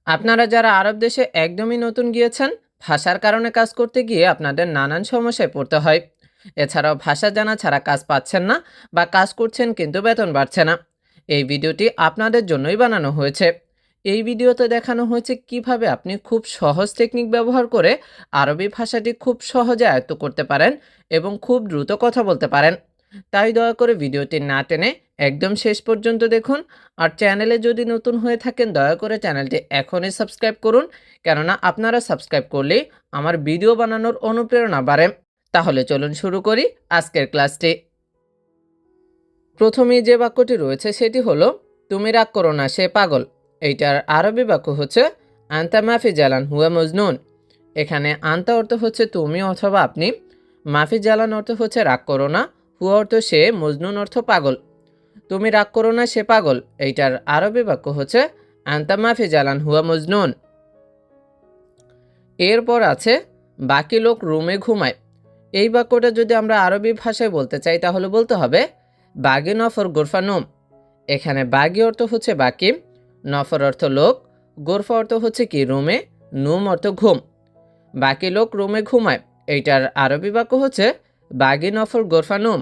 আপনারা যারা আরব দেশে একদমই নতুন গিয়েছেন, ভাষার কারণে কাজ করতে গিয়ে আপনাদের নানান সমস্যায় পড়তে হয়। এছাড়াও ভাষা জানা ছাড়া কাজ পাচ্ছেন না বা কাজ করছেন কিন্তু বেতন বাড়ছে না। এই ভিডিওটি আপনাদের জন্যই বানানো হয়েছে। এই ভিডিওতে দেখানো হয়েছে কিভাবে আপনি খুব সহজ টেকনিক ব্যবহার করে আরবি ভাষাটি খুব সহজে আয়ত্ত করতে পারেন এবং খুব দ্রুত কথা বলতে পারেন। তাই দয়া করে ভিডিওটি না টেনে একদম শেষ পর্যন্ত দেখুন। আর চ্যানেলে যদি নতুন হয়ে থাকেন দয়া করে চ্যানেলটি এখনই সাবস্ক্রাইব করুন, কেননা আপনারা সাবস্ক্রাইব করলেই আমার ভিডিও বানানোর অনুপ্রেরণা বাড়ে। তাহলে চলুন শুরু করি আজকের ক্লাসটি। প্রথমেই যে বাক্যটি রয়েছে সেটি হলো তুমি রাগ করো না, সে পাগল। এইটার আরবি বাক্য হচ্ছে আন্তা মাফি জালান হুয়া মজনুন। এখানে আন্তা অর্থ হচ্ছে তুমি অথবা আপনি, মাফি জালান অর্থ হচ্ছে রাগ করো না, হুয়া অর্থ সে, মজনুন অর্থ পাগল। তুমি রাগ করো না, সে পাগল, এইটার আরবি বাক্য হচ্ছে আন্তা মাফি জালান হুয়া মজনুন। এরপর আছে বাকি লোক রুমে ঘুমায়। এই বাক্যটা যদি আমরা আরবি ভাষায় বলতে চাই তাহলে বলতে হবে বাগি নফর গোরফা নুম। এখানে বাগি অর্থ হচ্ছে বাকি, নফর অর্থ লোক, গোরফা অর্থ হচ্ছে কি রুমে, নুম অর্থ ঘুম। বাকি লোক রুমে ঘুমায়, এইটার আরবি বাক্য হচ্ছে বাগি নফর গোরফা নুম।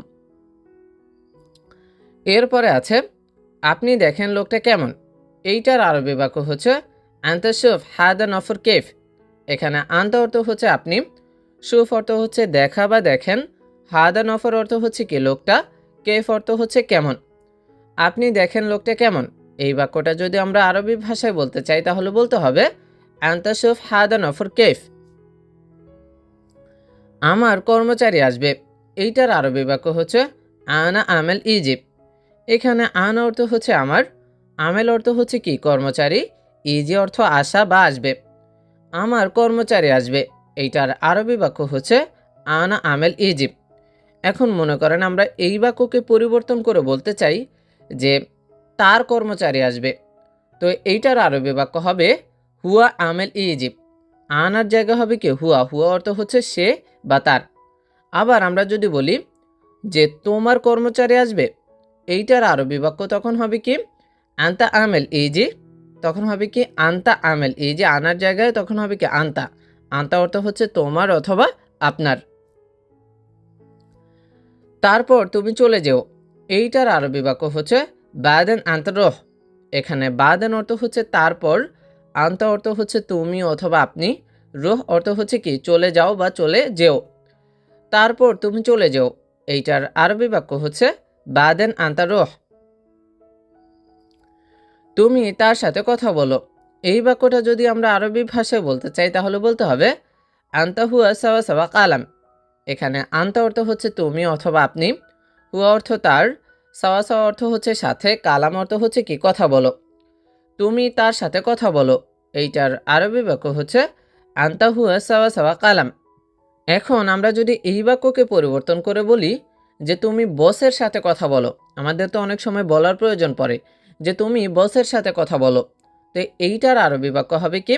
এরপরে আছে আপনি দেখেন লোকটা কেমন। এইটার আরবি বাক্য হচ্ছে আন্তাশুফ হাদা নফর কেফ। এখানে আন্তা অর্থ হচ্ছে আপনি, সুফ অর্থ হচ্ছে দেখা বা দেখেন, হাদা নফর অর্থ হচ্ছে কি লোকটা, কেফ অর্থ হচ্ছে কেমন। আপনি দেখেন লোকটা কেমন, এই বাক্যটা যদি আমরা আরবি ভাষায় বলতে চাই তাহলে বলতে হবে আন্তাশুফ হাদা নফর কেফ। আমার কর্মচারী আসবে। এইটার আরবি বাক্য হচ্ছে আনা আমেল ইজিপ। এখানে আনা অর্থ হচ্ছে আমার, আমেল অর্থ হচ্ছে কি কর্মচারী, ইজি অর্থ আসা বা আসবে। আমার কর্মচারী আসবে, এইটার আরবি বাক্য হচ্ছে আনা আমেল ইজিপ। এখন মনে করেন আমরা এই বাক্যকে পরিবর্তন করে বলতে চাই যে তার কর্মচারী আসবে, তো এইটার আরবি বাক্য হবে হুয়া আমেল ইজিপ। আনার জায়গা হবে কি হুয়া, হুয়া অর্থ হচ্ছে সে বা তার। আবার আমরা যদি বলি যে তোমার কর্মচারী আসবে, এইটার আরবি বাক্য তখন হবে কি আন্তা আমেল ইজি। তখন হবে কি আন্তা আমেল, এই যে আনার জায়গায় তখন হবে কি আন্তা। আন্তা অর্থ হচ্ছে তোমার অথবা আপনার। তারপর তুমি চলে যেও, এইটার আরবি বাক্য হচ্ছে বাদেন আন্তরোহ। এখানে বাদেন অর্থ হচ্ছে তারপর, আন্তা অর্থ হচ্ছে তুমি অথবা আপনি, রোহ অর্থ হচ্ছে কি চলে যাও বা চলে যেও। তারপর তুমি চলে যেও, এইটার আরবি বাক্য হচ্ছে বাদেন আন্তারোহ। তুমি তার সাথে কথা বলো। এই বাক্যটা যদি আমরা আরবি ভাষায় বলতে চাই তাহলে বলতে হবে আন্তা হুয়া সাওয়া সাওয়া কালাম। এখানে আন্তা অর্থ হচ্ছে তুমি অথবা আপনি, হুয়া অর্থ তার, সাওয়া সাওয়া অর্থ হচ্ছে সাথে, কালাম অর্থ হচ্ছে কি কথা বলো। তুমি তার সাথে কথা বলো, এইটার আরবি বাক্য হচ্ছে আন্তা হুয়া সাওয়া সাওয়া কালাম। এখন আমরা যদি এই বাক্যকে পরিবর্তন করে বলি যে তুমি বসের সাথে কথা বলো, আমাদের তো অনেক সময় বলার প্রয়োজন পড়ে যে তুমি বসের সাথে কথা বলো, তো এইটার আরবি বাক্য হবে কি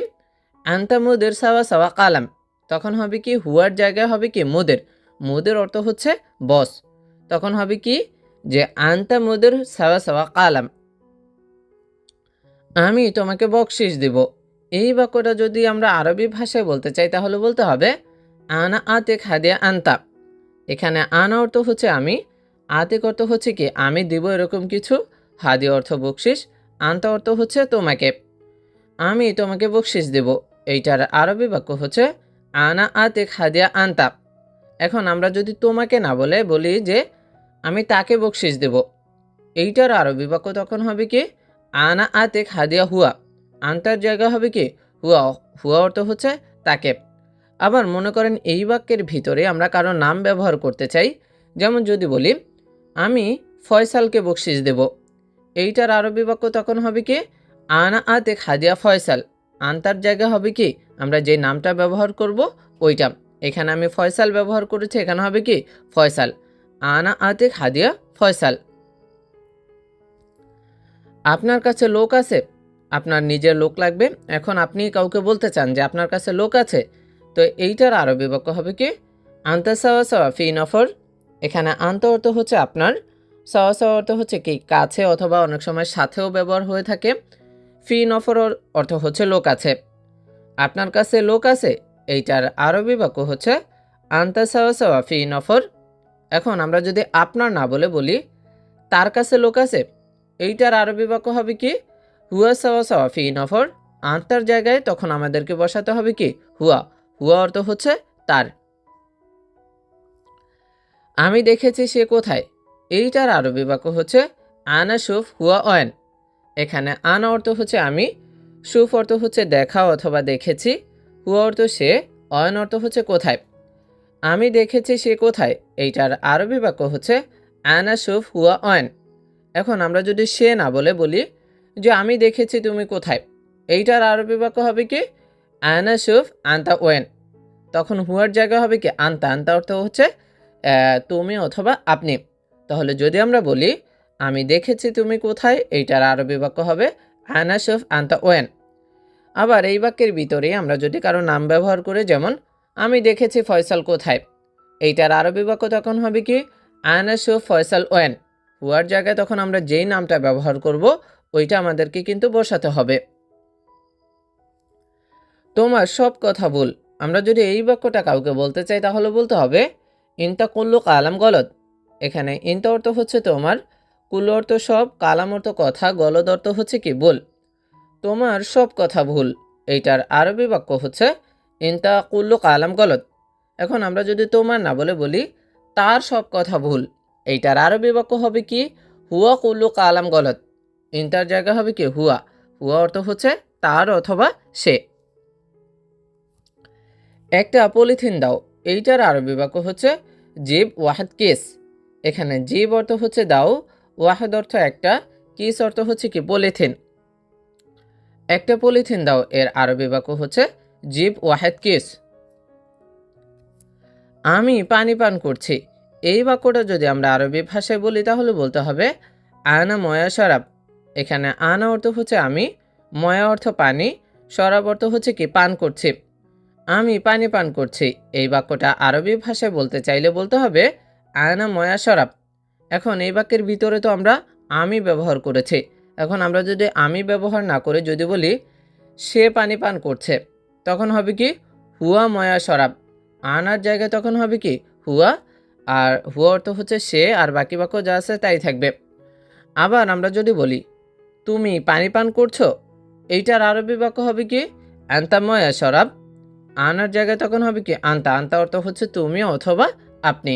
আন্তা মুদের সাওয়া সাওয়া কালাম। তখন হবে কি হুয়ার জায়গায় হবে কি মুদের, মুদের অর্থ হচ্ছে বস। তখন হবে কি যে আন্তা মুদের সাওয়া সাওয়া কালাম, আমি তোমাকে বকশিস দিব। এই বাক্যটা যদি আমরা আরবি ভাষায় বলতে চাই তাহলে বলতে হবে আনা আতেক হাদিয়া আন্তা। এখানে আনা অর্থ হচ্ছে আমি, আতেক অর্থ হচ্ছে কি আমি দিব এরকম কিছু, হাদি অর্থ বকশিস, আন্তা অর্থ হচ্ছে তোমাকে, আমি তোমাকে বকশিস দেব। এইটার আরবি বাক্য হচ্ছে আনা আতেক হাদিয়া আন্তা। এখন আমরা যদি তোমাকে না বলে বলি যে আমি তাকে বকশিস দেব, এইটার আরবি বাক্য তখন হবে কি আনা আতেক হাদিয়া হুয়া। আন্তার জায়গা হবে কি হুয়া, হুয়া অর্থ হচ্ছে তাকে। আবার মনে করেন এই বাক্যের ভিতরে আমরা কারো নাম ব্যবহার করতে চাই, যেমন যদি বলি আমি ফয়সালকে বকশিস দেব, এইটার আরবি বাক্য তখন হবে কি আনা আতেক হাদিয়া ফয়সাল। আন্তার জায়গা হবে কি আমরা যে নামটা ব্যবহার করব ওইটা। এখানে আমি ফয়সাল ব্যবহার করেছি, এখানে হবে কি ফয়সাল, আনা আতেক হাদিয়া ফয়সাল। আপনার কাছে লোক আছে, আপনার নিজের লোক লাগবে। এখন আপনি কাউকে বলতে চান যে আপনার কাছে লোক আছে, তো এইটার আরবি বাক্য হবে কি আন্তা সাওয়া সাওয়া ফি নফর। এখানে আন্তা অর্থ হচ্ছে আপনার, সাওয়া সাওয়া অর্থ হচ্ছে কি কাছে অথবা অনেক সময় সাথেও ব্যবহার হয়ে থাকে, ফি নফর অর্থ হচ্ছে লোক আছে। আপনার কাছে লোক আছে, এইটার আরবি বাক্য হচ্ছে আনতা সাওয়া সাওয়া ফি নফর। এখন আমরা যদি আপনার না বলে বলি তার কাছে লোক আছে, এইটার আরবি বাক্য হবে কি হুয়া সাওয়া সাওয়া ফি নফর। আনতার জায়গায় তখন আমাদেরকে বসাতে হবে কি হুয়া। হুয়া অর্থ হচ্ছে তার। আমি দেখেছি সে কোথায়, এইটার আরবি বাক্য হচ্ছে আনা শুফ হুয়া অয়েন। এখানে আনা অর্থ হচ্ছে আমি, শুফ অর্থ হচ্ছে দেখা অথবা দেখেছি, হুয়া অর্থ সে, অয়ন অর্থ হচ্ছে কোথায়। আমি দেখেছি সে কোথায়, এইটার আরবি বাক্য হচ্ছে আনা শুফ হুয়া অয়েন। এখন আমরা যদি সে না বলে বলি যে আমি দেখেছি তুমি কোথায়, এইটার আরবি বাক্য হবে কি আনা শুফ আন্তা ওয়েন। তখন হুয়ার জায়গা হবে কি আন্তা। আন্তা অর্থ হচ্ছে তুমি অথবা আপনি। তাহলে যদি আমরা বলি আমি দেখেছি তুমি কোথায়, এইটার আরবি বাক্য হবে আনা শুফ আন্তা ওয়েন। আবার এই বাক্যের ভিতরে আমরা যদি কারো নাম ব্যবহার করি, যেমন আমি দেখেছি ফয়সাল কোথায়, এইটার আরবি বাক্য তখন হবে কি আনা শুফ ফয়সাল ওয়েন। হুয়ার জায়গায় তখন আমরা যেই নামটা ব্যবহার করব ওইটা আমাদেরকে কিন্তু বসাতে হবে। তোমার সব কথা ভুল। আমরা যদি এই বাক্যটা কাউকে বলতে চাই তাহলে বলতে হবে ইনতা কুল্লু কালাম গলত। এখানে ইনতা অর্থ হচ্ছে তোমার, কুল্লু অর্থ সব, কালাম অর্থ কথা, গলত অর্থ হচ্ছে কি ভুল। তোমার সব কথা ভুল, এইটার আরবি বাক্য হচ্ছে ইনতা কুল্লু কালাম গলত। এখন আমরা যদি তোমার না বলে বলি তার সব কথা ভুল, এইটার আরবি বাক্য হবে কি হুয়া কুল্লু কালাম গলত। ইনতার জায়গা হবে কি হুয়া। হুয়া অর্থ হচ্ছে তার অথবা সে। একটা পলিথিন দাও, এইটার আরবি বাক্য হচ্ছে জিব ওয়াহেদ কিস। এখানে জিব অর্থ হচ্ছে দাও, ওয়াহেদ অর্থ একটা, কিস অর্থ হচ্ছে কি পলিথিন। একটা পলিথিন দাও এর আরবি বাক্য হচ্ছে জিব ওয়াহেদ কিস। আমি পানি পান করছি, এই বাক্যটা যদি আমরা আরবি ভাষায় বলি তাহলে বলতে হবে আনা ময়া শরাব। এখানে আনা অর্থ হচ্ছে আমি, ময়া অর্থ পানি, শরাব অর্থ হচ্ছে কি পান করছি। আমি পানি পান করছি, এই বাক্যটা আরবি ভাষায় বলতে চাইলে বলতে হবে আনা ময়া শরাব। এখন এই বাক্যের ভিতরে তো আমরা আমি ব্যবহার করেছি। এখন আমরা যদি আমি ব্যবহার না করে যদি বলি সে পানি পান করছে, তখন হবে কি হুয়া ময়া শরাব। আনার জায়গায় তখন হবে কি হুয়া, আর হুয়া অর্থ হচ্ছে সে, আর বাকি বাক্য যা আছে তাই থাকবে। আবার আমরা যদি বলি তুমি পানি পান করছো, এইটার আরবি বাক্য হবে কি আন্তা ময়া শরাব। আনার জায়গায় তখন হবে কি আন্তা। আন্তা অর্থ হচ্ছে তুমি অথবা আপনি।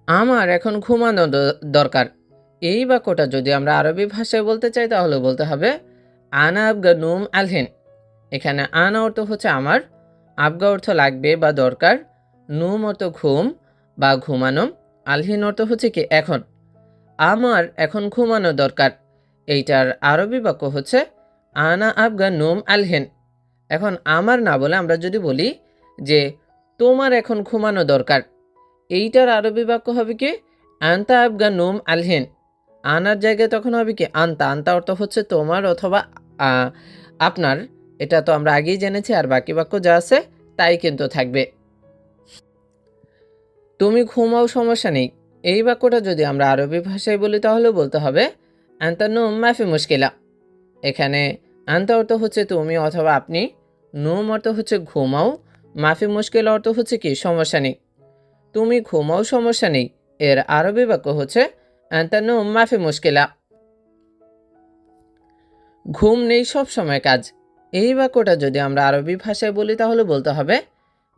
আমার এখন ঘুমানো দরকার, এই বাক্যটা যদি আমরা আরবি ভাষায় বলতে চাই তাহলে বলতে হবে আনা আবগা নুম আলহিন। এখানে আনা অর্থ হচ্ছে আমার, আবগা অর্থ লাগবে বা দরকার, নুম অর্থ ঘুম বা ঘুমানো, আলহিন অর্থ হচ্ছে কি এখন। আমার এখন ঘুমানো দরকার, এইটার আরবি বাক্য হচ্ছে আনা আবগা নুম আলহিন। এখন আমার না বলে আমরা যদি বলি যে তোমার এখন ঘুমানো দরকার, এইটার আরবি বাক্য হবে কি আন্তা আবগা নুম আলহিন। আনার জায়গায় তখন হবে কি আন্তা। আন্তা অর্থ হচ্ছে তোমার অথবা আপনার। এটা তো আমরা আগেই জেনেছি, আর বাকি বাক্য যা আছে তাই কিন্তু থাকবে। তুমি ঘুমাও সমস্যা নেই, এই বাক্যটা যদি আমরা আরবি ভাষায় বলি তাহলে বলতে হবে আন্তা নুম মাফি মুশকিলা। এখানে আন্তা অর্থ হচ্ছে তুমি অথবা আপনি, নুম অর্থ হচ্ছে ঘুমাও, মাফি মুশকিল অর্থ হচ্ছে কি সমস্যা নেই। তুমি ঘুমাও সমস্যা নেই, এর আরবি বাক্য হচ্ছে আন্তা নুম মাফি মুশকিলা। ঘুম নেই সব সময় কাজ, এই বাক্যটা যদি আমরা আরবি ভাষায় বলি তাহলে বলতে হবে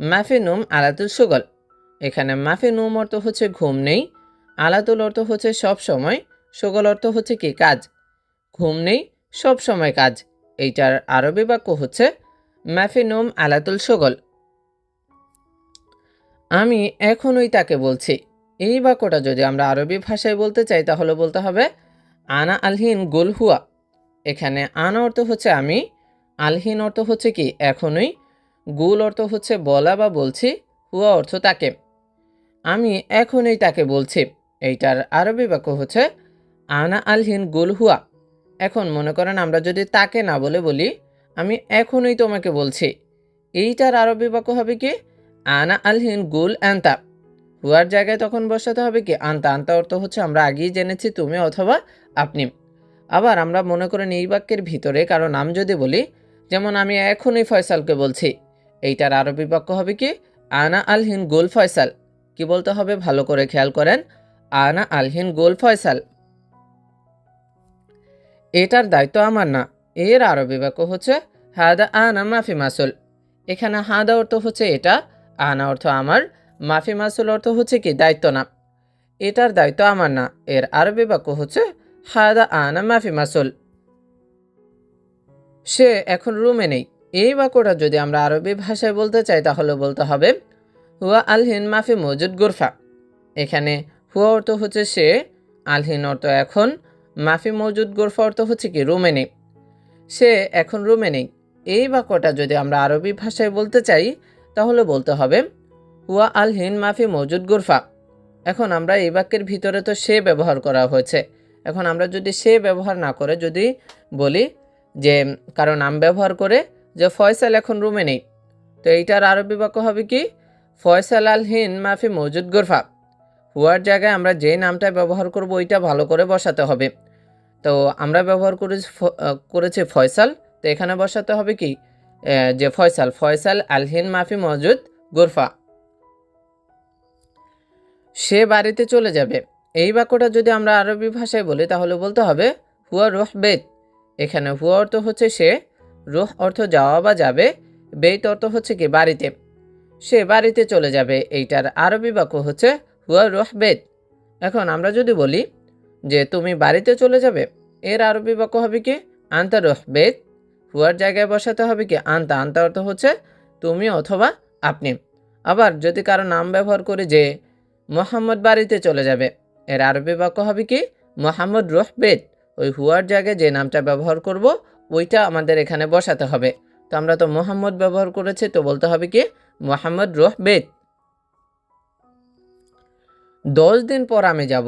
মাফি নুম আলাতুল সুগল। এখানে মাফি নুম অর্থ হচ্ছে ঘুম নেই, আলাতুল অর্থ হচ্ছে সব সময়, সুগল অর্থ হচ্ছে কি কাজ। ঘুম নেই সব সময় কাজ, এইটার আরবি বাক্য হচ্ছে মাফি নুম আলাতুল সুগল। আমি এখনই তাকে বলছি, এই বাক্যটা যদি আমরা আরবি ভাষায় বলতে চাই তাহলে বলতে হবে আনা আলহিন গুল হুয়া। এখানে আনা অর্থ হচ্ছে আমি, আলহিন অর্থ হচ্ছে কি এখনই, গুল অর্থ হচ্ছে বলা বা বলছি, হুয়া অর্থ তাকে। আমি এখনই তাকে বলছি, এইটার আরবি বাক্য হচ্ছে আনা আলহিন গুল হুয়া। এখন মনে করেন আমরা যদি তাকে না বলে বলি আমি এখনই তোমাকে বলছি, এইটার আরবি বাক্য হবে কি আনা আলহিন গুল আন্তা। হুয়ার জায়গায় তখন বসাতে হবে কি আন্তা। আন্তা অর্থ হচ্ছে আমরা আগেই জেনেছি তুমি অথবা আপনি। আবার আমরা মনে করেন এই বাক্যের ভিতরে কারো নাম যদি বলি, যেমন আমি এখনই ফয়সালকে বলছি, এইটার আরবি বাক্য হবে কি আনা আলহিন গুল ফয়সাল। কি বলতে হবে ভালো করে খেয়াল করেন, আনা আলহিন গুল ফয়সাল। এটার দায়িত্ব আমার না, এর আরবি বাক্য হচ্ছে হাদা আনা মাফি মাসুল। এখানে হাদা অর্থ হচ্ছে এটা, আনা অর্থ আমার, মাফি মাসুল অর্থ হচ্ছে কি দায়িত্ব না। এটার দায়িত্ব আমার না, এর আরবি বাক্য হচ্ছে হাদা আনা মাফি মাসুল। সে এখন রুমে নেই। এই বাক্যটা যদি আমরা আরবি ভাষায় বলতে চাই তাহলে বলতে হবে হুয়া আলহিন মাফি মজুদ গুরফা। এখানে হুয়া অর্থ হচ্ছে সে, আলহিন অর্থ এখন, মাফি মজুদ গুরফা অর্থ হচ্ছে কি রুমে নেই। সে এখন রুমে নেই। এই বাক্যটা যদি আমরা আরবি ভাষায় বলতে চাই তাহলে বলতে হবে হুয়া আলহিন মাফি মজুদ গুরফা। এখন আমরা এই বাক্যের ভিতরে তো সে ব্যবহার করা হয়েছে। এখন আমরা যদি সে ব্যবহার না করে যদি বলি যে কারো নাম ব্যবহার করে যে ফয়সাল এখন রুমে নেই, তো এইটার আরবি বাক্য হবে কি ফয়সাল আলহিন মাফি মজুদ গুরফা। হুয়ার জায়গায় আমরা যে নামটা ব্যবহার করব ওইটা ভালো করে বসাতে হবে। তো আমরা ব্যবহার করেছি ফয়সাল, তো এখানে বসাতে হবে কি যে ফয়সাল আলহিন মাফি মজুদ গুরফা। সে বাড়িতে চলে যাবে। এই বাক্যটা যদি আমরা আরবি ভাষায় বলি তাহলে বলতে হবে হুয়া রুহ বেত। এখানে হুয়া অর্থ হচ্ছে সে, রুহ অর্থ যাওয়া বা যাবে, বেত অর্থ হচ্ছে কি বাড়িতে। সে বাড়িতে চলে যাবে, এইটার আরবি বাক্য হচ্ছে হুয়া রুহ বেত। এখন আমরা যদি বলি যে তুমি বাড়িতে চলে যাবে, এর আরবি বাক্য হবে কি আন্তা রুহ বেত। হুয়ার জায়গায় বসাতে হবে কি আন্তা। আন্তা অর্থ হচ্ছে তুমি অথবা আপনি। আবার যদি কারো নাম ব্যবহার করি যে মোহাম্মদ বাড়িতে চলে যাবে, এর আরবি বাক্য হবে কি মোহাম্মদ রুহ বেত। ওই হুয়ার জায়গায় যে নামটা ব্যবহার করব ওইটা আমাদের এখানে বসাতে হবে। তো আমরা তো মোহাম্মদ ব্যবহার করেছি, তো বলতে হবে কি মোহাম্মদ রুহ বেত। 10 দিন পর আমি যাব।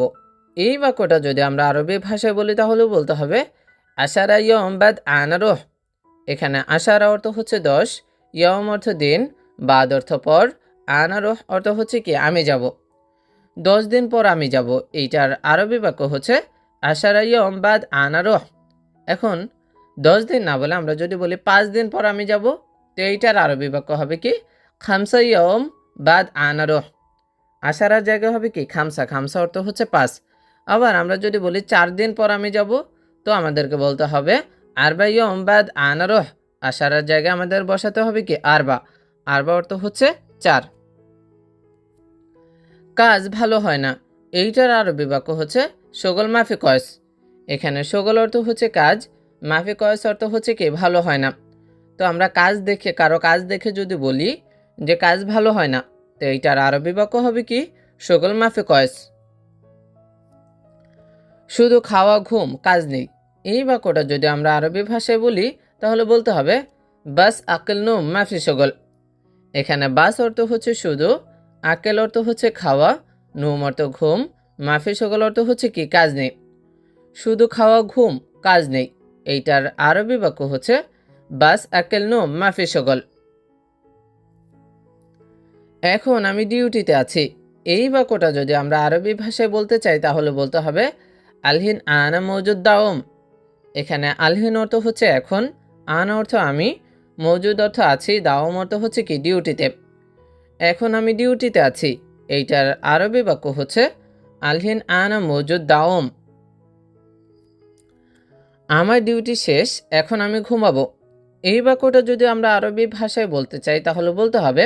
এই বাক্যটা যদি আমরা আরবি ভাষায় বলি তাহলে বলতে হবে আশারা ইয়ম বাদ আনা রুহ। এখানে আশারা অর্থ হচ্ছে 10, ইয়ম অর্থ দিন, বাদ অর্থ পর, আনা রুহ অর্থ হচ্ছে কি আমি যাব। 10 দিন পর আমি যাব, এইটার আরবি বাক্য হচ্ছে আশারা ইয়ম বাদ আনা রুহ। এখন 10 দিন না বলে আমরা যদি বলি 5 দিন পর আমি যাব, তো এইটার আরবি বাক্য হবে কি খামসা ইয়ম বাদ আনা রুহ। আশারার জায়গা হবে কি খামসা। খামসা অর্থ হচ্ছে 5। আবার আমরা যদি বলি 4 দিন পর আমি যাব, তো আমাদেরকে বলতে হবে আরবা ইয়ম বাদ আনা রুহ। আশারার জায়গায় আমাদের বসাতে হবে কি আরবা। আরবা অর্থ হচ্ছে 4। কাজ ভালো হয় না, এইটার আরবি বাক্য হচ্ছে শগল মাফি কয়েস। এখানে শগল অর্থ হচ্ছে কাজ, মাফি কয়েস অর্থ হচ্ছে কি ভালো হয় না। তো আমরা কারো কাজ দেখে যদি বলি যে কাজ ভালো হয় না, তো এইটার আরবি বাক্য হবে কি শগল মাফি কয়েস। শুধু খাওয়া ঘুম কাজ নেই। এই বাক্যটা যদি আমরা আরবি ভাষায় বলি তাহলে বলতে হবে বাস আকেল নুম মাফি শগল। এখানে বাস অর্থ হচ্ছে শুধু, আকেল অর্থ হচ্ছে খাওয়া, নুম অর্থ ঘুম, মাফি শগল অর্থ হচ্ছে কি কাজ নেই। শুধু খাওয়া ঘুম কাজ নেই, এইটার আরবি বাক্য হচ্ছে বাস আকেল নুম মাফি শগল। এখন আমি ডিউটিতে আছি। এই বাক্যটা যদি আমরা আরবি ভাষায় বলতে চাই তাহলে বলতে হবে আলহিন আনা মৌজুদ দাওম। এখানে আলহিন অর্থ হচ্ছে এখন, আনা অর্থ আমি, মৌজুদ অর্থ আছি, দাওম অর্থ হচ্ছে কি ডিউটিতে। এখন আমি ডিউটিতে আছি, এইটার আরবি বাক্য হচ্ছে আলহিন আনা মৌজুদ দাওম। আমার ডিউটি শেষ, এখন আমি ঘুমাবো। এই বাক্যটা যদি আমরা আরবি ভাষায় বলতে চাই তাহলে বলতে হবে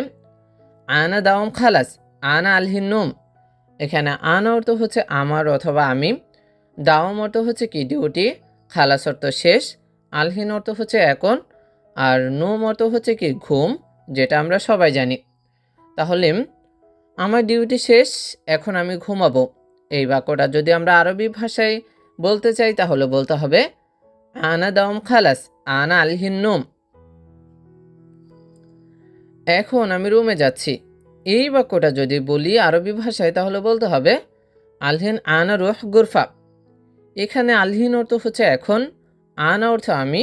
আনা দাওম খালাস, আনা আলহিন নুম। এখানে আনা অর্থ হচ্ছে আমার অথবা আমি, দাওম অর্থ হচ্ছে কি ডিউটি, খালাস অর্থ শেষ, আলহিন অর্থ হচ্ছে এখন, আর নুম অর্থ হচ্ছে কি ঘুম, যেটা আমরা সবাই জানি। তাহলে আমার ডিউটি শেষ, এখন আমি ঘুমাবো। এই বাক্যটা যদি আমরা আরবি ভাষায় বলতে চাই তাহলে বলতে হবে আনা দাওম খালাস, আনা আলহিন নুম। এখন আমি রুমে যাচ্ছি। এই বাক্যটা যদি বলি আরবি ভাষায় তাহলে বলতে হবে আলহিন আনা রুহ গুরফা। এখানে আলহিন অর্থ হচ্ছে এখন, আনা অর্থ আমি,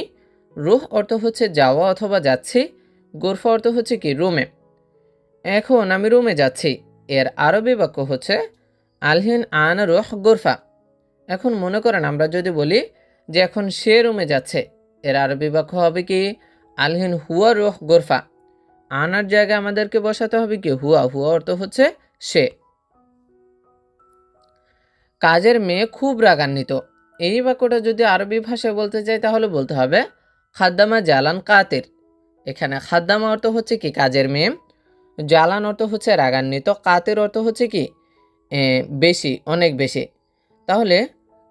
রুহ অর্থ হচ্ছে যাওয়া অথবা যাচ্ছি, গুরফা অর্থ হচ্ছে কি রুমে। এখন আমি রুমে যাচ্ছি, এর আরবি বাক্য হচ্ছে আলহিন আনা রুহ গুরফা। এখন মনে করেন আমরা যদি বলি যে এখন সে রুমে যাচ্ছে, এর আরবি বাক্য হবে কি আলহিন হুয়া রুহ গোরফা। আনার জায়গায় আমাদেরকে বসাতে হবে কি হুয়া। হুয়া অর্থ হচ্ছে সে। কাজের মেয়ে খুব রাগান্বিত, এই বাক্যটা যদি আরবি ভাষায় বলতে চাই তাহলে বলতে হবে খাদ্দামা জালান কাতির। এখানে খাদ্দামা অর্থ হচ্ছে কি কাজের মেয়ে, জালান অর্থ হচ্ছে রাগান্বিত, কাতের অর্থ হচ্ছে কি বেশি, অনেক বেশি। তাহলে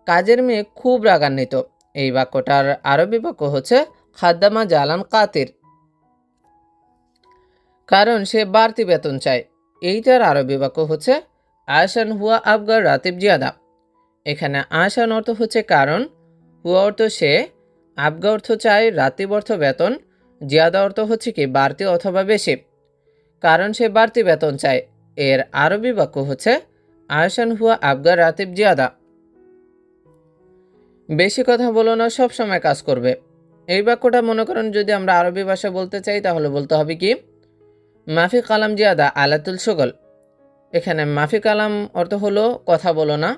কাজের মেয়ে খুব রাগান্বিত, এই বাক্যটার আরবি বাক্য হচ্ছে খাদ্দামা জালান কাতির। কারণ সে বাড়তি বেতন চায়, এইটার আরবি বাক্য হচ্ছে আয়সান হুয়া আবগার রাতিব জিয়াদা। এখানে আয়সান অর্থ হচ্ছে কারণ, হুয়া অর্থ সে, আবগা অর্থ চায়, রাতিব অর্থ বেতন, জিয়াদা অর্থ হচ্ছে কি বাড়তি অথবা বেশি। কারণ সে বাড়তি বেতন চায়, এর আরবি বাক্য হচ্ছে আয়সান হুয়া আবগা রাতিব জিয়াদা। বেশি কথা বলো না, সব সময় কাজ করবে, এই বাক্যটা মনে করেন যদি আমরা আরবি ভাষা বলতে চাই তাহলে বলতে হবে কি মাফি কালাম জিয়াদা আলাতুল সুগল। এখানে মাফি কালাম অর্থ হলো কথা বলো না,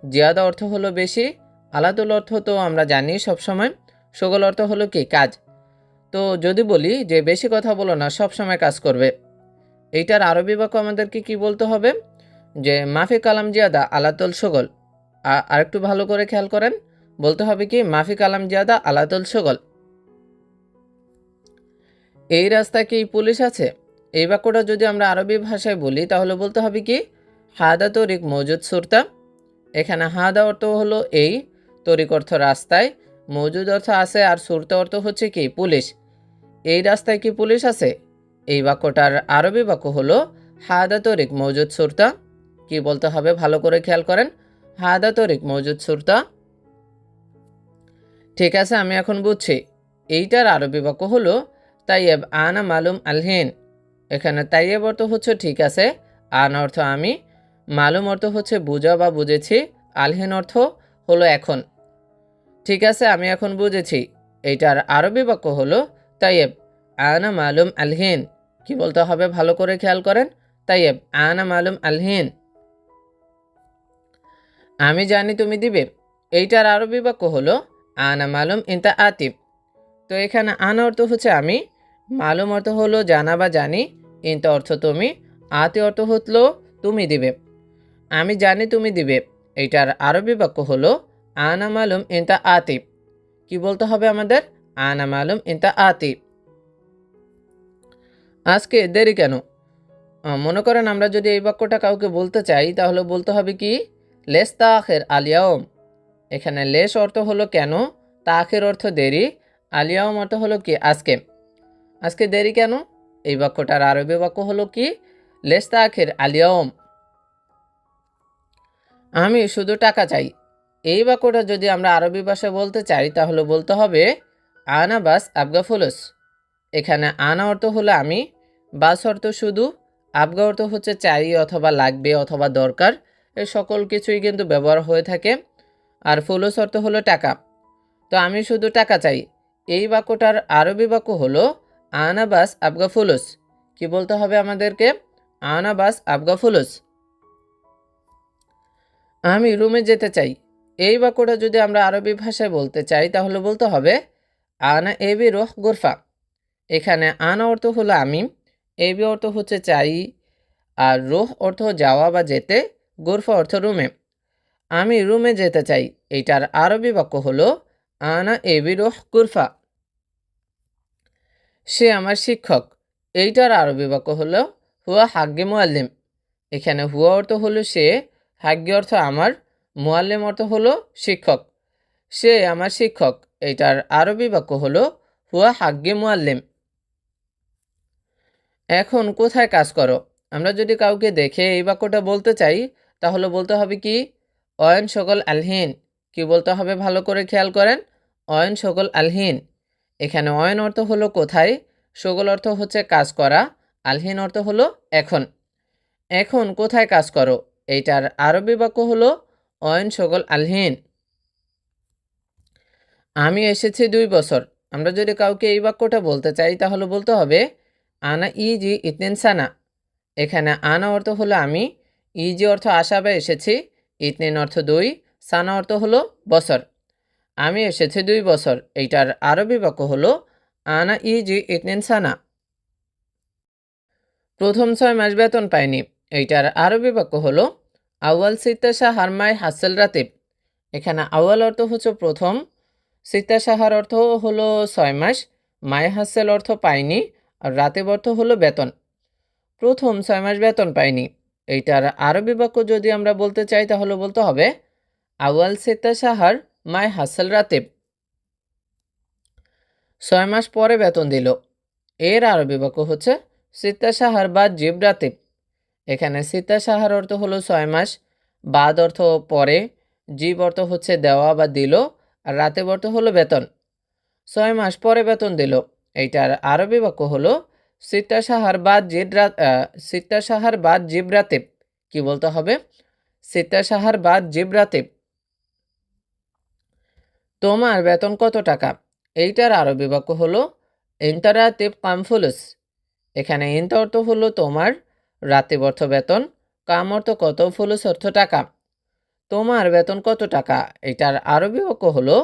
জিয়াদা অর্থ হলো বেশি, আলাতুল অর্থ তো আমরা জানি সবসময়, সুগল অর্থ হলো কি কাজ। তো যদি বলি যে বেশি কথা বলো না, সব সময় কাজ করবে, এইটার আরবি বাক্য আমাদেরকে কি বলতে হবে যে মাফি কালাম জিয়াদা আলাতুল সুগল। আরেকটু ভালো করে খেয়াল করেন, বলতে হবে কি মাফি কালাম জিয়াদা আলাতুল সুগল। এই রাস্তায় কি পুলিশ আছে, এই বাক্যটা যদি আমরা আরবি ভাষায় বলি তাহলে বলতে হবে কি হাদা তরিক মৌজুদ সুরতা। এখানে হাদা অর্থ হলো এই, তরিক অর্থ রাস্তায়, মৌজুদ অর্থ আছে, আর সুরতা অর্থ হচ্ছে কি পুলিশ। এই রাস্তায় কি পুলিশ আছে, এই বাক্যটার আরবি বাক্য হলো হাদা তরিক মৌজুদ সুরতা। কি বলতে হবে ভালো করে খেয়াল করেন, হাদা তরিক মৌজুদ সুরতা। ঠিক আছে, আমি এখন বুঝছি। এইটার আরবি বাক্য হলো তাইয়েব আনা মালুম আলহিন। এখানে তাইয়েব অর্থ হচ্ছে ঠিক আছে, আন অর্থ আমি, মালুম অর্থ হচ্ছে বুঝা বা বুঝেছি, আলহিন অর্থ হলো এখন। ঠিক আছে, আমি এখন বুঝেছি। এইটার আরবি বাক্য হলো তাইয়েব আনা মালুম আলহিন। কি বলতে হবে ভালো করে খেয়াল করেন, তাইয়েব আনা মালুম আলহিন। আমি জানি তুমি দিবে, এইটার আরবি বাক্য হলো আনা মালুম ইনতা আতিব। তো এখানে আনা অর্থ হচ্ছে আমি, মালুম অর্থ হলো জানা বা জানি, ইনতা অর্থ তুমি, আতি অর্থ হলো তুমি দিবে। আমি জানি তুমি দিবে, এইটার আরবি বাক্য হলো আনা মালুম ইনতা আতিব। কি বলতে হবে আমাদের আনা মালুম ইনতা আতিব। আজকে দেরি কেন, মনে করেন আমরা যদি এই বাক্যটা কাউকে বলতে চাই তাহলে বলতে হবে কি লেস তাখির আলিয়াউম। এখানে লেস অর্থ হলো কেন, তাখির অর্থ দেরি, আলিয়াউম অর্থ হলো কি আজকে। আজকে দেরি কেন, এই বাক্যটার আরবি বাক্য হলো কি লেস তাখির আলিয়াউম। আমি শুধু টাকা চাই, এই বাক্যটা যদি আমরা আরবি ভাষায় বলতে চাই তাহলে বলতে হবে আনা বাস আবগা ফুলুস। এখানে আনা অর্থ হলো আমি, বাস অর্থ শুধু, আবগা অর্থ হচ্ছে চাই অথবা লাগবে অথবা দরকার, এই সকল কিছুই কিন্তু ব্যবহার হয়ে থাকে। আর ফুলুস অর্থ হলো টাকা। তো আমি শুধু টাকা চাই, এই বাক্যটার আরবি বাক্য হলো আনা বাস আবগা ফুলুস। কি বলতে হবে আমাদেরকে আনা বাস আবগা ফুলুস। আমি রুমে যেতে চাই, এই বাক্যটা যদি আমরা আরবি ভাষায় বলতে চাই তাহলে বলতে হবে আনা এবি রোহ গোরফা। এখানে আনা অর্থ হলো আমি, এবি অর্থ হচ্ছে চাই, আর রোহ অর্থ যাওয়া বা যেতে, গোরফা অর্থ রুমে। আমি রুমে যেতে চাই, এইটার আরবি বাক্য হলো আনা এবি রোহ গোরফা। সে আমার শিক্ষক, এইটার আরবি বাক্য হলো হুয়া হাগ্গে মুআল্লিম। এখানে হুয়া অর্থ হলো সে, হাগ্গে অর্থ আমার, মুআল্লিম অর্থ হলো শিক্ষক। সে আমার শিক্ষক, এইটার আরবি বাক্য হলো হুয়া হাগ্গে মুআল্লিম। এখন কোথায় কাজ করো, আমরা যদি কাউকে দেখে এই বাক্যটা বলতে চাই তাহলে বলতে হবে কি অয়ন সকল আলহিন। কি বলতে হবে ভালো করে খেয়াল করেন, অয়ন সকল আলহিন। এখানে অয়ন অর্থ হলো কোথায়, সকল অর্থ হচ্ছে কাজ করা, আলহিন অর্থ হলো এখন। এখন কোথায় কাজ করো, এইটার আরবি বাক্য হলো অয়ন সকল আলহিন। আমি এসেছি 2 বছর, আমরা যদি কাউকে এই বাক্যটা বলতে চাই তাহলে বলতে হবে আনা ইজি ইতনিন সানা। এখানে আনা অর্থ হলো আমি, ইজি অর্থ আসা বা এসেছি, ইতনিন অর্থ 2, সানা অর্থ হলো বছর। আমি এসেছি 2 বছর, এইটার আরবি বাক্য হলো আনা ইজি ইতনিন সানা। প্রথম 6 মাস বেতন পাইনি, এইটার আরবি বাক্য হলো আউয়াল সিত্তা শাহর মাই হাসেল রাতিব। এখানে আউয়াল অর্থ হচ্ছে প্রথম, সিত্তা শাহর অর্থ হলো 6 মাস, মাই হাসেল অর্থ পাইনি, আর রাতিব অর্থ হলো বেতন। প্রথম 6 মাস বেতন পাইনি, এইটার আরবি বাক্য যদি আমরা বলতে চাই তাহলে বলতে হবে আউয়াল সিত্তা শাহর মাই হাসেল রাতিব। 6 মাস পরে বেতন দিল, এর আরবি বাক্য হচ্ছে সিত্তা শাহর বাদ জিব রাতিব। এখানে সিত্তা শাহর অর্থ হলো 6 মাস, বাদ অর্থ পরে, জিব অর্থ হচ্ছে দেওয়া বা দিল, আর রাতিব অর্থ হলো বেতন। 6 মাস পরে বেতন দিল, এইটার আরবি বাক্য হলো সিত্তা শাহর বাদ সিত্তা শাহর বাদ জিব রাতিব। কি বলতে হবে? সিত্তা শাহর বাদ জিব রাতিব। তোমার বেতন কত টাকা? এইটার আরবি বাক্য হলো ইনতা রাতিব কাম ফুলুস। এখানে ইনতা অর্থ হলো তোমার, রাতিব অর্থ বেতন, কাম অর্থ কত, ফুলুস অর্থ টাকা। তোমার বেতন কত টাকা? এটার আরবি বাক্য হলো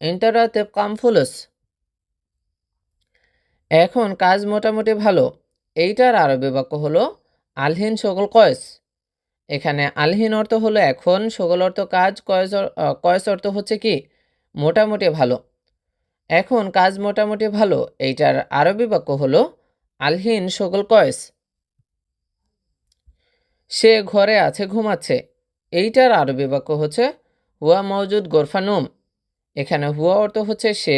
ইনতা রাতিব কাম ফুলুস। এখন কাজ মোটামুটি ভালো, এইটার আরবি বাক্য হলো আলহিন শগল কয়েস। এখানে আলহিন অর্থ হলো এখন, শগল অর্থ কাজ, কয়েস অর্থ হচ্ছে কি মোটামুটি ভালো। এখন কাজ মোটামুটি ভালো, এইটার আরবি বাক্য হলো আলহিন শগল কয়েস। সে ঘরে আছে, ঘুমাচ্ছে, এইটার আরবি বাক্য হচ্ছে হুয়া মওজুদ গোরফানুম। এখানে হুয়া অর্থ হচ্ছে সে,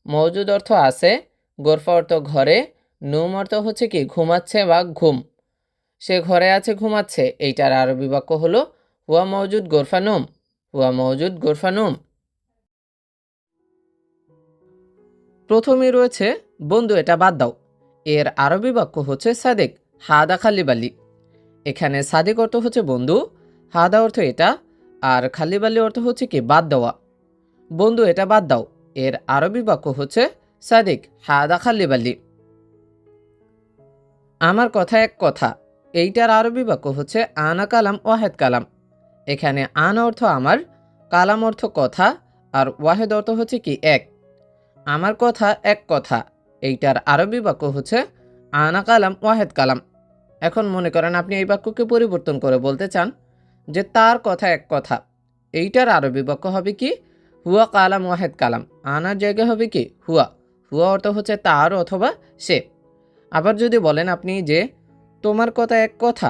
মওজুদ অর্থ আছে, গোরফা অর্থ ঘরে, নুম অর্থ হচ্ছে কি ঘুমাচ্ছে বা ঘুম। সে ঘরে আছে, ঘুমাচ্ছে, এইটার আরবি বাক্য হলো হুয়া মওজুদ গোরফানুম। হুয়া মওজুদ গোরফানুম। প্রথমেই রয়েছে বন্ধু এটা বাদ দাও, এর আরবি বাক্য হচ্ছে সাদেক হাদা খালিবালি। এখানে সাদেক অর্থ হচ্ছে বন্ধু, হাদা অর্থ এটা, আর খালিবালি অর্থ হচ্ছে কি বাদ দেওয়া। বন্ধু এটা বাদ দাও, এর আরবি বাক্য হচ্ছে সাদেক হাদা খালিবালি। আমার কথা এক কথা, এইটার আরবি বাক্য হচ্ছে আনা কালাম ওয়াহেদ কালাম। এখানে আনা অর্থ আমার, কালাম অর্থ কথা, আর ওয়াহেদ অর্থ হচ্ছে কি এক। আমার কথা এক কথা, এইটার আরবি বাক্য হচ্ছে আনা কালাম ওয়াহেদ কালাম। এখন মনে করেন আপনি এই বাক্যকে পরিবর্তন করে বলতে চান যে তার কথা এক কথা, এইটার আরবি বাক্য হবে কি হুয়া কালাম ওয়াহেদ কালাম। আনার জায়গা হবে কি হুয়া, হুয়া অর্থ হচ্ছে তার অথবা সে। আবার যদি বলেন আপনি যে তোমার কথা এক কথা,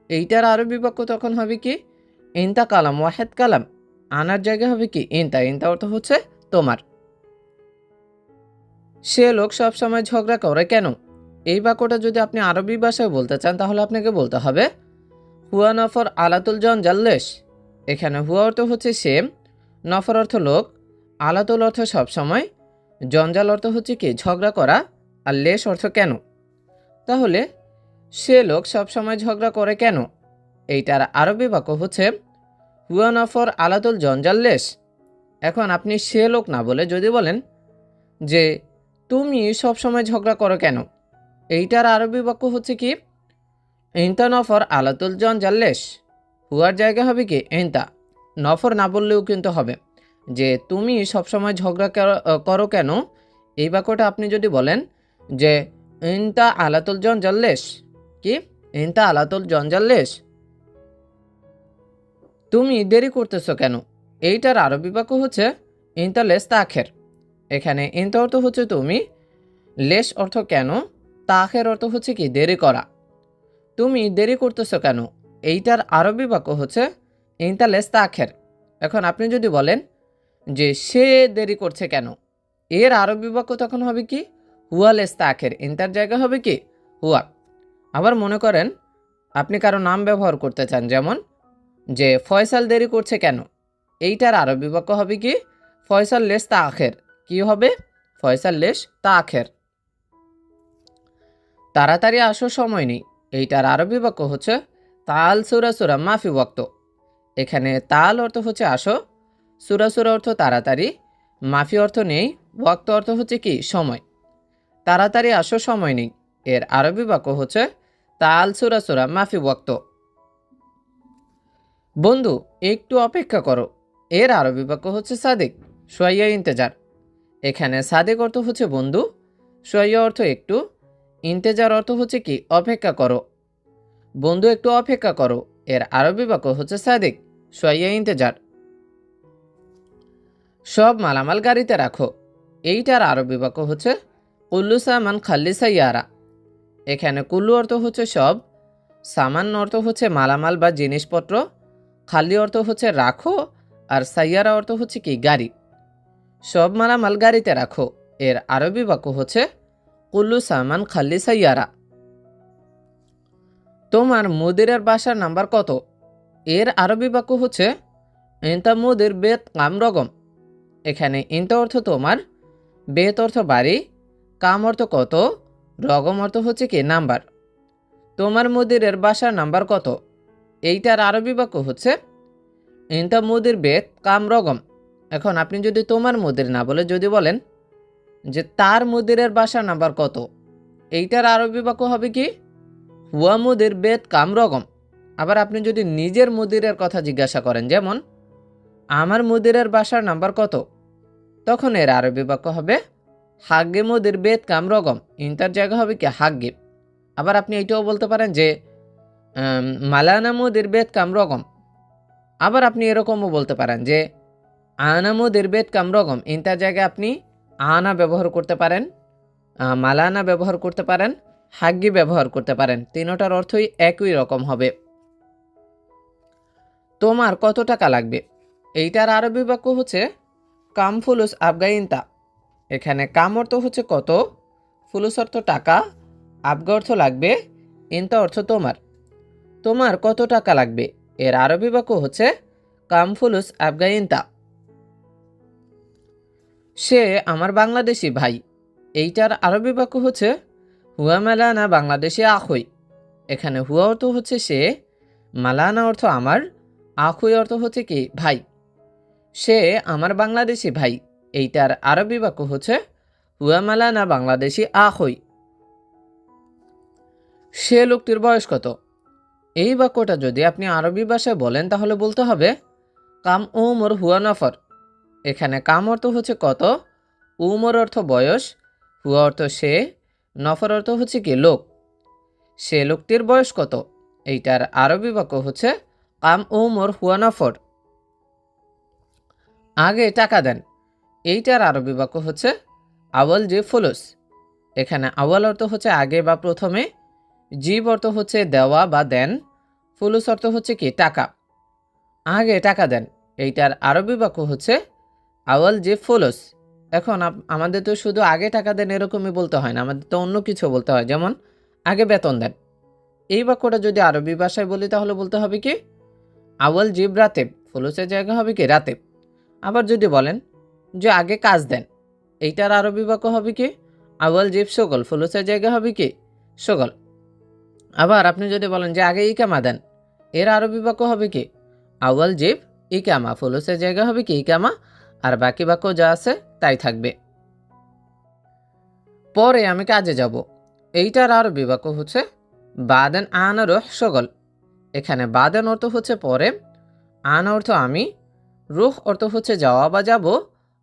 এইটার আরবি বাক্য তখন হবে কি ইনতা কালাম ওয়াহেদ কালাম। আনার জায়গা হবে কি ইনতা, ইনতা অর্থ হচ্ছে তোমার। সে লোক সবসময় ঝগড়া করে কেন? এই বাক্যটা যদি আপনি আরবি ভাষায় বলতে চান তাহলে আপনাকে বলতে হবে হুয়া নফর আলাতুল জন জাল্লেশ। এখানে হুয়া অর্থ হচ্ছে সে, নফর অর্থ লোক, আলাতুল অর্থ সবসময়, জঞ্জাল অর্থ হচ্ছে কি ঝগড়া করা, আর লেশ অর্থ কেন। তাহলে সে লোক সবসময় ঝগড়া করে কেন, এইটার আরবি বাক্য হচ্ছে হুয়া নফর আলাতুল জঞ্জাল্লেশ। এখন আপনি সে লোক না বলে যদি বলেন যে তুমি সবসময় ঝগড়া করো কেন, এইটার আরবি বাক্য হচ্ছে কি ইনতা নফর আলাতুল জঞ্জাল্লেশ। হুয়ার জায়গা হবে কি ইনতা, নফর না বললেও কিন্তু হবে যে তুমি সবসময় ঝগড়া করো কেন। এই বাক্যটা আপনি যদি বলেন যে ইনতা আলাতুল জঞ্জাল্লেশ, কি ইনতা আলাতুল জঞ্জাল্লেশ, তুমি দেরি করতেছো কেন, এইটার আরবি বাক্য হচ্ছে ইনতা লেস তাখের। এখানে ইনতা অর্থ হচ্ছে তুমি, লেশ অর্থ কেন, তাখের অর্থ হচ্ছে কি দেরি করা। তুমি দেরি করতেছো কেন, এইটার আরবি বাক্য হচ্ছে ইনতা লেস তাখের। এখন আপনি যদি বলেন যে সে দেরি করছে কেন, এর আরবি বাক্য তখন হবে কি হুয়া লেস তাখের, ইনতার জায়গা হবে কি হুয়া। আবার মনে করেন আপনি কারো নাম ব্যবহার করতে চান, যেমন যে ফয়সাল দেরি করছে কেন, এইটার আরবি বাক্য হবে কি ফয়সাল লেস তাখের। কি হবে ফয়সাল লেস তাখের। তাড়াতাড়ি আসো সময় নেই, এইটার আরবি বাক্য হচ্ছে তাল সুরা সুরা মাফি ওয়াক্ত। এখানে তাল অর্থ হচ্ছে আসো, সুরা সুরা অর্থ তাড়াতাড়ি, মাফি অর্থ নেই, ওয়াক্ত অর্থ হচ্ছে কি সময়। তাড়াতাড়ি আসো সময় নেই, এর আরবি বাক্য হচ্ছে তাল সুরা সুরা মাফি ওয়াক্ত। বন্ধু একটু অপেক্ষা করো, এর আরবি বাক্য হচ্ছে সাদিক। শোয়াইয়া ইন্তেজার। এখানে সাদেক অর্থ হচ্ছে বন্ধু, শোয়াইয়া অর্থ একটু, ইন্তেজার অর্থ হচ্ছে কি অপেক্ষা করো। বন্ধু একটু অপেক্ষা করো এর আরবি বাক্য হচ্ছে সাদেক, শোয়াইয়া ইন্তেজার। সব মালামাল গাড়িতে রাখো, এইটার আরবি বাক্য হচ্ছে কুল্লু সামান খাল্লি সাইয়ারা। এখানে কুল্লু অর্থ হচ্ছে সব, সামান অর্থ হচ্ছে মালামাল বা জিনিসপত্র, খালি অর্থ হচ্ছে রাখো, আর সাইয়ারা অর্থ হচ্ছে কি গাড়ি। সব মালামাল গাড়িতে রাখো এর আরবি বাক্য হচ্ছে কুল্লু সামান খাল্লি সাইয়ারা। তোমার মুদিরের বাসার নাম্বার কত, এর আরবি বাক্য হচ্ছে ইনতা মুদির বেত কাম রগম। এখানে ইনতা অর্থ তোমার, বেত অর্থ বাড়ি, কাম অর্থ কত, রগম অর্থ হচ্ছে কি নাম্বার। তোমার মুদিরের বাসার নাম্বার কত, এইটার আরবি বাক্য হচ্ছে ইনতা মুদির বেত কাম রগম। এখন আপনি যদি তোমার মুদির না বলে যদি বলেন যে তার মুদিরের বাসার নাম্বার কত, এইটার আরবি বাক্য হবে কি হুয়া মুদির বেত কাম রগম। আবার আপনি যদি নিজের মুদিরের কথা জিজ্ঞাসা করেন, যেমন আমার মুদিরের বাসার নাম্বার কত, তখন এর আরবি বাক্য হবে হাগ্গে মুদির বেত কাম রগম, ইনতার জায়গা হবে কি হাগ্গে। আবার আপনি এইটাও বলতে পারেন যে মালানা মুদির বেত কাম রগম। আবার আপনি এরকমও বলতে পারেন যে আনা মুদির বেত কাম রগম, ইনতার জায়গায় আপনি আনা ব্যবহার করতে পারেন, মালানা ব্যবহার করতে পারেন, হাগ্গি ব্যবহার করতে পারেন, তিনোটার অর্থই একই রকম হবে। তোমার কত টাকা লাগবে, এইটার আরবি বাক্য হচ্ছে কাম ফুলুস আবগা ইনতা। এখানে কাম অর্থ হচ্ছে কত, ফুলুস অর্থ টাকা, আবগা অর্থ লাগবে, ইনতা অর্থ তোমার। তোমার কত টাকা লাগবে এর আরবি বাক্য হচ্ছে কাম ফুলুস আবগা ইনতা। সে আমার বাংলাদেশি ভাই, এইটার আরবি বাক্য হচ্ছে হুয়া মালানা বাংলাদেশি আখই। এখানে হুয়া অর্থ হচ্ছে সে, মালানা অর্থ আমার, আখই অর্থ হচ্ছে কি ভাই। সে আমার বাংলাদেশি ভাই, এইটার আরবি বাক্য হচ্ছে হুয়া মালানা বাংলাদেশি আখই। সে লোকটির বয়স কত, এই বাক্যটা যদি আপনি আরবি ভাষায় বলেন তাহলে বলতে হবে কাম উমর হুয়া নফর। এখানে কাম অর্থ হচ্ছে কত, উমর অর্থ বয়স, হুয়া অর্থ সে, নফর অর্থ হচ্ছে কি লোক। সে লোকটির বয়স কত, এইটার আরবি বাক্য হচ্ছে কাম উমর হুয়া নফর। আগে টাকা দেন, এইটার আরবি বাক্য হচ্ছে আওয়াল জি ফুলুস। এখানে আওয়াল অর্থ হচ্ছে আগে বা প্রথমে, জিব অর্থ হচ্ছে দেওয়া বা দেন, ফুলুস অর্থ হচ্ছে কি টাকা। আগে টাকা দেন, এইটার আরবি বাক্য হচ্ছে আওয়াল জি ফুলুস। এখন আমাদের তো শুধু আগে টাকা দেন এরকমই বলতে হয় না, আমাদের তো অন্য কিছু বলতে হয়, যেমন আগে বেতন দেন। এই বাক্যটা যদি আরবি ভাষায় বলি তাহলে বলতে হবে কি আওয়াল জিব রাতেব, ফুলুসের জায়গা হবে কি রাতেব। আবার যদি বলেন যে আগে কাজ দেন, এইটার আরবি বাক্য হবে কি আওয়াল জিব সগল, ফুলুসের জায়গা হবে কি সগল। আবার আপনি যদি বলেন যে আগে ইকামা দেন, এর আরবি বাক্য হবে কি আওয়াল জিব ইকামা, ফুলুসের জায়গা হবে কি ইকামা, আর বাকি বাক্য যা আছে তাই থাকবে। পরে আমি কাজে যাব, এইটার আরবি বাক্য হচ্ছে বাদেন আনা রুহ সগল। এখানে বাদেন অর্থ হচ্ছে পরে, আনা অর্থ আমি, রুহ অর্থ হচ্ছে যাওয়া বা যাব,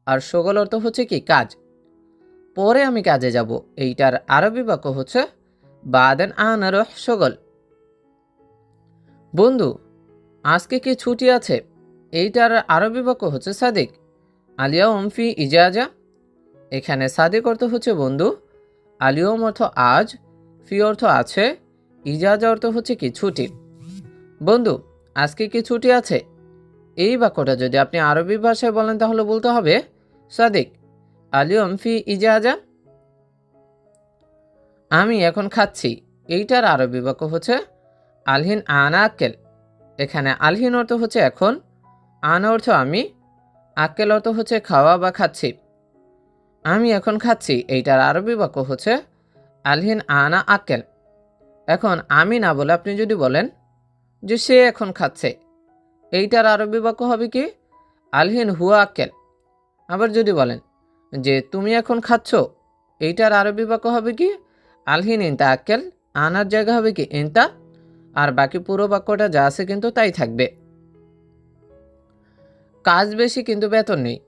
আর সগল অর্থ হচ্ছে কি কাজ। পরে আমি কাজে যাব, এইটার আরবি বাক্য হচ্ছে বাদেন আনা রুহ সগল। বন্ধু আজকে কি ছুটি আছে, এইটার আরবি বাক্য হচ্ছে সাদিক, আলিয়াউম ফি ইজাজা। এখানে সাদিক অর্থ হচ্ছে বন্ধু, আলিয়ম অর্থ আজ, ফি অর্থ আছে, ইজাজা অর্থ হচ্ছে কি ছুটি। বন্ধু আজকে কি ছুটি আছে, এই বাক্যটা যদি আপনি আরবি ভাষায় বলেন তাহলে বলতে হবে সাদিক আলিয়ম ফি ইজাজা। আমি এখন খাচ্ছি, এইটার আরবি বাক্য হচ্ছে আলহিন আনা আক্কেল। এখানে আলহিন অর্থ হচ্ছে এখন, আনা অর্থ আমি, আক্কেল অর্থ হচ্ছে খাওয়া বা খাচ্ছি। আমি এখন খাচ্ছি, এইটার আরবি বাক্য হচ্ছে আলহিন আনা আক্কেল। এখন আমি না বলে আপনি যদি বলেন যে সে এখন খাচ্ছে, এইটার আরবি বাক্য হবে কি আলহিন হুয়া আক্কেল। আবার যদি বলেন যে তুমি এখন খাচ্ছ, এইটার আরবি বাক্য হবে কি আলহিন ইনতা আক্কেল, আনার জায়গা হবে কি ইনতা, আর বাকি পুরো বাক্যটা যা আছে কিন্তু তাই থাকবে। কাজ বেশি কিন্তু বেতন নেই,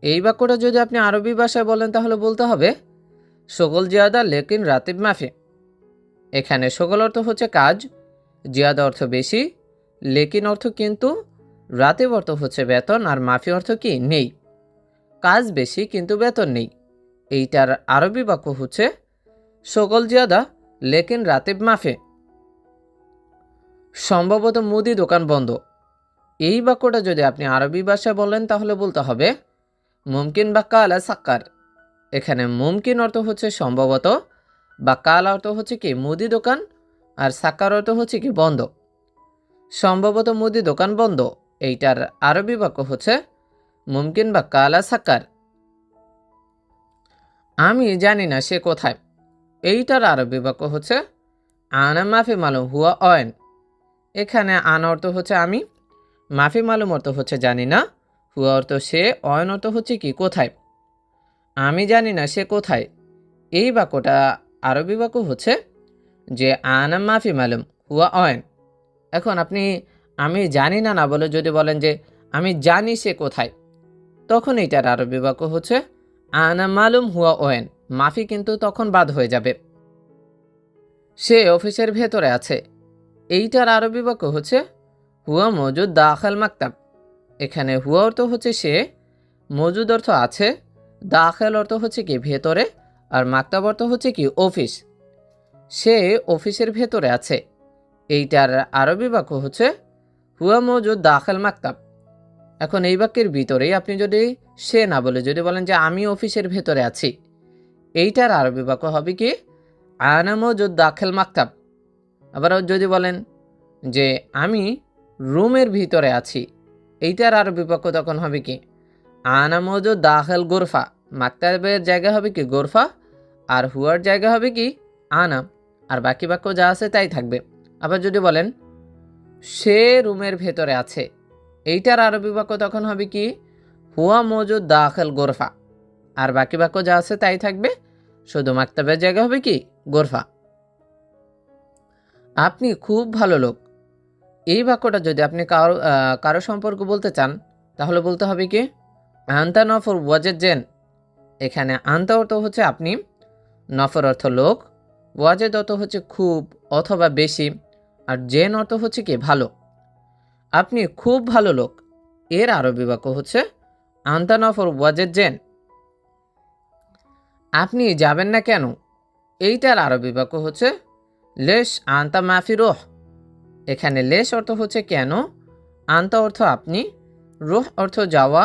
এই বাক্যটা যদি আপনি আরবি ভাষায় বলেন তাহলে বলতে হবে শগল জিয়াদা লেকিন রাতিব মাফি। এখানে শগল অর্থ হচ্ছে কাজ, জিয়াদা অর্থ বেশি, লেকিন অর্থ কিন্তু, রাতিব অর্থ হচ্ছে বেতন, আর মাফি অর্থ কি নেই। কাজ বেশি কিন্তু বেতন নেই। এইটার আরবি বাক্য হচ্ছে শগল জিয়াদা লেকিন রাতিব মাফি। সম্ভবত মুদি দোকান বন্ধ। এই বাক্যটা যদি আপনি আরবি ভাষায় বলেন তাহলে বলতে হবে মুমকিন বা কালা সাক্কার। এখানে মুমকিন অর্থ হচ্ছে সম্ভবত, বা কাল অর্থ হচ্ছে কি মুদি দোকান, আর সাক্কার অর্থ হচ্ছে কি বন্ধ। সম্ভবত মুদি দোকান বন্ধ, এইটার আরবি বাক্য হচ্ছে মুমকিন বা কালা সাক্কার। আমি জানি না সে কোথায়। এইটার আরবি বাক্য হচ্ছে আনা মাফি মালুম হুয়া অয়েন। এখানে আনা অর্থ হচ্ছে আমি, মাফি মালুম অর্থ হচ্ছে জানি না, হুয়া অর্থ সে, অয়ন অর্থ হচ্ছে কি কোথায়। আমি জানি না সে কোথায়। এই বাক্যটা আরবি বাক্য হচ্ছে যে আনা মাফি মালুম হুয়া অয়েন। এখন আপনি আমি জানি না না বলে যদি বলেন যে আমি জানি সে কোথায়, তখন এইটার আরবি বাক্য হচ্ছে আনা মালুম হুয়া ওয়েন। মাফি কিন্তু তখন বাদ হয়ে যাবে। সে অফিসের ভেতরে আছে। এইটার আরবি বাক্য হচ্ছে হুয়া মজুদ দাখাল মাকতাব। এখানে হুয়া অর্থ হচ্ছে সে, মজুদ অর্থ আছে, দাখাল অর্থ হচ্ছে কি ভেতরে, আর মাকতাব অর্থ হচ্ছে কি অফিস। সে অফিসের ভেতরে আছে। এইটার আরবি বাক্য হচ্ছে হুয়া মজুদ দাখাল মাকতাব। এখন এই বাক্যের ভিতরেই আপনি যদি সে না বলে যদি বলেন যে আমি অফিসের ভেতরে আছি, এইটার আরবি বাক্য হবে কি আনা মজুদ দাখিল মাকতাব। আবার যদি বলেন যে আমি রুমের ভিতরে আছি, এইটার আরবি বাক্য তখন হবে কি আনা মজুদ দাখিল গোরফা। মাকতাবের জায়গা হবে কি গোরফা, আর হুয়ার জায়গা হবে কি আনা, আর বাকি বাক্য যা আছে তাই থাকবে। আবার যদি বলেন সে রুমের ভেতরে আছে, এইটার আরবি বাক্য তখন হবে কি হুয়া মজুদ দাখিল গোরফা, আর বাকি বাক্য যা আছে তাই থাকবে, শুধু মাকতাবের জায়গা হবে কি গোরফা। আপনি খুব ভালো লোক। এই বাক্যটা যদি আপনি কারো সম্পর্ক বলতে চান তাহলে বলতে হবে কি আন্তা নফর ওয়াজেদ জেন। এখানে আন্তা অর্থ হচ্ছে আপনি, নফর অর্থ লোক, ওয়াজেদ অর্থ হচ্ছে খুব অথবা বেশি, আর জেন অর্থ হচ্ছে কি ভালো। আপনি খুব ভালো লোক, এর আরবি বাক্য হচ্ছে আন্তা নফর ওয়াজেদ জেন। আপনি যাবেন না কেন? এইটার আরবি বাক্য হচ্ছে লেশ আন্তা মাফি রোহ। এখানে লেশ অর্থ হচ্ছে কেন, আন্তা অর্থ আপনি, রোহ অর্থ যাওয়া,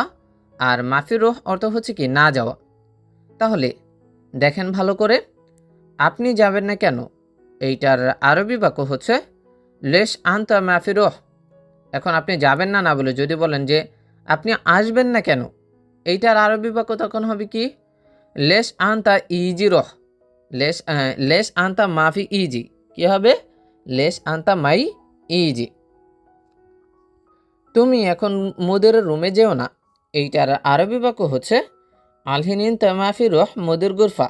আর মাফি রোহ অর্থ হচ্ছে কি না যাওয়া। তাহলে দেখেন ভালো করে, আপনি যাবেন না কেন, এইটার আরবি বাক্য হচ্ছে লেশ আন্তা মাফি রোহ। এখন আপনি যাবেন না না বলে যদি বলেন যে আপনি আসবেন না কেন, এইটার আরবি বাক্য তখন হবে কি লেশ আন্তা ইজি রহ। লেশ আন্তা মাফি ইজি কি হবে লেশ আন্তা মাই ইজি। তুমি এখন মুদের রুমে যেও না, এইটার আরবি বাক্য হচ্ছে আলহিন ইনতা মাফি রহ মুদের গুরফা।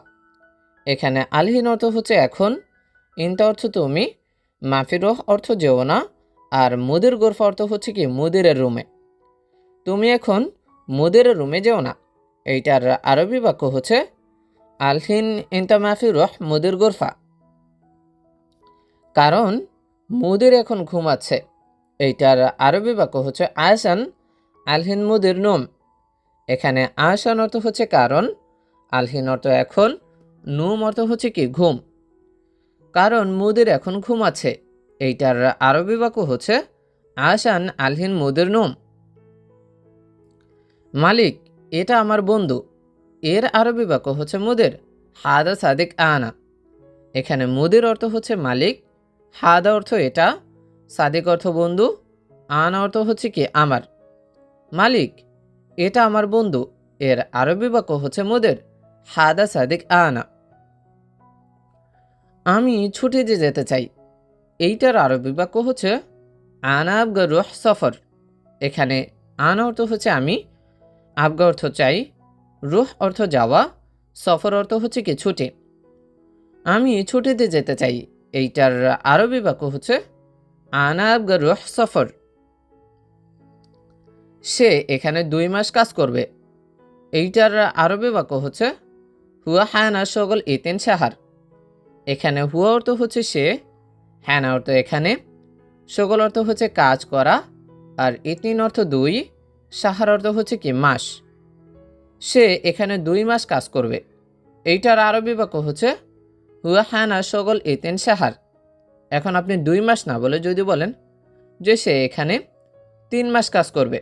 এখানে আলহিন অর্থ হচ্ছে এখন, ইনতা অর্থ তুমি, মাফি রহ অর্থ যেও না, আর মুদের গুরফা অর্থ হচ্ছে কি মুদিরের রুমে। তুমি এখন মুদিরের রুমে যেও না, এইটার আরবি বাক্য হচ্ছে আলহিন ইনতা মাফি রহ মুদির গুরফা। কারণ মুদির এখন ঘুমাচ্ছে, এইটার আরবি বাক্য হচ্ছে আয়সান আলহিন মুদির নুম। এখানে আয়সান অর্থ হচ্ছে কারণ, আলহিন অর্থ এখন, নুম অর্থ হচ্ছে কি ঘুম। কারণ মুদির এখন ঘুমাচ্ছে, এইটার আরবি বাক্য হচ্ছে আয়সান আলহিন মুদির নুম। মালিক এটা আমার বন্ধু, এর আরবি বাক্য হচ্ছে মুদির হাদা সাদিক আনা। এখানে মুদির অর্থ হচ্ছে মালিক, হাদা অর্থ এটা, সাদিক অর্থ বন্ধু, আনা অর্থ হচ্ছে কি আমার। মালিক এটা আমার বন্ধু, এর আরবি বাক্য হচ্ছে মুদির হাদা সাদিক আনা। আমি ছুটিতে যেতে চাই, এইটার আরবি বাক্য হচ্ছে আনা আবগা রুহ সফর। এখানে আনা অর্থ হচ্ছে আমি, আবগা অর্থ চাই, রুহ অর্থ যাওয়া, সফর অর্থ হচ্ছে কি ছুটি। আমি ছুটিতে যেতে চাই, এইটার আরবি বাক্য হচ্ছে আনা আবগা রুহ সফর। সে এখানে 2 মাস কাজ করবে, এইটার আরবি বাক্য হচ্ছে হুয়া হানা শগল ইতিন সাহার। এখানে হুয়া অর্থ হচ্ছে সে, হানা অর্থ এখানে, শগল অর্থ হচ্ছে কাজ করা, আর ইতিন অর্থ 2, সাহার অর্থ হচ্ছে কি মাস। সে এখানে 2 মাস কাজ করবে। এইটার আরবি বাক্য হচ্ছে হুয়া হানা শগল ইতিন সাহার। এখন আপনি 2 মাস না বলে যদি বলেন যে সে এখানে 3 মাস কাজ করবে,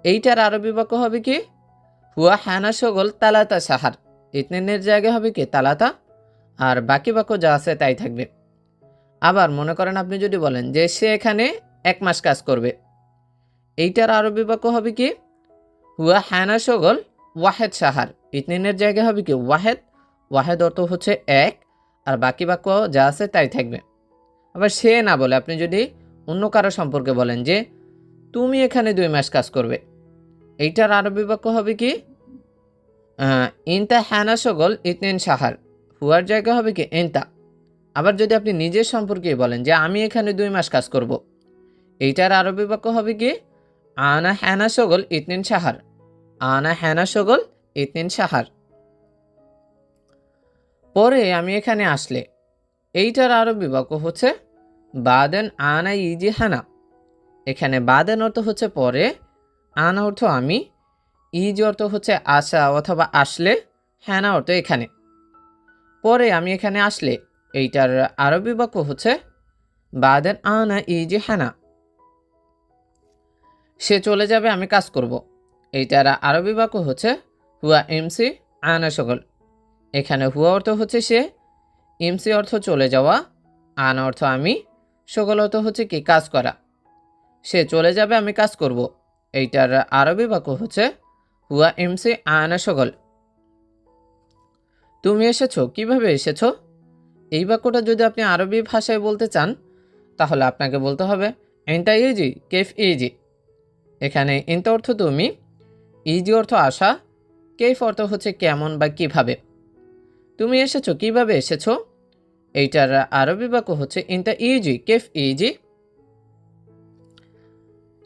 এইটার আরবি বাক্য হবে কি হুয়া হানা শগল তালাতা সাহার। ইতনিনের জায়গায় হবে কি তালাতা, আর বাকি বাক্য যা আছে তাই থাকবে। আবার মনে করেন আপনি যদি বলেন যে সে এখানে 1 মাস কাজ করবে, এইটার আরবি বাক্য হবে কি হুয়া হানা শগল ওয়াহেদ সাহার। ইতনিনের জায়গায় হবে কি ওয়াহেদ, ওয়াহেদ অর্থ হচ্ছে 1, আর বাকি বাক্য যা আছে তাই থাকবে। আবার সে না বলে আপনি যদি অন্য কারো সম্পর্কে বলেন যে তুমি এখানে 2 মাস কাজ করবে, এইটার আরবি বাক্য হবে কি ইনতা হানা শগল ইতনিন সাহার। হুয়ার জায়গা হবে কি ইনতা। আবার যদি আপনি নিজের সম্পর্কে বলেন যে আমি এখানে 2 মাস কাজ করব, এইটার আরবি বাক্য হবে কি আনা হানা শগল ইতনিন সাহার। আনা হানা শগল ইতনিন সাহার। পরে আমি এখানে আসলে, এইটার আরবি বাক্য হচ্ছে বাদেন আনা ইজি হানা। এখানে বাদেন অর্থ হচ্ছে পরে, আনা অর্থ আমি, ইজ অর্থ হচ্ছে আসা অথবা আসলে, হানা অর্থ এখানে। পরে আমি এখানে আসলে, এইটার আরবি বাক্য হচ্ছে বাদেন আনা ইজি হানা। সে চলে যাবে, আমি কাজ করব, এইটার আরবি বাক্য হচ্ছে হুয়া এমসি আনা শগল। এখানে হুয়া অর্থ হচ্ছে সে, এমসি অর্থ চলে যাওয়া, আনা অর্থ আমি, শগল অর্থ হচ্ছে কি কাজ করা। সে চলে যাবে, আমি কাজ করব, এইটার আরবি বাক্য হচ্ছে হুয়া এমসি আনা শগল। তুমি এসেছো, কিভাবে এসেছো? এই বাক্যটা যদি আপনি আরবি ভাষায় বলতে চান তাহলে আপনাকে বলতে হবে ইনতা ইজি কেফ ইজি। এখানে ইনতা অর্থ তুমি, ইজি অর্থ আসা, কেফ অর্থ হচ্ছে কেমন বা কিভাবে। তুমি এসেছো, কিভাবে এসেছো? এইটার আরবি বাক্য হচ্ছে ইনতা ইজি কেফ ইজি।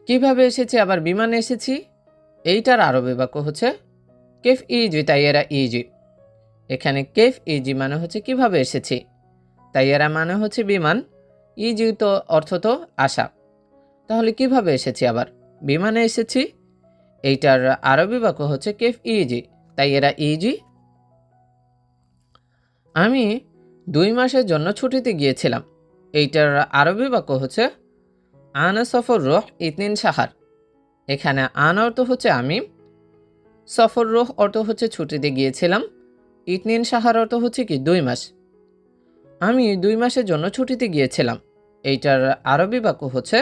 কিভাবে এসেছি, আবার বিমানে এসেছি, এইটার আরবি বাক্য হচ্ছে কেফ ইজি তাইয়েরা ইজি। এখানে কেফ ইজি মানে হচ্ছে কিভাবে এসেছি, তাইয়েরা মানে হচ্ছে বিমান, ইজি তো অর্থ তো আসা। তাহলে কিভাবে এসেছি, আবার বিমানে এসেছি, এইটার আরবি বাক্য হচ্ছে কেফ ইজি তাইয়েরা ইজি। আমি 2 মাসের জন্য ছুটিতে গিয়েছিলাম, এইটার আরবি বাক্য হচ্ছে আনা সফর রোহ ইতনিন সাহার। এখানে আনা অর্থ হচ্ছে আমি, সফর রোহ অর্থ হচ্ছে ছুটিতে গিয়েছিলাম, ইতনিন সাহার অর্থ হচ্ছে কি 2 মাস। আমি 2 মাসের জন্য ছুটিতে গিয়েছিলাম, এইটার আরবি বাক্য হচ্ছে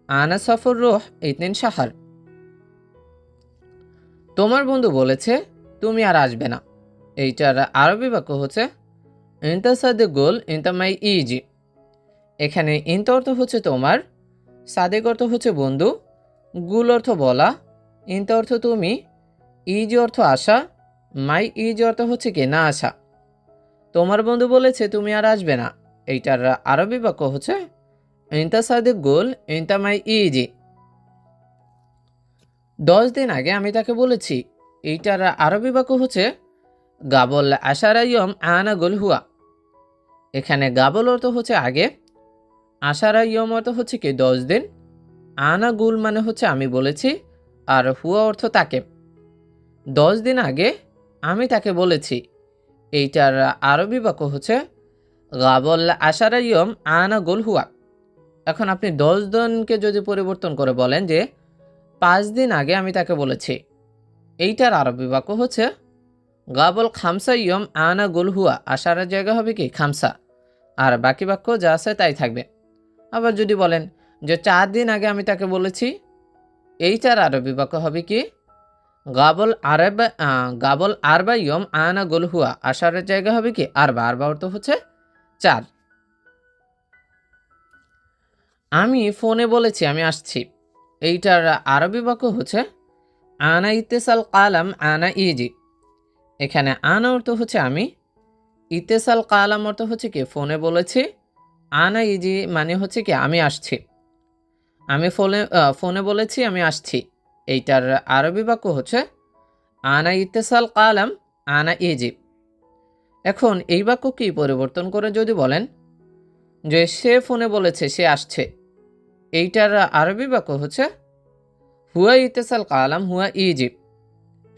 আনা সফর রোহ ইতনিন সাহার। তোমার বন্ধু বলেছে তুমি আর আসবে না, এইটার আরবি বাক্য হচ্ছে ইনতা সাদে গোল ইনতা মাই ইজি। এখানে ইনতা অর্থ হচ্ছে তোমার, সাদেক অর্থ হচ্ছে বন্ধু, গুল অর্থ বলা, ইনতা অর্থ তুমি, ইজি অর্থ আসা, মাই ইজি অর্থ হচ্ছে কি না আসা। তোমার বন্ধু বলেছে তুমি আর আসবে না, এইটার আরবি বাক্য হচ্ছে ইনতা সাদেক গোল ইনতা মাই ইজি। 10 দিন আগে আমি তাকে বলেছি, এইটার আরবি বাক্য হচ্ছে গাবল আশারা ইয়ম আনা গোল হুয়া। এখানে গাবল অর্থ হচ্ছে আগে, আশারা ইয়ম অর্থ হচ্ছে কি 10 দিন, আনা গুল মানে হচ্ছে আমি বলেছি, আর হুয়া অর্থ তাকে। 10 দিন আগে আমি তাকে বলেছি, এইটার আরবি বাক্য হচ্ছে গাবল আশারা ইয়ম আনা গোল হুয়া। এখন আপনি 10 দিনকে যদি পরিবর্তন করে বলেন যে 5 দিন আগে আমি তাকে বলেছি, এইটার আরবি বাক্য হচ্ছে গাবল খামসা ইয়ম আনা গোল হুয়া। আশারার জায়গা হবে কি খামসা, আর বাকি বাক্য যা আছে তাই থাকবে। আবার যদি বলেন যে 4 দিন আগে আমি তাকে বলেছি, এইটার আরবি বাক্য হবে কি গাবল আরবা ইয়ম আনা গোল হুয়া। আশারের জায়গা হবে কি আরবা, আরবা অর্থ হচ্ছে 4। আমি ফোনে বলেছি আমি আসছি, এইটার আরবি বাক্য হচ্ছে আনা ইত্তেসাল কালাম আনা ইজি। এখানে আনা অর্থ হচ্ছে আমি, ইত্তেসাল কালাম অর্থ হচ্ছে কি ফোনে বলেছি, আনা ইজি মানে হচ্ছে কি আমি আসছি। আমি ফোনে বলেছি আমি আসছি, এইটার আরবি বাক্য হচ্ছে আনা ইত্তেসাল কালাম আনা ইজিব। এখন এই বাক্য কি পরিবর্তন করে যদি বলেন যে সে ফোনে বলেছে সে আসছে, এইটার আরবি বাক্য হচ্ছে হুয়া ইত্তেসাল কালাম হুয়া ইজিব।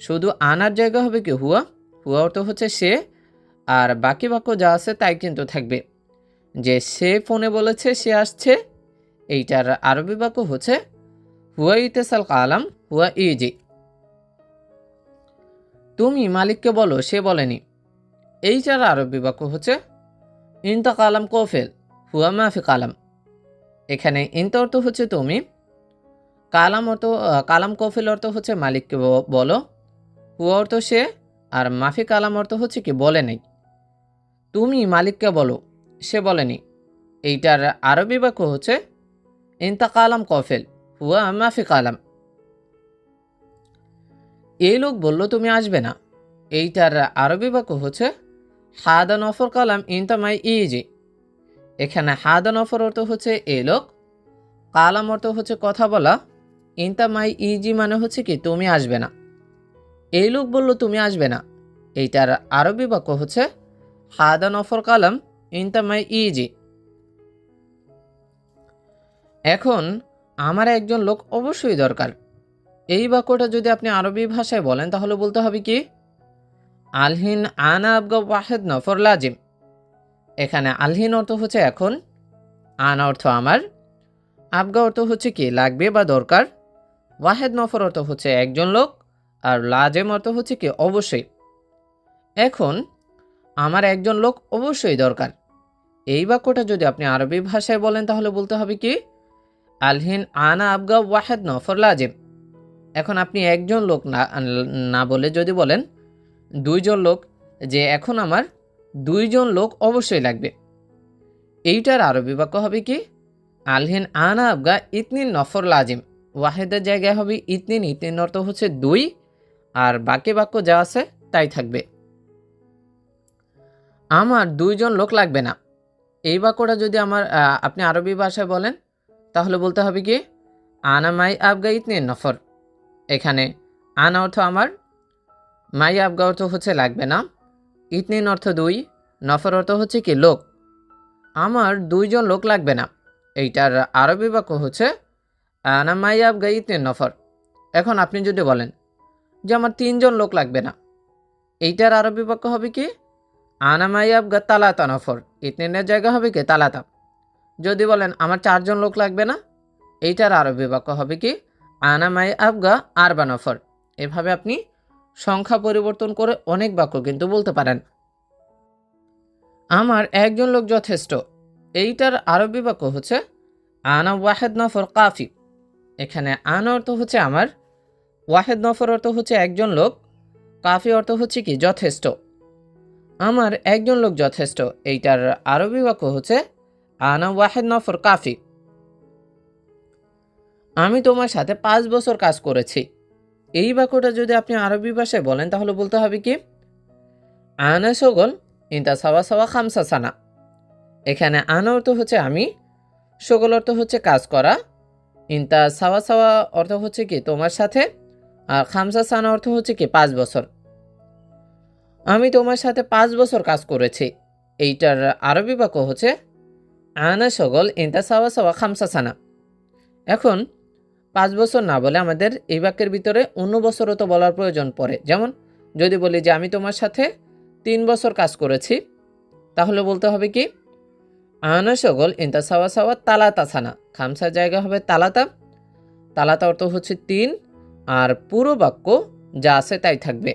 শুধু আনার জায়গা হবে কি হুয়া, হুয়া অর্থ হচ্ছে সে, আর বাকি বাক্য যা আছে তাই কিন্তু থাকবে। যে সে ফোনে বলেছে সে আসছে, এইটার আরবি বাক্য হচ্ছে হুয়া ইত্তেসাল কালাম হুয়া ইজি। তুমি মালিককে বলো সে বলেনি, এইটার আরবি বাক্য হচ্ছে ইনতা কালাম কফেল হুয়া মাফি কালাম। এখানে ইনতা অর্থ হচ্ছে তুমি, কালাম কফিল অর্থ হচ্ছে মালিককে বলো, হুয়া অর্থ সে, আর মাফি কালাম অর্থ হচ্ছে কি বলে নেই। তুমি মালিককে বলো সে বলেনি, এইটার আরবি বাক্য হচ্ছে ইনতা কালাম কফেল হুয়া মাফি কালাম। এই লোক বলল তুমি আসবে না, এইটার আরবি বাক্য হচ্ছে হাদা নফর কালাম ইনতা মাই ইজি। এখানে হাদা নফর অর্থ হচ্ছে এই লোক, কালাম অর্থ হচ্ছে কথা বলা, ইনতা মাই ইজি মানে হচ্ছে কি তুমি আসবে না। এই লোক বলল তুমি আসবে না, এইটার আরবি বাক্য হচ্ছে হাদা নফর কালাম ইনতা মাই ইজি। এখন আমার একজন লোক অবশ্যই দরকার, এই বাক্যটা যদি আপনি আরবি ভাষায় বলেন তাহলে বলতে হবে কি আলহিন আনা আবগা ওয়াহেদ নফর লাজিম। এখানে আলহিন অর্থ হচ্ছে এখন, আনা অর্থ আমার, আবগা অর্থ হচ্ছে কি লাগবে বা দরকার, ওয়াহেদ নফর অর্থ হচ্ছে একজন লোক, আর লাজেম অর্থ হচ্ছে কি অবশ্যই। এখন আমার একজন লোক অবশ্যই দরকার, এই বাক্যটা যদি আপনি আরবি ভাষায় বলেন তাহলে বলতে হবে কি আলহিন আনা আবগা ওয়াহেদ নফর লাজিম। এখন আপনি একজন লোক না না বলে যদি বলেন দুইজন লোক, যে এখন আমার দুইজন লোক অবশ্যই লাগবে, এইটার আরবি বাক্য হবে কি আলহিন আনা আবগা ইতনিন নফর লাজিম। ওয়াহেদের জায়গায় হবে ইতনিন, ইতনিন অর্থ হচ্ছে দুই, আর বাকি বাক্য যা আছে তাই থাকবে। আমার দুইজন লোক লাগবে না, এই বাক্যটা যদি আপনি আরবি ভাষায় বলেন তাহলে বলতে হবে কি আনা মাই আবগা ইতনিন নফর। এখানে আনা অর্থ আমার, মাই আবগা অর্থ হচ্ছে লাগবে না, ইতনিন অর্থ দুই, নফর অর্থ হচ্ছে কি লোক। আমার দুইজন লোক লাগবে না, এইটার আরবি বাক্য হচ্ছে আনা মাই আবগা ইতনিন নফর। এখন আপনি যদি বলেন যে আমার তিনজন লোক লাগবে না, এইটার আরবি বাক্য হবে কি আনা মাই আবগা তালাতা নফর। ইতনিনের জায়গা হবে কি তালাতা। যদি বলেন আমার চারজন লোক লাগবে না, এইটার আরবি বাক্য হবে কি আনা মাই আবগা আরবা নফর। এভাবে আপনি সংখ্যা পরিবর্তন করে অনেক বাক্য কিন্তু বলতে পারেন। আমার একজন লোক যথেষ্ট, এইটার আরবি বাক্য হচ্ছে আনা ওয়াহেদ নফর কাফি। এখানে আনা অর্থ হচ্ছে আমার, ওয়াহেদ নফর অর্থ হচ্ছে একজন লোক, কাফি অর্থ হচ্ছে কি যথেষ্ট। আমার একজন লোক যথেষ্ট, এইটার আরবি বাক্য হচ্ছে আনা ওয়াহেদ নফর কাফি। আমি তোমার সাথে 5 বছর কাজ করেছি, এই বাক্যটা যদি আপনি আরবি ভাষায় বলেন তাহলে বলতে হবে কি আনা সগল ইনতা সাওয়া সাওয়া খামসা সানা। এখানে আনা অর্থ হচ্ছে আমি, সগল অর্থ হচ্ছে কাজ করা, ইনতা সাওয়া সাওয়া অর্থ হচ্ছে কি তোমার সাথে, আর খামসা সানা অর্থ হচ্ছে কি 5 বছর। আমি তোমার সাথে 5 বছর কাজ করেছি, এইটার আরবি বাক্য হচ্ছে আনা সগল ইনতা সাওয়া সাওয়া খামসা সানা। এখন 5 বছর না বলে আমাদের এই বাক্যের ভিতরে অন্য বছরও তো বলার প্রয়োজন পড়ে। যেমন যদি বলি যে আমি তোমার সাথে 3 বছর কাজ করেছি, তাহলে বলতে হবে কি আনা সগল ইনতা সাওয়া সাওয়া তালাতা সানা। খামসার জায়গা হবে তালাতা, তালাতা অর্থ হচ্ছে 3, আর পুরো বাক্য যা আছে তাই থাকবে।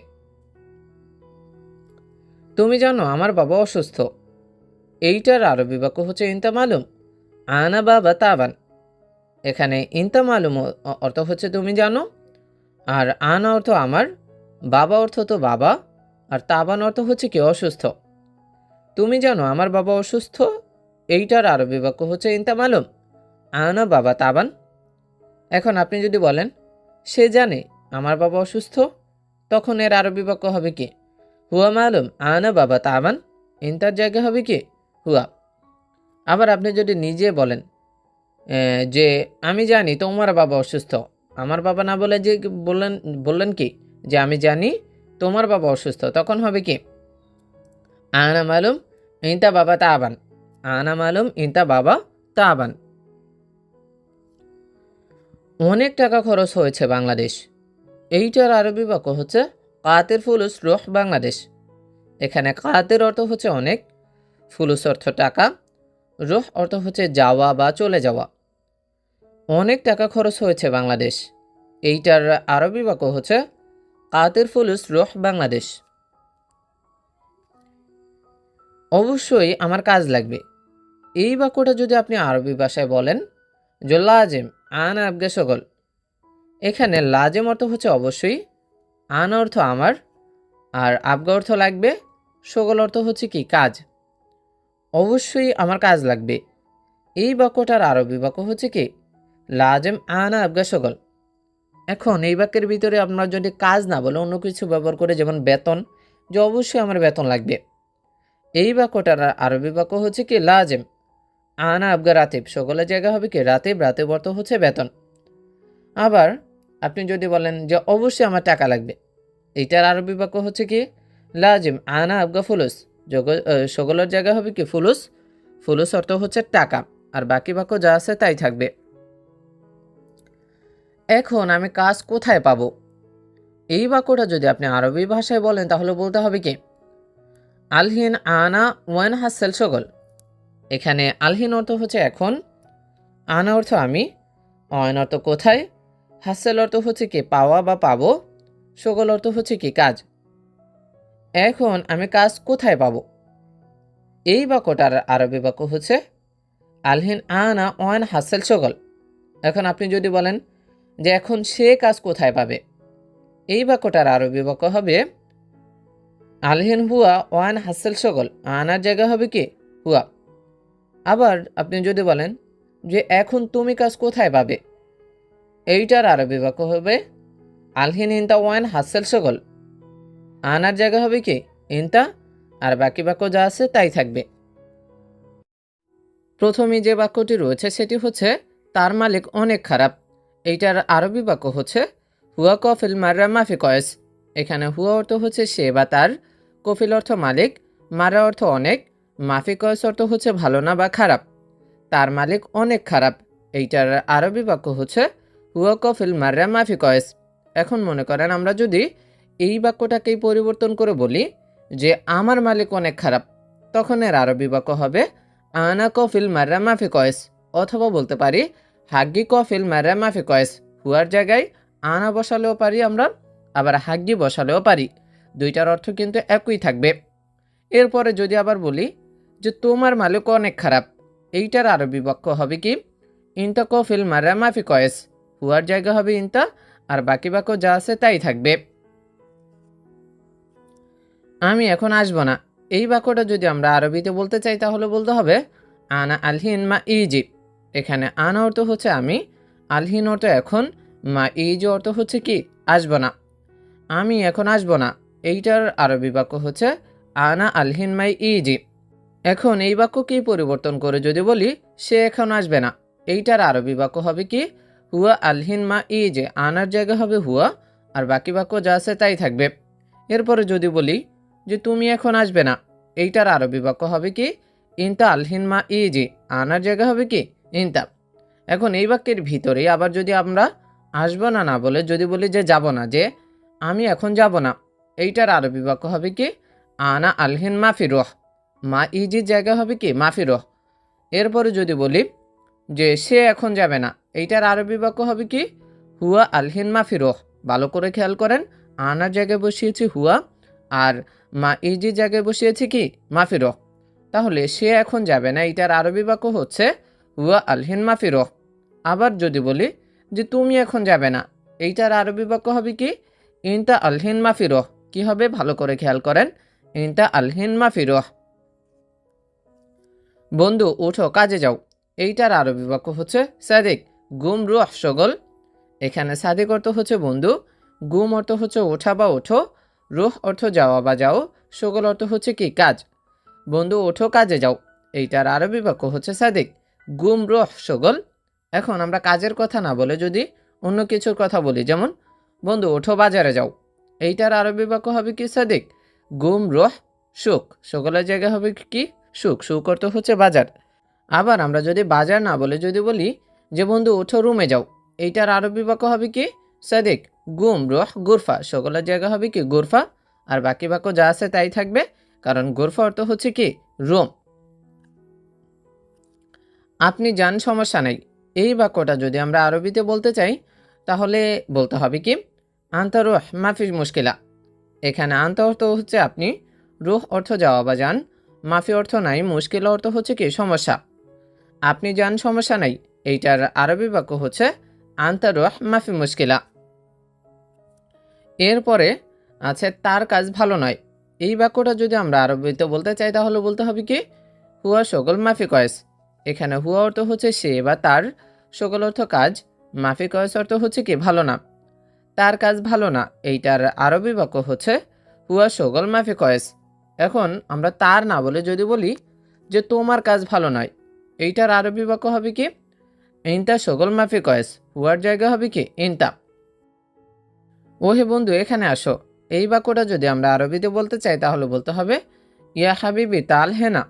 তুমি জানো আমার বাবা অসুস্থ, এইটার আরবি বাক্য হচ্ছে ইনতা মালুম আনা বাবা তাবান। এখানে ইনতা মালুম অর্থ হচ্ছে তুমি জানো, আর আনা অর্থ আমার, বাবা অর্থ তো বাবা, আর তাবান অর্থ হচ্ছে কি অসুস্থ। তুমি জানো আমার বাবা অসুস্থ, এইটার আরবি বাক্য হচ্ছে ইনতা মালুম আনা বাবা তাবান। এখন আপনি যদি বলেন সে জানে আমার বাবা অসুস্থ, তখন এর আরবি বাক্য হবে কি হুয়া মালুম আনা বাবা তাবান, ইনতার জায়গা হবে কি হুয়া। আবার আপনি যদি নিজে বলেন যে আমি জানি তোমার বাবা অসুস্থ, আমার বাবা না বলে যে বললেন কি যে আমি জানি তোমার বাবা অসুস্থ, তখন হবে কি আনা মালুম ইনতা বাবা তাবান। আনা মালুম ইনতা বাবা তাবান। অনেক টাকা খরচ হয়েছে বাংলাদেশ, এইটার আরবি বাক্য হচ্ছে কাতের ফুলুস রুহ বাংলাদেশ। এখানে কাতের অর্থ হচ্ছে অনেক, ফুলুস অর্থ টাকা, রুহ অর্থ হচ্ছে যাওয়া বা চলে যাওয়া। অনেক টাকা খরচ হয়েছে বাংলাদেশ, এইটার আরবি বাক্য হচ্ছে কাতের ফুলুস রুহ বাংলাদেশ। অবশ্যই আমার কাজ লাগবে, এই বাক্যটা যদি আপনি আরবি ভাষায় বলেন যে লাজেম আনা আবগে সকল, এখানে লাজেম অর্থ হচ্ছে অবশ্যই, আনা অর্থ আমার, আর আবগা অর্থ লাগবে, সকল অর্থ হচ্ছে কি কাজ। অবশ্যই আমার কাজ লাগবে, এই বাক্যটার আরবি বাক্য হচ্ছে কি লাজেম আনা আবগা সকল। এখন এই বাক্যের ভিতরে আপনার যদি কাজ না বলে অন্য কিছু ব্যবহার করে, যেমন বেতন, যে অবশ্যই আমার বেতন লাগবে, এই বাক্যটার আরবি বাক্য হচ্ছে কি লাজেম আনা আবগা রাতিব, সকলের জায়গা হবে কি রাতিব, রাতিব অর্থ হচ্ছে বেতন। আবার আপনি যদি বলেন যে অবশ্যই আমার টাকা লাগবে, এইটার আরবি বাক্য হচ্ছে কি লাজিম আনা আবগা ফুলুস, সকলের জায়গা হবে কি ফুলুস, ফুলুস অর্থ হচ্ছে টাকা, আর বাকি বাক্য যা আছে তাই থাকবে। এখন আমি কাজ কোথায় পাবো, এই বাক্যটা যদি আপনি আরবি ভাষায় বলেন তাহলে বলতে হবে কি আলহিন আনা ওয়ান হাসেল সকল। এখানে আলহিন অর্থ হচ্ছে এখন, আনা অর্থ আমি, ওয়ান অর্থ কোথায়, হাসেল অর্থ হচ্ছে কি পাওয়া বা পাবো, সকল অর্থ হচ্ছে কি কাজ। এখন আমি কাজ কোথায় পাবো, এই বাক্যটার আরবি বাক্য হচ্ছে আলহিন আনা ওয়ান হাসেল সকল। এখন আপনি যদি বলেন যে এখন সে কাজ কোথায় পাবে, এই বাক্যটার আরবি বাক্য হবে আলহিন হুয়া ওয়ান হাসেল সকল, আনার জায়গা হবে কি হুয়া। আবার আপনি যদি বলেন যে এখন তুমি কাজ কোথায় পাবে, এইটার আরবি বাক্য হবে আলহিন ইনতা ওয়ান হাসেল সকল, আনার জায়গা হবে কি ইনতা, আর বাকি বাক্য যা আছে তাই থাকবে। প্রথমে যে বাক্যটি রয়েছে সেটি হচ্ছে তার মালিক অনেক খারাপ, এইটার আরবি বাক্য হচ্ছে হুয়া কফিল মাররা মাফি কয়েস। এখানে হুয়া অর্থ হচ্ছে সে বা তার, কফিল অর্থ মালিক, মারা অর্থ অনেক, মাফি কয়েস অর্থ হচ্ছে ভালো না বা খারাপ। তার মালিক অনেক খারাপ, এইটার আরবি বাক্য হচ্ছে হুয়া কফিল মাররা মাফি কয়েস। এখন মনে করেন আমরা যদি এই বাক্যটাকেই পরিবর্তন করে বলি যে আমার মালিক অনেক খারাপ, তখন এর আরবি বাক্য হবে আনা কফিল মাররা মাফি কয়েস, অথবা বলতে পারি হাগ্গি কফিল মাররা মাফি কয়েস। হুয়ার জায়গায় আনা বসালেও পারি আমরা, আবার হাগ্গি বসালেও পারি, দুইটার অর্থ কিন্তু একই থাকবে। এরপরে যদি আবার বলি যে তোমার মালিক অনেক খারাপ, এইটার আরবি বাক্য হবে কি ইনতা কফিল মাররা মাফি কয়েস, হুয়ার জায়গা হবে ইনতা, আর বাকি বাক্য যা আছে তাই থাকবে। আমি এখন আসবো না, এই বাক্যটা যদি আমরা আরবিতে বলতে চাই তাহলে বলতে হবে আনা আলহিন মা ইজি। এখানে আনা অর্থ হচ্ছে আমি, আলহিন অর্থ এখন, মা ইজি অর্থ হচ্ছে কি আসবো না, আমি এখন আসবো না, এইটার আরবি বাক্য হচ্ছে আনা আলহিন মাই ইজি। এখন এই বাক্যকেই পরিবর্তন করে যদি বলি সে এখন আসবে না, এইটার আরবি বাক্য হবে কি হুয়া আলহিন মা ইজে, আনার জায়গা হবে হুয়া, আর বাকি বাক্য যা আছে তাই থাকবে। এরপরে যদি বলি যে তুমি এখন আসবে না, এইটার আরবি বাক্য হবে কি ইনতা আলহিন মা ইজি, আনার জায়গা হবে কি ইনতা। এখন এই বাক্যের ভিতরে আবার যদি আমরা আসবো না না বলে যদি বলি যে যাব না, যে আমি এখন যাব না, এইটার আরবি বাক্য হবে কি আনা আলহিন মাফি রহ, মা ইজির জায়গা হবে কি মাফি রহ। এরপরে যদি বলি যে সে এখন যাবে না, এইটার আরবি বাক্য হবে কি হুয়া আলহিন মাফি রহ। ভালো করে খেয়াল করেন, আনার জায়গায় বসিয়েছি হুয়া, আর মা ইজির জায়গায় বসিয়েছি কি মাফি রহ। তাহলে সে এখন যাবে না, এইটার আরবি বাক্য হচ্ছে হুয়া আলহিন মাফি রহ। আবার যদি বলি যে তুমি এখন যাবে না, এইটার আরবি বাক্য হবে কি ইনতা আলহিন মাফি রহ। কি হবে ভালো করে খেয়াল করেন, ইনতা আলহিন মাফি রহ। বন্ধু উঠো কাজে যাও, এইটার আরবি বাক্য হচ্ছে সাদিক গুম রুহ সগল। এখানে সাদিক অর্থ হচ্ছে বন্ধু, গুম অর্থ হচ্ছে ওঠা বা ওঠো, রুহ অর্থ যাওয়া বা যাও, সগল অর্থ হচ্ছে কি কাজ। বন্ধু ওঠো কাজে যাও, এইটার আরবি বাক্য হচ্ছে সাদিক গুম রুহ সগল। এখন আমরা কাজের কথা না বলে যদি অন্য কিছুর কথা বলি, যেমন বন্ধু ওঠো বাজারে যাও, এইটার আরবি বাক্য হবে কি সাদিক? গুম রোহ সুক, সকলের জায়গা হবে কি সুক, সুক অর্থ হচ্ছে বাজার। আবার আমরা যদি বাজার না বলে যদি বলি যে বন্ধু ওঠো রুমে যাও, এইটার আরবি বাক্য হবে কি সাদিক? গুম রোহ গুরফা, সকলের জায়গা হবে কি গুরফা, আর বাকি বাক্য যা আছে তাই থাকবে, কারণ গুরফা অর্থ হচ্ছে কি রুম। আপনি যান সমস্যা নাই, এই বাক্যটা যদি আমরা আরবিতে বলতে চাই তাহলে বলতে হবে কি আন্তা রুহ মাফি মুশকিলা। এখানে আন্তা অর্থ হচ্ছে আপনি, রুহ অর্থ যাওয়া বা যান, মাফি অর্থ নাই, মুশকিলা অর্থ হচ্ছে কি সমস্যা। আপনি যান সমস্যা নাই, এইটার আরবি বাক্য হচ্ছে আন্তা রুহ মাফি মুশকিলা। এরপরে আছে তার কাজ ভালো নয়, এই বাক্যটা যদি আমরা আরবিতে বলতে চাই তাহলে বলতে হবে কি হুয়া সকল মাফি কয়েস। এখানে হুয়া অর্থ হচ্ছে সে বা তার, সকল অর্থ কাজ, মাফি কয়েস অর্থ হচ্ছে কি ভালো না। তার কাজ ভালো না, এইটার আরবি বাক্য হচ্ছে হুয়া সকল মাফি কয়েস। এখন আমরা তার না বলে যদি বলি যে তোমার কাজ ভালো নয়, এইটার আরবি বাক্য হবে কি ইনতা সকল মাফি কয়েস, হুয়ার জায়গা হবে কি ইনতা। ওহে বন্ধু এখানে আসো, এই বাক্যটা যদি আমরা আরবিতে বলতে চাই তাহলে বলতে হবে ইয়া হাবিবি তাল হেনা।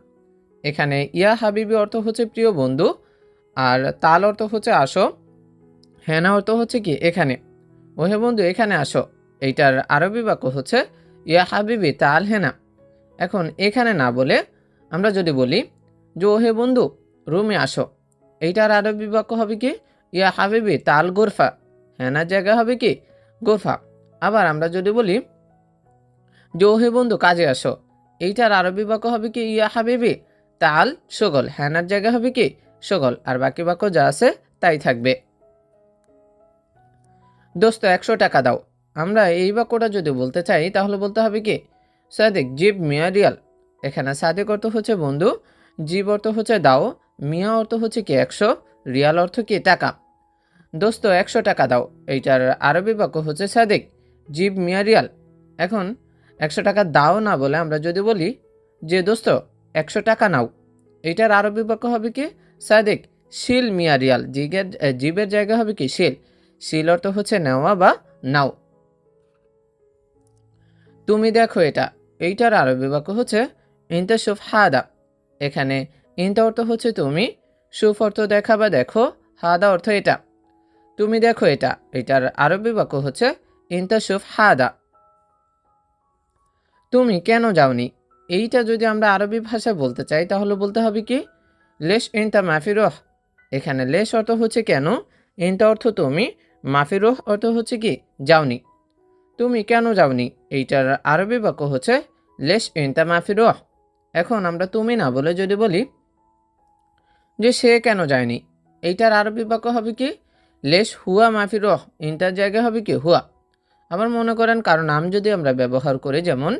এখানে ইয়া হাবিবি অর্থ হচ্ছে প্রিয় বন্ধু, আর তাল অর্থ হচ্ছে আসো, হেনা অর্থ হচ্ছে কি এখানে। ওহে বন্ধু এখানে আসো, এইটার আরবি বাক্য হচ্ছে ইয়া হাবিবি তাল হেনা। এখন এখানে না বলে আমরা যদি বলি যে ওহে বন্ধু রুমে আসো, এইটার আরবি বাক্য হবে কি ইয়া হাবিবি তাল গোরফা, হেনার জায়গা হবে কি গোরফা। আবার আমরা যদি বলি যে ওহে বন্ধু কাজে আসো, এইটার আরবি বাক্য হবে কি ইয়া হাবিবি তাল সগল, হ্যানার জায়গা হবে কি সগল, আর বাকি বাক্য যা আছে তাই থাকবে। দোস্ত 100 টাকা দাও, আমরা এই বাক্যটা যদি বলতে চাই তাহলে বলতে হবে কি সাদিক জিব মিয়া রিয়াল। এখানে সাদিক অর্থ হচ্ছে বন্ধু, জিব অর্থ হচ্ছে দাও, মিয়া অর্থ হচ্ছে কি 100, রিয়াল অর্থ কি টাকা। দোস্ত 100 টাকা দাও, এইটার আরবি বাক্য হচ্ছে সাদিক জিব মিয়া রিয়াল। এখন 100 টাকা দাও না বলে আমরা যদি বলি যে দোস্ত 100 টাকা নাও, এইটার আরবি বাক্য হবে কি সাদিক শিল মিয়া রিয়াল, জিবের জায়গা হবে কি শিল, শিল অর্থ হচ্ছে নেওয়া বা নাও। তুমি দেখো এটা, এইটার আরবি বাক্য হচ্ছে ইনতা সুফ হাদা। এখানে ইনতা অর্থ হচ্ছে তুমি, সুফ অর্থ দেখা বা দেখো, হাদা অর্থ এটা। তুমি দেখো এটা, এটার আরবি বাক্য হচ্ছে ইনতা সুফ হাদা। তুমি কেন যাওনি, এইটা যদি আমরা আরবি ভাষায় বলতে চাই তাহলে বলতে হবে কি লেশ ইনতা মাফিরোহ। এখানে লেশ অর্থ হচ্ছে কেন, ইনতা অর্থ তুমি, মাফিরোহ অর্থ হচ্ছে কি যাওনি। তুমি কেন যাওনি, এইটার আরবি বাক্য হচ্ছে লেশ ইনতা মাফিরোহ। এখন আমরা তুমি না বলে যদি বলি যে সে কেন যায়নি, এইটার আরবি বাক্য হবে কি লেশ হুয়া মাফিরোহ, ইনটার জায়গা হবে কি হুয়া। আবার মনে করেন কারো নাম যদি আমরা ব্যবহার করি, যেমন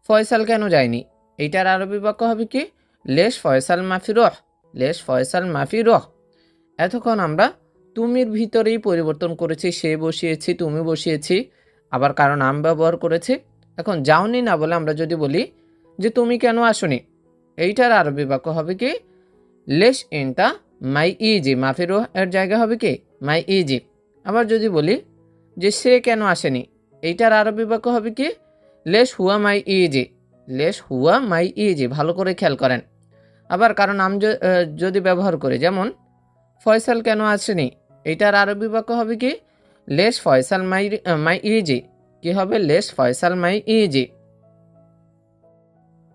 ফয়সাল কেন যায়নি, এইটার আরবি বাক্য হবে কি লেশ ফয়সাল মাফি রহ, লেশ ফয়সাল মাফি রহ। এতক্ষণ আমরা তুমির ভিতরেই পরিবর্তন করেছি, সে বসিয়েছি, তুমি বসিয়েছি, আবার কারো নাম ব্যবহার করেছি। এখন যাওনি না বলে আমরা যদি বলি যে তুমি কেন আসনি, এইটার আরবি বাক্য হবে কি লেশ ইনতা মাই ইজি, মাফি রহ এর জায়গা হবে কি মাই ইজি। আবার যদি বলি যে সে কেন আসেনি, এইটার আরবি বাক্য হবে কি লেশ হুয়া মাই ইজি, লেশ হুয়া মাই ইজি। ভালো করে খেয়াল করেন। আবার কারণ নাম যদি ব্যবহার করি, যেমন ফয়সাল কেন আসেনি, এইটার আরবি বাক্য হবে কি লেশ ফয়সাল মাই ইজি। কি হবে লেশ ফয়সাল মাই ইজি।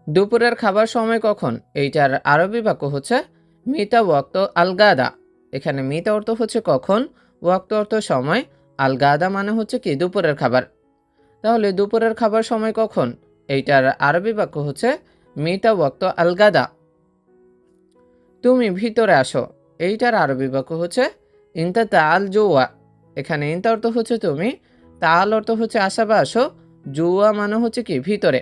দুপুরের খাবার সময় কখন, এইটার আরবি বাক্য হচ্ছে মিতা ওয়াক্ত আলগাদা। এখানে মিতা অর্থ হচ্ছে কখন, ওয়াক্ত অর্থ সময়, আলগাদা মানে হচ্ছে কি দুপুরের খাবার। তাহলে দুপুরের খাবার সময় কখন, এইটার আরবি বাক্য হচ্ছে মিতা ওয়াক্ত আলগাদা। তুমি ভিতরে আসো, এইটার আরবি বাক্য হচ্ছে ইনতা তাল জুয়া। এখানে ইনতা অর্থ হচ্ছে তুমি, তাল অর্থ হচ্ছে আসা বা আসো, জুয়া মানে হচ্ছে কি ভিতরে।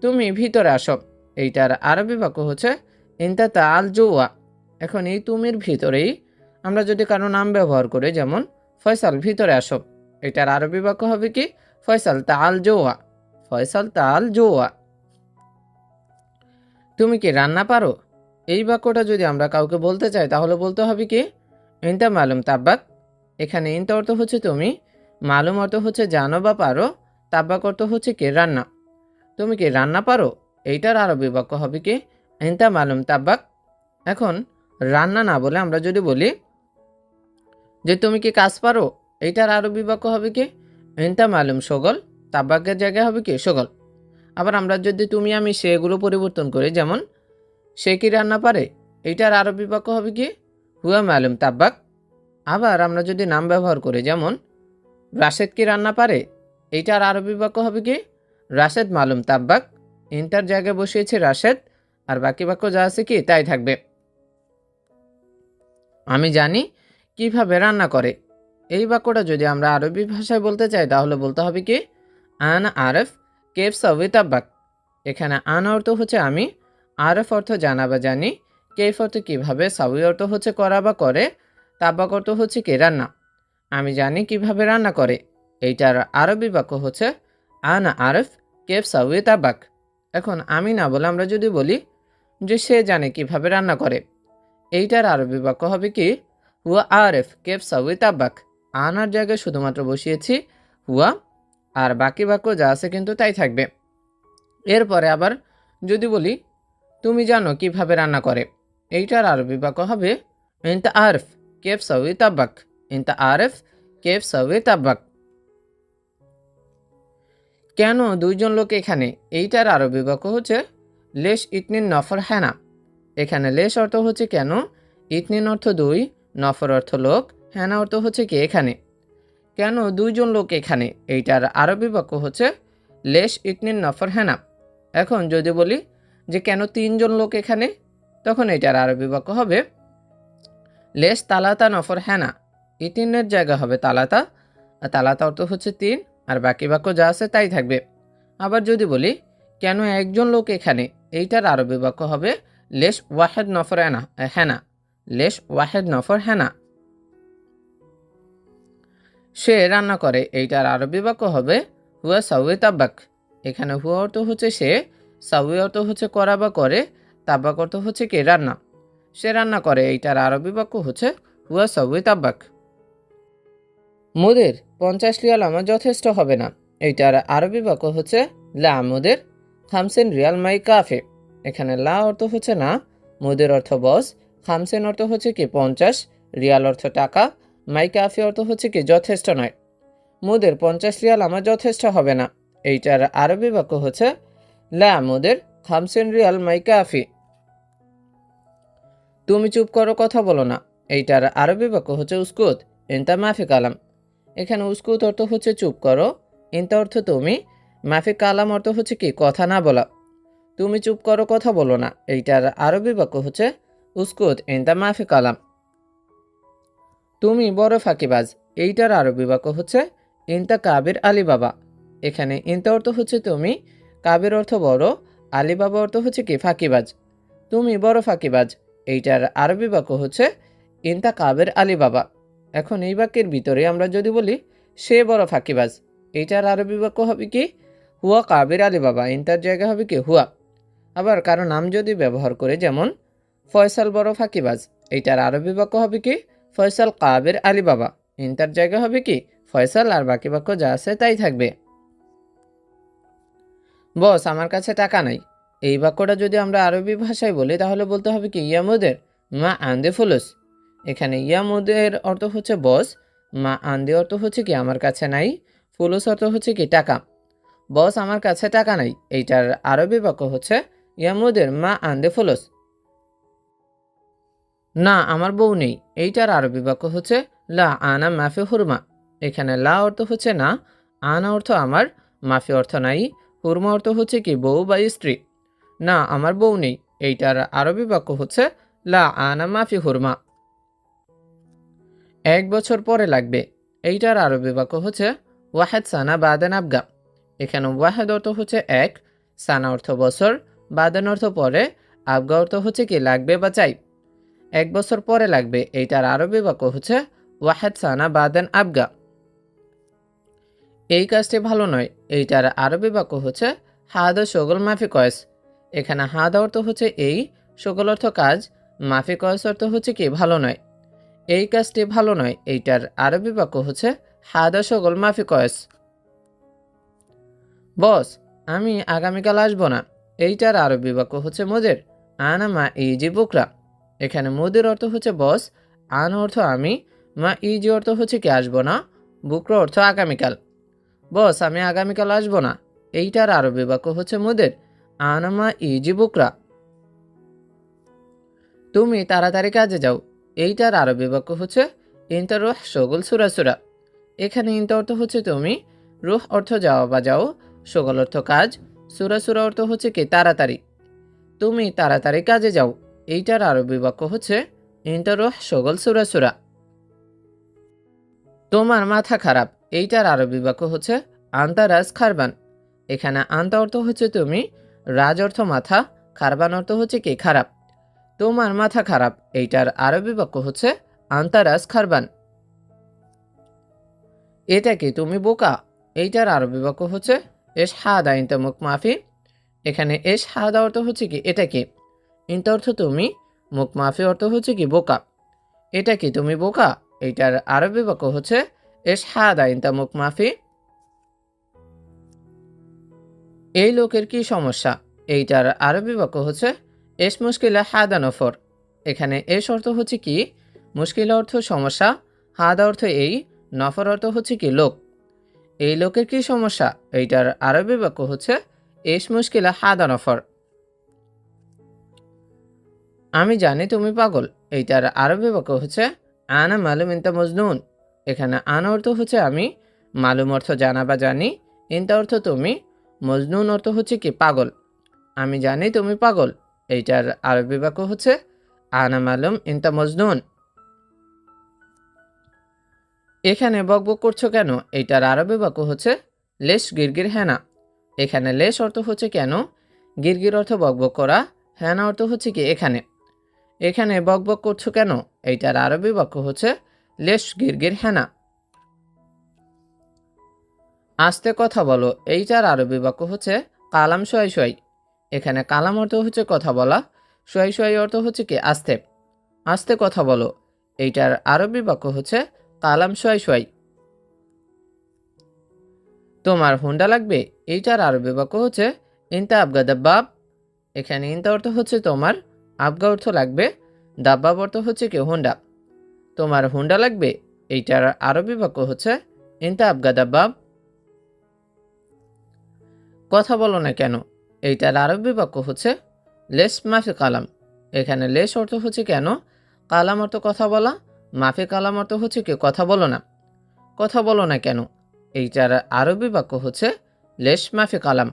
তুমি ভিতরে আসো, এইটার আরবি বাক্য হচ্ছে ইনতা তাল জুয়া। এখন এই তুমির ভিতরেই আমরা যদি কারো নাম ব্যবহার করি, যেমন ফয়সাল ভিতরে আসো, এটার আরবি বাক্য হবে কি ফয়সাল তাল জোয়া, ফয়সাল তাল জোয়া। তুমি কি রান্না পারো, এই বাক্যটা যদি আমরা কাউকে বলতে চাই তাহলে বলতে হবে কি ইনতা মালুম তাব্বাক। এখানে ইনতা অর্থ হচ্ছে তুমি, মালুম অর্থ হচ্ছে জানো বা পারো, তাব্বাক অর্থ হচ্ছে কি রান্না। তুমি কি রান্না পারো, এইটার আরবি বাক্য হবে কি ইনতা মালুম তাব্বাক। এখন রান্না না বলে আমরা যদি বলি যে তুমি কি কাজ পারো, এইটার আরবি বাক্য হবে কি ইনতা মালুম শগল, তাব্বাকের জায়গায় হবে কি শগল। আবার আমরা যদি তুমি আমি সে এগুলো পরিবর্তন করি, যেমন সে কি রান্না পারে, এইটার আরবি বাক্য হবে কি হুয়া মালুম তাব্বাক। আবার আমরা যদি নাম ব্যবহার করি, যেমন রাশেদ কি রান্না পারে, এইটার আরবি বাক্য হবে কি রাশেদ মালুম তাব্বাক। ইনটার জায়গায় বসিয়েছি রাশেদ, আর বাকি বাক্য যা আছে কি তাই থাকবে। আমি জানি কিভাবে রান্না করে, এই বাক্যটা যদি আমরা আরবি ভাষায় বলতে চাই তাহলে বলতে হবে কি আনা আরেফ কেফ সাউই তাব্বাক। এখানে আনা অর্থ হচ্ছে আমি, আরেফ অর্থ জানা বা জানি, কেফ অর্থ কীভাবে, সাউই অর্থ হচ্ছে করা বা করে, তাব্বাক অর্থ হচ্ছে কি রান্না। আমি জানি কিভাবে রান্না করে, এইটার আরবি বাক্য হচ্ছে আনা আরেফ কেফ সাউই তাব্বাক। এখন আমি না বলে আমরা যদি বলি যে সে জানে কিভাবে রান্না করে, এইটার আরবি বাক্য হবে কি হুয়া আরেফ কেফ সাউই তাব্বাক। আনার জায়গায় শুধুমাত্র বসিয়েছি হুয়া, আর বাকি বাক্য যা আছে কিন্তু তাই থাকবে। এরপরে আবার যদি বলি তুমি জানো কিভাবে রান্না করে, এইটার আরবি বাক্য হবে ইনতা আরেফ কেফ সাউই তাব্বাক। ইনতা আরেফ কেফ সাউই তাব্বাক। কেন দুইজন লোক এখানে, এইটার আরবি বাক্য হচ্ছে লেশ ইতনিন নফর হ্যানা। এখানে লেশ অর্থ হচ্ছে কেন, ইতনিন অর্থ দুই, নফর অর্থ লোক, হ্যানা অর্থ হচ্ছে কি এখানে। কেন দুইজন লোক এখানে, এইটার আরবি বাক্য হচ্ছে লেশ ইতনিন নফর হ্যানা। এখন যদি বলি যে কেন তিনজন লোক এখানে, তখন এইটার আরবি বাক্য হবে লেশ তালাতা নফর হ্যানা। ইতিনের জায়গা হবে তালাতা, আর তালাতা অর্থ হচ্ছে তিন, আর বাকি বাক্য যা আছে তাই থাকবে। আবার যদি বলি কেন একজন লোক এখানে, এইটার আরবি বাক্য হবে লেশ ওয়াহেদ নফর হ্যানা। লেশ ওয়াহেদ নফর হ্যানা। সে রান্না করে, এইটার আরবি বাক্য হবে হুয়া সাউই তাব্বাক। এখানে হুয়া অর্থ হচ্ছে সে, সাউই অর্থ হচ্ছে করা বা করে, তাব্বাক অর্থ হচ্ছে কি রান্না। সে রান্না করে, এইটার আরবি বাক্য হচ্ছে হুয়া সাউই তাব্বাক। মুদের 50 রিয়াল আমার যথেষ্ট হবে না, এইটার আরবি বাক্য হচ্ছে লা মুদের 50 রিয়াল মাই কাফে। এখানে লা অর্থ হচ্ছে না, মুদের অর্থ বস, 50 অর্থ হচ্ছে কি 50, রিয়াল অর্থ টাকা, মাই কাফি অর্থ হচ্ছে কি যথেষ্ট নয়। মুদের 50 রিয়াল আমার যথেষ্ট হবে না, এইটার আরবি বাক্য হচ্ছে লা মুদের 50 রিয়াল মাই কাফি। তুমি চুপ করো, কথা বলো না, এইটার আরবি বাক্য হচ্ছে উস্কুত ইনতা মাফি কালাম। এখানে উস্কুত অর্থ হচ্ছে চুপ করো, ইনতা অর্থ তুমি, মাফি কালাম অর্থ হচ্ছে কি কথা না বলা। তুমি চুপ করো, কথা বলো না, এইটার আরবি বাক্য হচ্ছে উস্কুত ইনতা মাফি কালাম। তুমি বড় ফাঁকিবাজ, এইটার আরবি বাক্য হচ্ছে ইনতা কাবির আলী বাবা। এখানে ইনতা অর্থ হচ্ছে তুমি, কাবির অর্থ বড়, আলী বাবা অর্থ হচ্ছে কি ফাঁকিবাজ। তুমি বড় ফাঁকিবাজ, এইটার আরবি বাক্য হচ্ছে ইনতা কাবির আলী বাবা। এখন এই বাক্যের ভিতরে আমরা যদি বলি সে বড় ফাঁকিবাজ, এইটার আরবি বাক্য হবে কি হুয়া কাবির আলী বাবা। ইনতার জায়গা হবে কি হুয়া। আবার কারো নাম যদি ব্যবহার করে, যেমন ফয়সাল বড় ফাঁকিবাজ, এইটার আরবি বাক্য হবে কি ফয়সাল কাবির আলী বাবা। ইনতার জায়গা হবে কি ফয়সাল, আর বাকি বাক্য যা আছে তাই থাকবে। বস আমার কাছে টাকা নাই, এই বাক্যটা যদি আমরা আরবি ভাষায় বলি তাহলে বলতে হবে কি ইয়ামুদের মা আন্দে ফুলুস। এখানে ইয়ামুদের অর্থ হচ্ছে বস, মা আন্দে অর্থ হচ্ছে কি আমার কাছে নাই, ফুলুস অর্থ হচ্ছে কি টাকা। বস আমার কাছে টাকা নাই, এইটার আরবি বাক্য হচ্ছে ইয়ামুদের মা আন্দে ফুলুস। না আমার বউ নেই, এইটার আরবি বাক্য হচ্ছে লা আনা মাফি হুরমা। এখানে লা অর্থ হচ্ছে না, আনা অর্থ আমার, মাফি অর্থ নাই, হুরমা অর্থ হচ্ছে কি বউ বা স্ত্রী। না আমার বউ নেই, এইটার আরবি বাক্য হচ্ছে লা আনা মাফি হুরমা। 1 বছর পরে লাগবে, এইটার আরবি বাক্য হচ্ছে ওয়াহেদ সানা বাদেন আবগা। এখানে ওয়াহেদ অর্থ হচ্ছে এক, সানা অর্থ বছর, বাদেন অর্থ পরে, আবগা অর্থ হচ্ছে কি লাগবে বা চাই। 1 বছর পরে লাগবে, এইটার আরবি বাক্য হচ্ছে ওয়াহেদ সানা বাদেন আবগা। এই কাজটি ভালো নয়, এইটার আরবি বাক্য হচ্ছে হাদা শগল মাফি কয়েস। এখানে হাদা অর্থ হচ্ছে এই, শগল অর্থ কাজ, মাফি কয়েস অর্থ হচ্ছে কি ভালো নয়। এই কাজটি ভালো নয়, এইটার আরবি বাক্য হচ্ছে হাদা শগল মাফি কয়েস। বস, আমি আগামীকাল আসবো না। এইটার আরবি বাক্য হচ্ছে মুদির। আনা মা ইজি বুকরা। এখানে মুদির অর্থ হচ্ছে বস, আন অর্থ আমি, মা ইজি অর্থ হচ্ছে কি আসবো না, বুকরা অর্থ আগামীকাল। বস, আমি আগামীকাল আসবো না। এইটার আরবি বাক্য হচ্ছে মুদির। আনা মা ইজি বুকরা। তুমি তাড়াতাড়ি কাজে যাও। এইটার আরবি বাক্য হচ্ছে ইনতা রুহ শগুল সুরা সুরা। এখানে ইনতা অর্থ হচ্ছে তুমি, রুহ অর্থ যাওয়া বা যাও, শগল অর্থ কাজ, সুরা সুরা অর্থ হচ্ছে কি তাড়াতাড়ি। তুমি তাড়াতাড়ি কাজে যাও। এইটার আরবি বাক্য হচ্ছে ইনতা রুহ শগল সুরা সুরা। তোমার মাথা খারাপ। এইটার আরবি বাক্য হচ্ছে আন্তা রাজ খারবান। এখানে আন্তা অর্থ হচ্ছে তুমি, রাজ অর্থ মাথা, খারবান অর্থ হচ্ছে কি খারাপ। তোমার মাথা খারাপ। এইটার আরবি বাক্য হচ্ছে আন্তা রাজ খারবান। এটা কি তুমি বোকা। এইটার আরবি বাক্য হচ্ছে এস হাদা ইনতা মুখ মাফি। এখানে এস হাদা অর্থ হচ্ছে কি এটা কি, ইনতা অর্থ তুমি, মুখ মাফি অর্থ হচ্ছে কি বোকা। এটা কি তুমি বোকা। এইটার আরবি বাক্য হচ্ছে এস হাদা ইনতা মুখ মাফি। এই লোকের কি সমস্যা। এইটার আরবি বাক্য হচ্ছে এস মুশকিলা হাদা নফর। এখানে এস অর্থ হচ্ছে কি, মুশকিলা অর্থ সমস্যা, হাদা অর্থ এই, নফর অর্থ হচ্ছে কি লোক। এই লোকের কি সমস্যা। এইটার আরবি বাক্য হচ্ছে এস মুশকিলা হাদা নফর। আমি জানি তুমি পাগল। এইটার আরবি বাক্য হচ্ছে আনা মালুম ইনতা মজনুন। এখানে আনা অর্থ হচ্ছে আমি, মালুম অর্থ জানা বা জানি, ইনতা অর্থ তুমি, মজনুন অর্থ হচ্ছে কি পাগল। আমি জানি তুমি পাগল। এইটার আরবি বাক্য হচ্ছে আনা মালুম ইনতা মজনুন। এখানে বকবক করছো কেন। এইটার আরবি বাক্য হচ্ছে লেশ গিরগির হেনা। এখানে লেশ অর্থ হচ্ছে কেন, গিরগির অর্থ বকবক করা, হেনা অর্থ হচ্ছে কি এখানে। এখানে বকবক করছো কেন। এইটার আরবি বাক্য হচ্ছে লেশ গিরগির হেনা। আস্তে কথা বলো। এইটার আরবি বাক্য হচ্ছে কালাম শোয়াই শোয়াই। এখানে কালাম অর্থ হচ্ছে কথা বলা, শোয়াই শোয়াই অর্থ হচ্ছে কি আস্তে। আস্তে কথা বলো। এইটার আরবি বাক্য হচ্ছে কালাম শোয়াই শোয়াই। তোমার হুন্ডা লাগবে। এইটার আরবি বাক্য হচ্ছে ইনতা আবগা দাব্বাব। এখানে ইনতা অর্থ হচ্ছে তোমার, আবগা অর্থ লাগবে, দাব্বাব অর্থ হচ্ছে কি হুন্ডা। তোমার হুন্ডা লাগবে। এইটার আরবি বাক্য হচ্ছে ইনতা আবগা দাব্বাব। কথা বলো না কেন। এইটার আরবি বাক্য হচ্ছে লেস মাফি কালাম। এখানে লেস অর্থ হচ্ছে কেন, কালাম অর্থ কথা বলা, মাফি কালাম অর্থ হচ্ছে কি কথা বলো না। কথা বলো না কেন। এইটার আরবি বাক্য হচ্ছে লেস মাফি কালাম।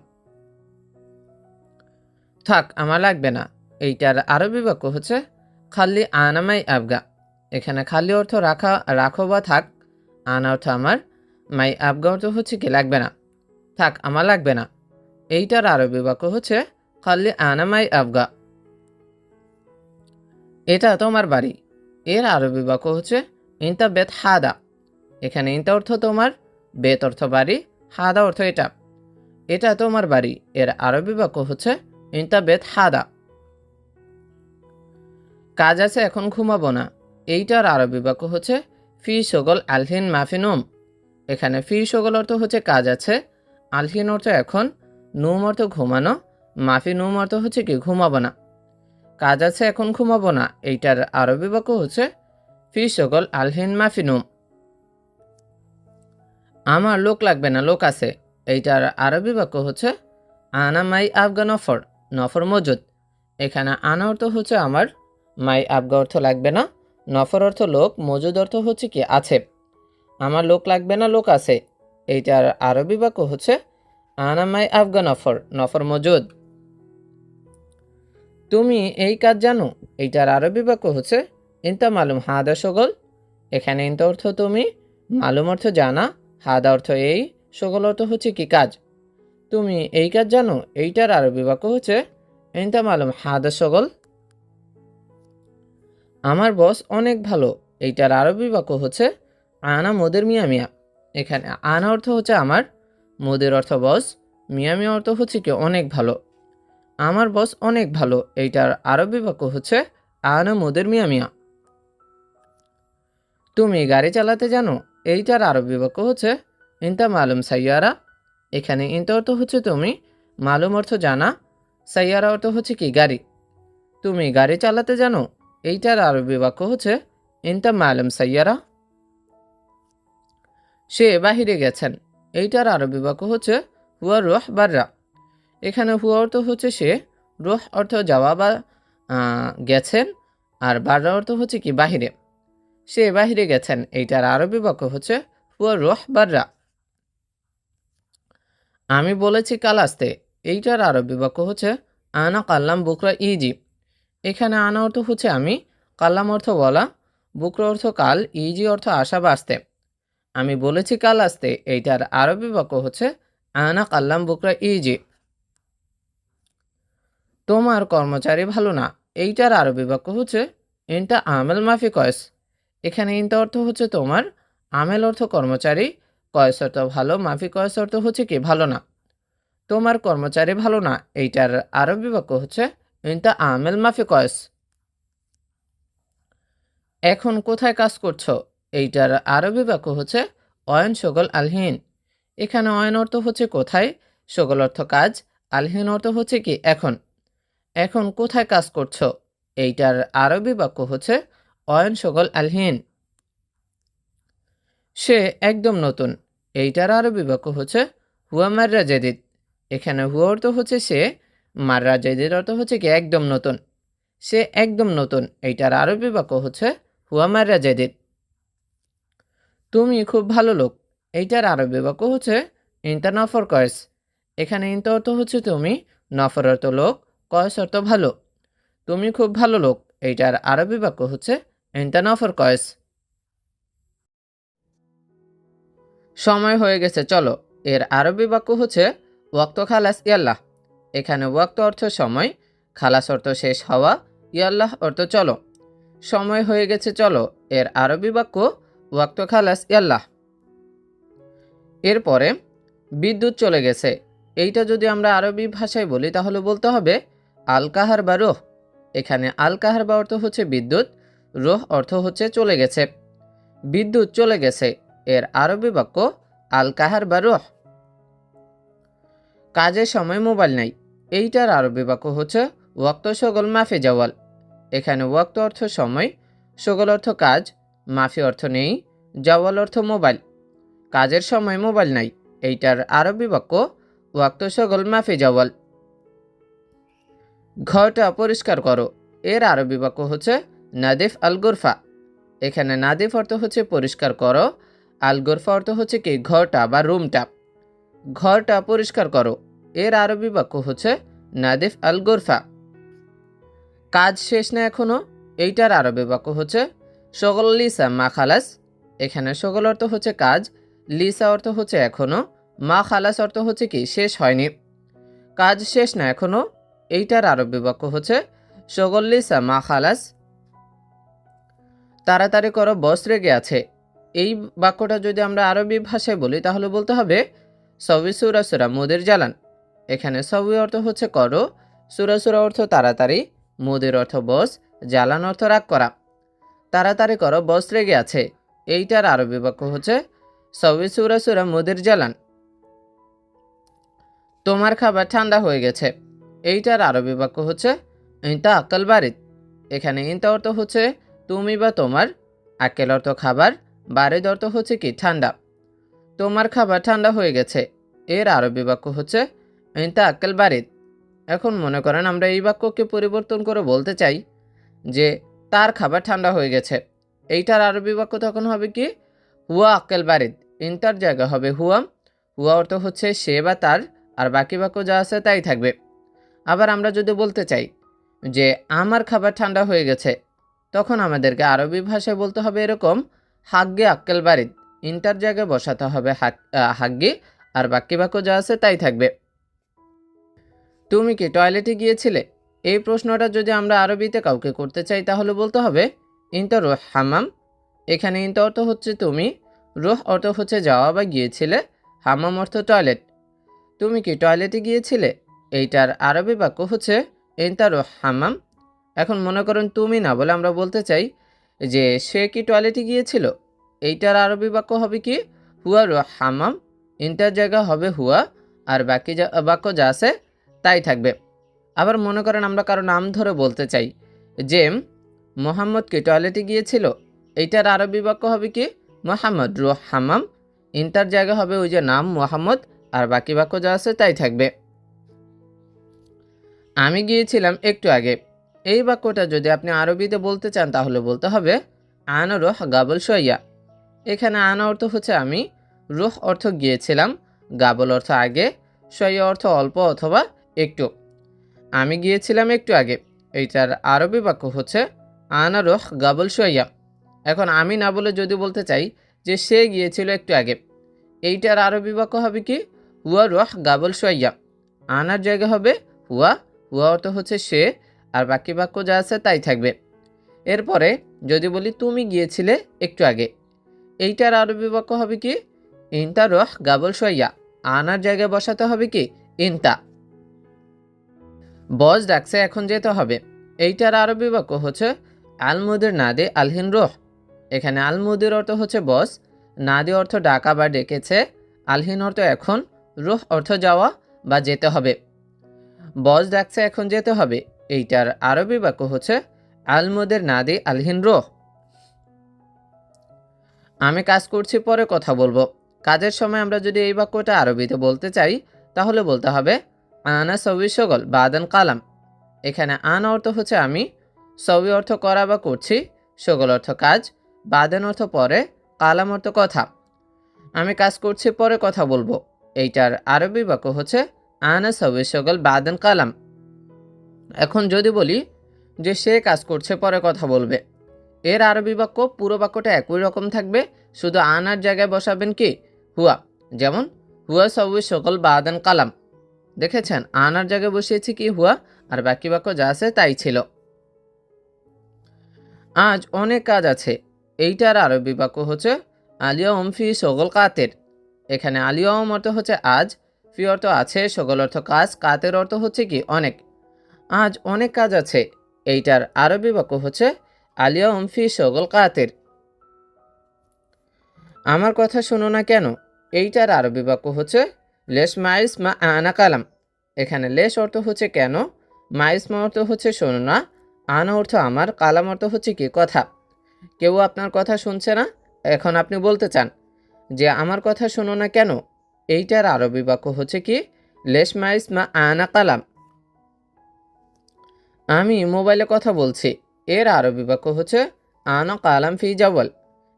থাক আমার লাগবে না। এইটার আরবি বাক্য হচ্ছে খালি আনামাই আবগা। এখানে খালি অর্থ রাখা, রাখো বা থাক, আনা অর্থ আমার, মাই আবগা অর্থ হচ্ছে কি লাগবে না। থাক আমার লাগবে না। এইটার আরবি বাক্য হচ্ছে খালি আনামাই আবগা। এটা তোমার বাড়ি। এর আরবি বাক্য হচ্ছে ইনতা বেত হাদা। এখানে ইনতা অর্থ তোমার, বেত অর্থ বাড়ি, হাদা অর্থ এটা। এটা তোমার বাড়ি। এর আরবি বাক্য হচ্ছে ইনতা বেত হাদা। কাজ আছে এখন ঘুমাবো না। এইটার আরবি বাক্য হচ্ছে ফি শগল আলহিন মাফিনুম। এখানে ফি শগল অর্থ হচ্ছে কাজ আছে, আলহিন অর্থ এখন, নুম অর্থ ঘুমানো, মাফি নুম অর্থ হচ্ছে কি ঘুমাবো না। কাজ আছে এখন ঘুমাবো না। এইটার আরবি বাক্য হচ্ছে ফি শগল আলহিন মাফিনুম। আমার লোক লাগবে না, লোক আছে। এইটার আরবি বাক্য হচ্ছে আনা মাই আবগা নফর। নফর মজুদ। এখানে আনা অর্থ হচ্ছে আমার, মাই আবগা অর্থ লাগবে না, নফর অর্থ লোক, মজুদ অর্থ হচ্ছে কি আছে। আমার লোক লাগবে না, লোক আছে। এইটার আরবি বাক্য হচ্ছে আনা মাই আবগা নফর। নফর মজুদ। তুমি এই কাজ জানো। এইটার আরবি বাক্য হচ্ছে ইনতা মালুম হাদা শগল। এখানে ইনতা অর্থ তুমি, মালুম অর্থ জানা, হাদা অর্থ এই, শগল অর্থ হচ্ছে কি কাজ। তুমি এই কাজ জানো। এইটার আরবি বাক্য হচ্ছে ইনতা মালুম হাদা শগল। আমার বস অনেক ভালো। এইটার আরবি বাক্য হচ্ছে আনা মোদের মিয়া মিয়া। এখানে আনা অর্থ হচ্ছে আমার, মোদের অর্থ বস, মিয়া মিয়া অর্থ হচ্ছে কি অনেক ভালো। আমার বস অনেক ভালো। এইটার আরবি বাক্য হচ্ছে আনা মোদের মিয়া মিয়া। তুমি গাড়ি চালাতে জানো। এইটার আরবি বাক্য হচ্ছে ইনতা মালুম সাইয়ারা। এখানে ইনতা অর্থ হচ্ছে তুমি, মালুম অর্থ জানা, সাইয়ারা অর্থ হচ্ছে কি গাড়ি। তুমি গাড়ি চালাতে জানো, এইটার আরবি বাক্য হচ্ছে ইনতা মালুম সাইয়ারা। সে বাহিরে গেছেন, এইটার আরবি বাক্য হচ্ছে হুয়া রুহ বাররা। এখানে হুয়া অর্থ হচ্ছে সে, রুহ অর্থ যাওয়া বা গেছেন, আর বাররা অর্থ হচ্ছে কি বাহিরে। সে বাহিরে গেছেন, এইটার আরবি বাক্য হচ্ছে হুয়া রুহ বাররা। আমি বলেছি কাল আসতে, এইটার আরবি বাক্য হচ্ছে আনা কাল্লাম বুকরা ইজি। এখানে আনা অর্থ হচ্ছে আমি, কাল্লাম অর্থ বলা, বুকরা অর্থ কাল, ইজি অর্থ আসা বা আসতে। আমি বলেছি কাল আসতে, এইটার আরবি বাক্য হচ্ছে আনা কাল্লাম বুকরা ইজি। তোমার কর্মচারী ভালো না, এইটার আরবি বাক্য হচ্ছে ইনটা আমেল মাফি কয়েস। এখানে ইনটা অর্থ হচ্ছে তোমার, আমেল অর্থ কর্মচারী, কয়েস অর্থ ভালো, মাফি কয়েস অর্থ হচ্ছে কি ভালো না। তোমার কর্মচারী ভালো না, এইটার আরবি বাক্য হচ্ছে ইনটা আমেল মাফি কয়েস। এখন কোথায় কাজ করছো, এইটার আরবি বাক্য হচ্ছে অয়ন সগল আলহীন। এখানে অয়ন অর্থ হচ্ছে কোথায়, সগল অর্থ কাজ, আলহীন অর্থ হচ্ছে কি এখন। এখন কোথায় কাজ করছো, এইটার আরবি বাক্য হচ্ছে অয়ন সগল আলহীন। সে একদম নতুন, এইটার আরবি বাক্য হচ্ছে হুয়া মাররা জেদিদ। এখানে হুয়া অর্থ হচ্ছে সে, মাররা জেদিদ অর্থ হচ্ছে কি একদম নতুন। সে একদম নতুন, এইটার আরবি বাক্য হচ্ছে হুয়া মাররা জেদিদ। তুমি খুব ভালো লোক, এইটার আরবি বাক্য হচ্ছে ইনতা নফর কয়েস। এখানে ইনতা অর্থ হচ্ছে তুমি, নফর অর্থ লোক, কয়েস অর্থ ভালো। তুমি খুব ভালো লোক, এইটার আরবি বাক্য হচ্ছে ইনতা নফর কয়েস। সময় হয়ে গেছে চলো, এর আরবি বাক্য হচ্ছে ওয়াক্ত খালাস ইয়াল্লাহ। এখানে ওয়াক্ত অর্থ সময়, খালাস অর্থ শেষ হওয়া, ইয়াল্লাহ অর্থ চলো। সময় হয়ে গেছে চলো, এর আরবি বাক্য ওয়াক্ত খালাস ইয়াল্লাহ। এরপরে বিদ্যুৎ চলে গেছে, এইটা যদি আমরা আরবি ভাষায় বলি তাহলে বলতে হবে আল কাহার বা রোহ। এখানে আল কাহার বা অর্থ হচ্ছে বিদ্যুৎ, রোহ অর্থ হচ্ছে চলে গেছে। বিদ্যুৎ চলে গেছে, এর আরবি বাক্য আল কাহার বা রোহ। কাজের সময় মোবাইল নাই, এইটার আরবি বাক্য হচ্ছে ওয়াক্ত শগল মাফি জাওয়াল। এখানে ওয়াক্ত অর্থ সময়, শগল অর্থ কাজ, মাফি অর্থ নেই, জাওয়াল অর্থ মোবাইল। কাজের সময় মোবাইল নাই, এইটার আরবি বাক্য ওয়াক্ত শগল মাফি জাওয়াল। ঘরটা পরিষ্কার করো, এর আরবি বাক্য হচ্ছে নাদিফ আল গুরফা। এখানে নাদিফ অর্থ হচ্ছে পরিষ্কার করো, আল গুরফা অর্থ হচ্ছে কি ঘরটা বা রুমটা। ঘরটা পরিষ্কার করো, এর আরবি বাক্য হচ্ছে নাদিফ আল গুরফা। কাজ শেষ না এখনো, এইটার আরবি বাক্য হচ্ছে শগল লিসা মা খালাস। এখানে শগল অর্থ হচ্ছে কাজ, লিসা অর্থ হচ্ছে এখনো, মা খালাস অর্থ হচ্ছে কি শেষ হয়নি। কাজ শেষ না এখনো, এইটার আরবি বাক্য হচ্ছে শগল লিসা মা খালাস। তাড়াতাড়ি করো বস রেগে আছে, এই বাক্যটা যদি আমরা আরবি ভাষায় বলি তাহলে বলতে হবে সবি সুরা সুরা মুদের জ্বালান। এখানে সবই অর্থ হচ্ছে করো, সুরা সুরা অর্থ তাড়াতাড়ি, মুদের অর্থ বস, জ্বালান অর্থ রাগ করা। তাড়াতাড়ি করো বস রেগে আছে, এইটার আরবি বাক্য হচ্ছে সবি সুরা সুরা মুদের জ্বালান। তোমার খাবার ঠান্ডা হয়ে গেছে, এইটার আরবি বাক্য হচ্ছে ইনতা আক্কাল বারিদ। এখানে ইনতা অর্থ হচ্ছে তুমি বা তোমার, আক্কেল অর্থ খাবার, বারিদ অর্থ হচ্ছে কি ঠান্ডা। তোমার খাবার ঠান্ডা হয়ে গেছে, এর আরবি বাক্য হচ্ছে ইনতা আক্কেল বারিদ। এখন মনে করেন আমরা এই বাক্যকে পরিবর্তন করে বলতে চাই যে তার খাবার ঠান্ডা হয়ে গেছে, এইটার আরবি বাক্য তখন হবে কি হুয়া আক্কেল বারিদ। ইনতার জায়গা হবে হুয়া, হুয়া অর্থ হচ্ছে সে বা তার, আর বাকি বাক্য যা আছে তাই থাকবে। আবার আমরা যদি বলতে চাই যে আমার খাবার ঠান্ডা হয়ে গেছে, তখন আমাদেরকে আরবি ভাষায় বলতে হবে এরকম হাগ্গে আক্কেল বারিদ। ইনটার জায়গায় বসাতে হবে হাগ্গে, আর বাকি বাক্য যা আছে তাই থাকবে। তুমি কি টয়লেটে গিয়েছিলে, এই প্রশ্নটা যদি আমরা আরবিতে কাউকে করতে চাই তাহলে বলতে হবে ইনতা রুহ হামাম। এখানে ইনতা অর্থ হচ্ছে তুমি, রুহ অর্থ হচ্ছে যাওয়া বা গিয়েছিলে, হামাম অর্থ টয়লেট। তুমি কি টয়লেটে গিয়েছিলে, এইটার আরবি বাক্য হচ্ছে ইনতা রুহ হামাম। এখন মনে করেন তুমি না বলে আমরা বলতে চাই যে সে কি টয়লেটে গিয়েছিল, এইটার আরবি বাক্য হবে কি হুয়া রুহ হামাম। ইনটার জায়গা হবে হুয়া, আর বাকি বাক্য যা আছে তাই থাকবে। আবার মনে করেন আমরা কারো নাম ধরে বলতে চাই যে মোহাম্মদ কি টয়লেটে গিয়েছিল, এইটার আরবি বাক্য হবে কি মোহাম্মদ রুহ হামাম। ইন্টার জায়গা হবে ওই যে নাম মোহাম্মদ, আর বাকি বাক্য যা আছে তাই থাকবে। আমি গিয়েছিলাম একটু আগে, এই বাক্যটা যদি আপনি আরবিতে বলতে চান তাহলে বলতে হবে আনা রুহ গাবল শোয়া। এখানে আনা অর্থ হচ্ছে আমি, রুহ অর্থ গিয়েছিলাম, গাবল অর্থ আগে, শোয়া অর্থ অল্প অথবা একটু। আমি গিয়েছিলাম একটু আগে, এইটার আরবি বাক্য হচ্ছে আনা রুহ গাবল শোয়া। এখন আমি না বলে যদি বলতে চাই যে সে গিয়েছিল একটু আগে, এইটার আরবি বাক্য হবে কি হুয়া রুহ গাবল শোয়া। আনার জায়গা হবে হুয়া, হুয়া অর্থ হচ্ছে সে, আর বাকি বাক্য যা আছে তাই থাকবে। এরপরে যদি বলি তুমি গিয়েছিলে একটু আগে, এইটার আরবি বাক্য হবে কি ইনতা রুহ গাবল শোয়া। আনার জায়গায় বসাতে হবে কি ইনতা। বস ডাকছে এখন যেতে হবে, এইটার আরবি বাক্য হচ্ছে আলমুদের নাদে আলহিন রুহ। এখানে আলমুদের অর্থ হচ্ছে বস, নাদি অর্থ ডাকা বা ডেকেছে, আলহিন অর্থ এখন, রুহ অর্থ যাওয়া বা যেতে হবে। বস ডাকছে এখন যেতে হবে, এইটার আরবি বাক্য হচ্ছে আলমুদের নাদি আলহিন রুহ। আমি কাজ করছি পরে কথা বলবো, কাজের সময় আমরা যদি এই বাক্যটা আরবিতে বলতে চাই তাহলে বলতে হবে আনা সবি শগল বাদান কালাম। এখানে আনা অর্থ হচ্ছে আমি, সবি অর্থ করা বা করছি, শগল অর্থ কাজ, বাদান অর্থ পরে, কালাম অর্থ কথা। আমি কাজ করছি পরে কথা বলবো, এইটার আরবি বাক্য হচ্ছে আনা সবি শগল বাদান কালাম। এখন যদি বলি যে সে কাজ করছে পরে কথা বলবে, এর আরবি বাক্য পুরো বাক্যটা একই রকম থাকবে, শুধু আনার জায়গায় বসাবেন কি হুয়া। যেমন হুয়া সবি শগল বাদান কালাম, দেখেছেন আনার জায়গায় বসিয়েছি কি হুয়া, আর বাকি বাক্য যা আছে তাই ছিল। আজ অনেক কাজ আছে, এইটার আরবি বাক্য হচ্ছে আলিয়ম ফি শগল কাতের। এখানে আলিয়ম অর্থ হচ্ছে আজ, ফি অর্থ আছে, শগল অর্থ কাজ, কাতের অর্থ হচ্ছে কি অনেক। আজ অনেক কাজ আছে, এইটার আরবি বাক্য হচ্ছে আলিয়ম ফি শগল কাতের। আমার কথা শোনো না কেন, এইটার আরবি বাক্য হচ্ছে লেশ মাইস মা আনা কালাম। এখানে লেশ অর্থ হচ্ছে কেন, মাইস মা অর্থ হচ্ছে শোনো না, আনা অর্থ আমার, কালাম অর্থ হচ্ছে কি কথা। কেউ আপনার কথা শুনছে না, এখন আপনি বলতে চান যে আমার কথা শোনো না কেন, এইটার আরবি বাক্য হচ্ছে কি লেশ মাইস মা আনা কালাম। আমি মোবাইলে কথা বলছি, এর আরবি বাক্য হচ্ছে আনা কালাম ফি জাওয়াল।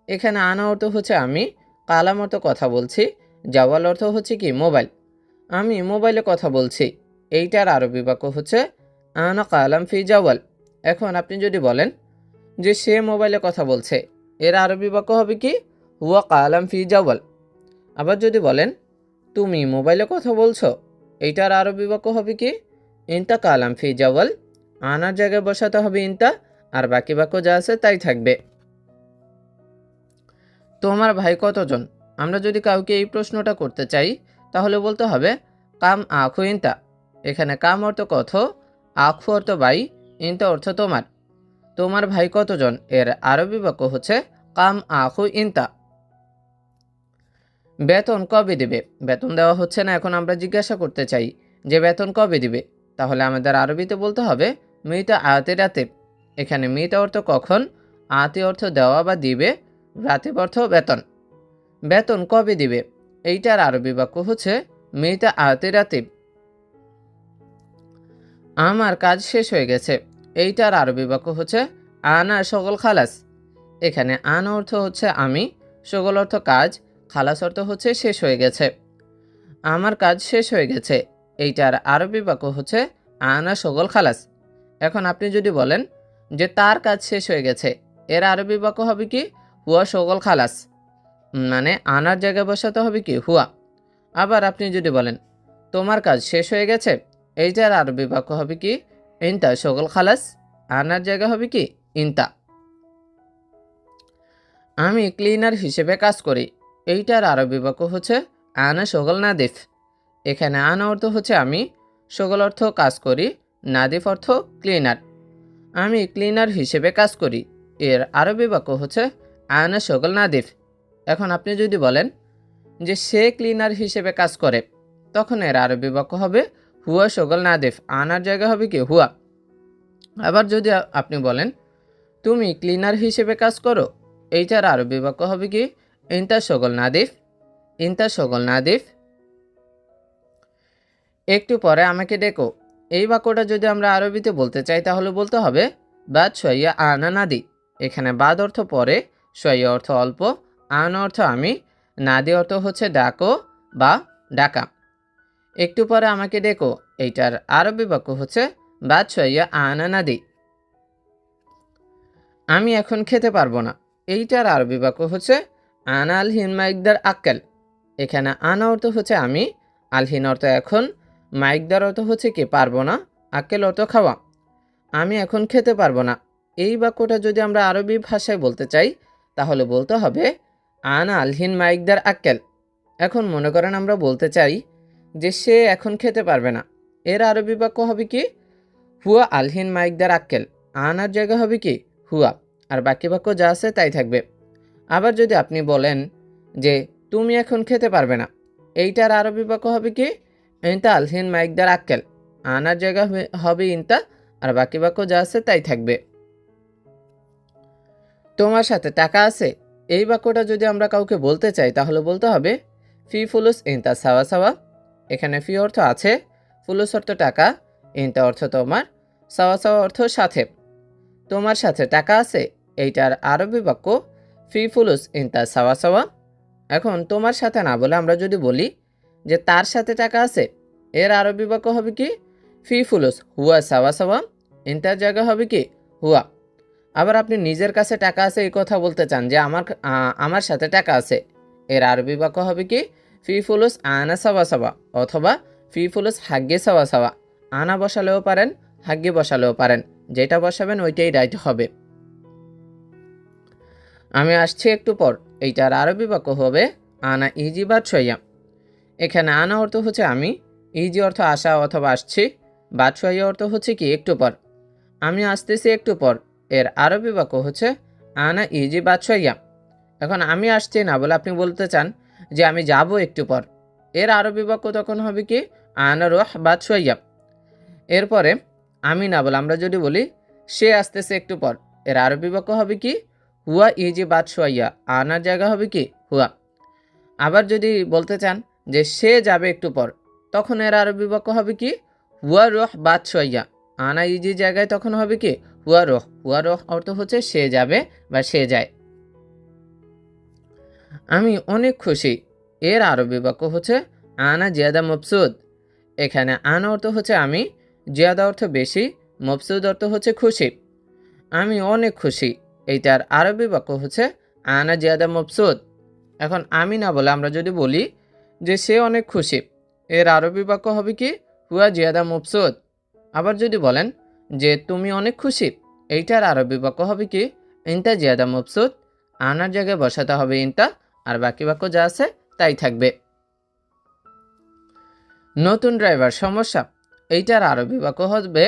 এখানে আনা অর্থ হচ্ছে আমি, কালাম অর্থ কথা বলছি, জাওয়াল অর্থ হচ্ছে কি মোবাইল। আমি মোবাইলে কথা বলছি, এইটার আরবি বাক্য হচ্ছে আনা কালাম ফি জাওয়াল। এখন আপনি যদি বলেন যে সে মোবাইলে কথা বলছে, এর আরবি বাক্য হবে কি হুয়া কালাম ফি জাওয়াল। আবার যদি বলেন তুমি মোবাইলে কথা বলছো, এইটার আরবি বাক্য হবে কি ইনতা কালাম ফি জাওয়াল। আনার জায়গায় বসাতে হবে ইনতা, আর বাকি বাক্য যা আছে তাই থাকবে। তোমার ভাই কতজন, আমরা যদি কাউকে এই প্রশ্নটা করতে চাই তাহলে বলতে হবে কাম আখু ইনতা। এখানে কাম অর্থ কত, আখু অর্থ ভাই, ইনতা অর্থ তোমার। তোমার ভাই কতজন, এর আরবি বাক্য হচ্ছে কাম আখু ইনতা। বেতন কবে দিবে, বেতন দেওয়া হচ্ছে না, এখন আমরা জিজ্ঞাসা করতে চাই যে বেতন কবে দিবে, তাহলে আমাদের আরবিতে বলতে হবে মিতা আতে রাতে। এখানে মিতা অর্থ কখন, আতে অর্থ দেওয়া বা দিবে, রাতিব অর্থ বেতন। বেতন কবে দিবে, এইটার আরবি বাক্য হচ্ছে মিতা আতে রাতিব। আমার কাজ শেষ হয়ে গেছে, এইটার আরবি বাক্য হচ্ছে আনা শগল খালাস। এখানে আনা অর্থ হচ্ছে আমি, শগল অর্থ কাজ, খালাস অর্থ হচ্ছে শেষ হয়ে গেছে। আমার কাজ শেষ হয়ে গেছে, এইটার আরবি বাক্য হচ্ছে আনা শগল খালাস। এখন আপনি যদি বলেন যে তার কাজ শেষ হয়ে গেছে, এর আরবি বাক্য হবে কি হুয়া শগল খালাস, মানে আনার জায়গায় বসাতে হবে কি হুয়া। আবার আপনি যদি বলেন তোমার কাজ শেষ হয়ে গেছে, এইটার আরবি বাক্য হবে কি ইনতা শগল খালাস, আনার জায়গা হবে কি ইনতা। আমি ক্লিনার হিসেবে কাজ করি, এইটার আরবি বাক্য হচ্ছে আনা শগল নাদিফ। এখানে আনা অর্থ হচ্ছে আমি, শগল অর্থ কাজ করি, নাদিফ অর্থ ক্লিনার। আমি ক্লিনার হিসেবে কাজ করি, এর আরবি বাক্য হচ্ছে আনা শগল নাদিফ। এখন আপনি যদি বলেন যে সে ক্লিনার হিসেবে কাজ করে, তখন এর আরবি বাক্য হবে হুয়া শগল নাদিফ, আনার জায়গা হবে কি হুয়া। আবার যদি আপনি বলেন তুমি ক্লিনার হিসেবে কাজ করো, এইটার আরবি বাক্য হবে কি ইনতা শগল নাদিফ, ইনতা শগল নাদিফ। একটু পরে আমাকে ডেকো, এই বাক্যটা যদি আমরা আরবিতে বলতে চাই তাহলে বলতে হবে বাদ শোয়া আনা নাদি। এখানে বাদ অর্থ পরে, শোয়া অর্থ অল্প, আনা অর্থ আমি, নাদি অর্থ হচ্ছে ডাকো বা ডাকা। একটু পরে আমাকে ডেকো, এইটার আরবি বাক্য হচ্ছে বাদ শোয়া আনা নাদি। আমি এখন খেতে পারবো না, এইটার আরবি বাক্য হচ্ছে আনা আল হিন মাইকদার আক্কেল। এখানে আনা অর্থ হচ্ছে আমি, আলহিন অর্থ এখন, মাইকদার অর্থ হচ্ছে কি পারবো না, আক্কেল অর্থ খাওয়া। আমি এখন খেতে পারবো না, এই বাক্যটা যদি আমরা আরবি ভাষায় বলতে চাই তাহলে বলতে হবে আনা আলহিন মাইকদার আক্কেল। এখন মনে করেন আমরা বলতে চাই যে সে এখন খেতে পারবে না, এর আরবি বাক্য হবে কি হুয়া আলহিন মাইকদার আক্কেল, আনার জায়গা হবে কি হুয়া, আর বাকি বাক্য যা আছে তাই থাকবে। আবার যদি আপনি বলেন যে তুমি এখন খেতে পারবে না, এইটার আরবি বাক্য হবে কি ইনতা আলহিন মাইকদার আক্কেল, আনার জায়গা হবে ইনতা, আর বাকি বাক্য যা আছে তাই থাকবে। তোমার সাথে টাকা আছে, এই বাক্যটা যদি আমরা কাউকে বলতে চাই তাহলে বলতে হবে ফি ফুলুস ইনতা সাওয়া সাওয়া। এখানে ফি অর্থ আছে, ফুলুস অর্থ টাকা, ইনতা অর্থ তোমার, সাওয়া সাওয়া অর্থ সাথে। তোমার সাথে টাকা আছে, এইটার আরবি বাক্য ফি ফুলুস ইনতা সাওয়া সাওয়া। এখন তোমার সাথে না বলে আমরা যদি বলি যে তার সাথে টাকা আছে, এর আরবি বাক্য হবে কি ফি ফুলুস হুয়া সাওয়া সাওয়া, ইনতার জায়গা হবে কি হুয়া। আবার আপনি নিজের কাছে টাকা আছে এই কথা বলতে চান যে আমার সাথে টাকা আছে, এর আরবি বাক্য হবে কি ফি ফুলুস আনা সাওয়া সাওয়া, অথবা ফি ফুলুস হাগ্গে সাওয়া সাওয়া। আনা বসালেও পারেন, হাগ্গে বসালেও পারেন, যেটা বসাবেন ওইটাই রাইট হবে। আমি আসছি একটু পর, এইটার আরবি বাক্য হবে আনা ইজি বাদ শোয়া। এখানে আনা অর্থ হচ্ছে আমি, ইজি অর্থ আসা অথবা আসছি, বাদ শোয়া অর্থ হচ্ছে কি একটু পর। আমি আসতেছি একটু পর, এর আরবি বাক্য হচ্ছে আনা ইজি বাদ শোয়া। এখন আমি আসছি না বলে আপনি বলতে চান যে আমি যাব একটু পর, এর আরবি বাক্য তখন হবে কি আনা রোহ বাদ শোয়া। এরপরে আমি না বলে আমরা যদি বলি সে আসতেছে একটু পর, এর আরবি বাক্য হবে কি হুয়া ইজি বাদ শোয়া, আনার জায়গা হবে কি হুয়া। আবার যদি বলতে চান যে সে যাবে একটু পর, তখন এর আরবি বাক্য হবে কি হুয়া রোহ বাদ শোয়া, আনা ইজি জায়গায় তখন হবে কি হুয়া রোহ। হুয়া রোহ অর্থ হচ্ছে সে যাবে বা সে যায়। আমি অনেক খুশি, এর আরবি বাক্য হচ্ছে আনা জিয়াদা মবসুদ। এখানে আনা অর্থ হচ্ছে আমি, জিয়াদা অর্থ বেশি, মবসুদ অর্থ হচ্ছে খুশি। আমি অনেক খুশি, এইটার আরবি বাক্য হচ্ছে আনা জিয়াদা মবসুদ। এখন আমি না বলে আমরা যদি বলি যে সে অনেক খুশি, এর আরবি বাক্য হবে কি হুয়া জিয়াদা মবসুদ। আবার যদি বলেন যে তুমি অনেক খুশি, এইটার আরবি বাক্য হবে কি ইনতা জিয়াদা মবসুদ, আনার জায়গায় বসাতে হবে ইনতা, আর বাকি বাক্য যা আছে তাই থাকবে। নতুন ড্রাইভার সমস্যা, এইটার আরবি বাক্য হবে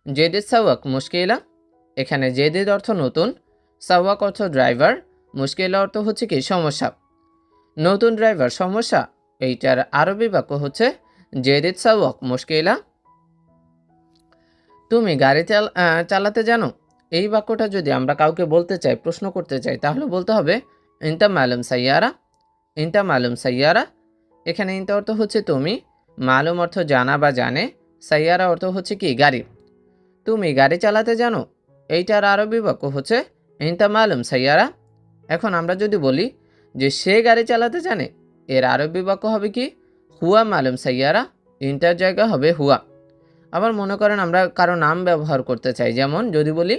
জেদিদ সাওয়াক মুশকিলা। এখানে জেদিদ অর্থ নতুন, সাওয়াক অর্থ ড্রাইভার, মুশকিলা অর্থ হচ্ছে কি সমস্যা। নতুন ড্রাইভার সমস্যা, এইটার আরবি বাক্য হচ্ছে জেদিদ সাওয়াক মুশকিলা। তুমি গাড়ি চালাতে জানো, এই বাক্যটা যদি আমরা কাউকে বলতে চাই, প্রশ্ন করতে চাই তাহলে বলতে হবে ইনতা মালুম সাইয়ারা, ইনতা মালুম সাইয়ারা। এখানে ইনতা অর্থ হচ্ছে তুমি, মালুম অর্থ জানা বা জানে, সাইয়ারা অর্থ হচ্ছে কি গাড়ি। তুমি গাড়ি চালাতে জানো, এইটার আরবি বাক্য হচ্ছে ইনতা মালুম সাইয়ারা। এখন আমরা যদি বলি যে সে গাড়ি চালাতে জানে, এর আরবি বাক্য হবে কি হুয়া মালুম সাইয়ারা, ইনটার জায়গা হবে হুয়া। আবার মনে করেন আমরা কারো নাম ব্যবহার করতে চাই, যেমন যদি বলি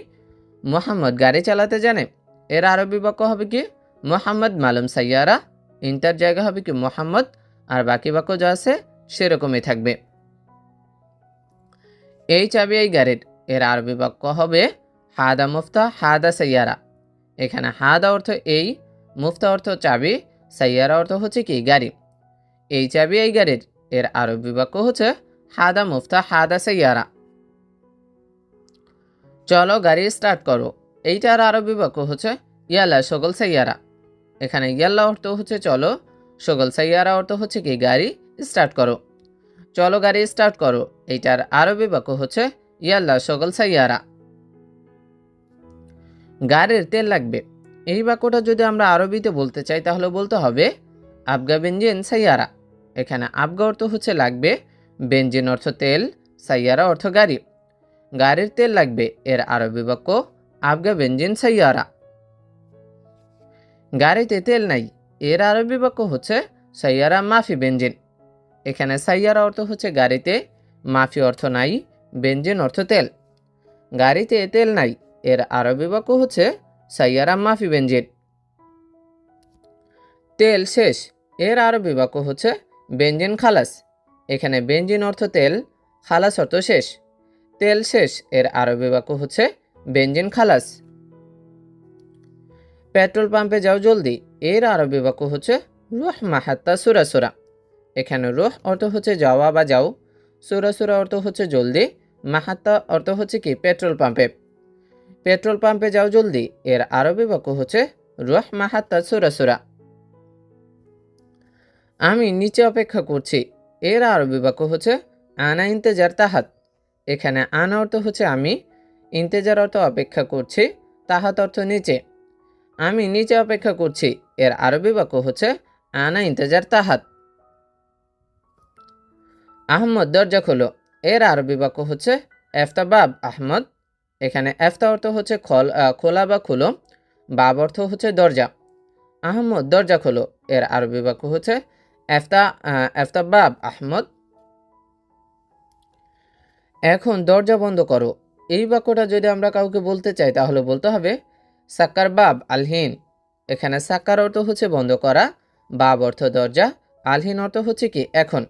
মোহাম্মদ গাড়ি চালাতে জানে, এর আরবি বাক্য হবে কি মোহাম্মদ মালুম সাইয়ারা, ইনটার জায়গা হবে কি মোহাম্মদ, আর বাকি বাক্য যা আছে সেরকমই থাকবে। এই চাবি এই গাড়ির, এর আরবি বাক্য হবে হাদা মুফতা হাদা সাইয়ারা। এখানে হাদা অর্থ এই, মুফতা অর্থ চাবি, সাইয়ারা অর্থ হচ্ছে কি গাড়ি। এই চাবি এই গাড়ির, এর আরবি বাক্য হচ্ছে হাদা মুফতা হাদা সাইয়ারা। চলো গাড়ি স্টার্ট করো, এইটার আরবি বাক্য হচ্ছে ইয়ালা শগল সাইয়ারা। এখানে ইয়াল্লা অর্থ হচ্ছে চলো, শগল সাইয়ারা অর্থ হচ্ছে কি গাড়ি স্টার্ট করো। চলো গাড়ি স্টার্ট করো, এইটার আরবি বাক্য হচ্ছে ইয়াল্লা শগল সাইয়ারা। গাড়ির তেল লাগবে, এই বাক্যটা যদি আমরা আরবিতে বলতে চাই তাহলে বলতে হবে আবগা বেঞ্জিন সাইয়ারা। এখানে আবগা অর্থ হচ্ছে লাগবে, বেঞ্জিন অর্থ তেল, সাইয়ারা অর্থ গাড়ি। গাড়ির তেল লাগবে, এর আরবি বাক্য আবগা বেঞ্জিন সাইয়ারা। গাড়িতে তেল নাই, এর আরবি বাক্য হচ্ছে সাইয়ারা মাফি বেঞ্জিন। এখানে সাইয়ারা অর্থ হচ্ছে গাড়িতে, মাফি অর্থ নাই, বেঞ্জিন অর্থ তেল। গাড়িতে তেল নাই, এর আরবি বাক্য হচ্ছে সাইয়ারা মাফি বেঞ্জিন। তেল শেষ, এর আরবি বাক্য হচ্ছে বেঞ্জিন খালাস। এখানে বেঞ্জিন অর্থ তেল, খালাস অর্থ শেষ। তেল শেষ, এর আরবি বাক্য হচ্ছে বেঞ্জিন খালাস। পেট্রোল পাম্পে যাও জলদি, এর আরবি বাক্য হচ্ছে রুহ মাহাত্তা সুরা সুরা। এখানে রুহ অর্থ হচ্ছে যাওয়া বা যাও, সুরা সুরা অর্থ হচ্ছে জলদি, মাহাত্তা অর্থ হচ্ছে কি পেট্রোল পাম্পে। পেট্রোল পাম্পে যাও জলদি, এর আরবি বাক্য হচ্ছে রুহ মাহাত্তা সুরা সুরা। আমি নিচে অপেক্ষা করছি, এর আরবি বাক্য হচ্ছে আনা ইন্তেজার তাহাত। এখানে আনা অর্থ হচ্ছে আমি, ইন্তেজার অর্থ অপেক্ষা করছি, তাহাত অর্থ নিচে। আমি নিচে অপেক্ষা করছি, এর আরবি বাক্য হচ্ছে আনা ইন্তেজার তাহাত। আহমদ দরজা খোলো, এর আরবি বাক্য হচ্ছে এফতা বাব আহমদ। এখানে এফতা অর্থ হচ্ছে খোলা বা খুলো, বাব অর্থ হচ্ছে দরজা। আহমদ দরজা খোলো, এর আরবি বাক্য হচ্ছে এফতা বাব আহমদ। এখন দরজা বন্ধ করো, এই বাক্যটা যদি আমরা কাউকে বলতে চাই তাহলে বলতে হবে সাক্কার বাব আলহিন। এখানে সাক্কার অর্থ হচ্ছে বন্ধ করা, বাব অর্থ দরজা, আলহিন অর্থ হচ্ছে কি এখন।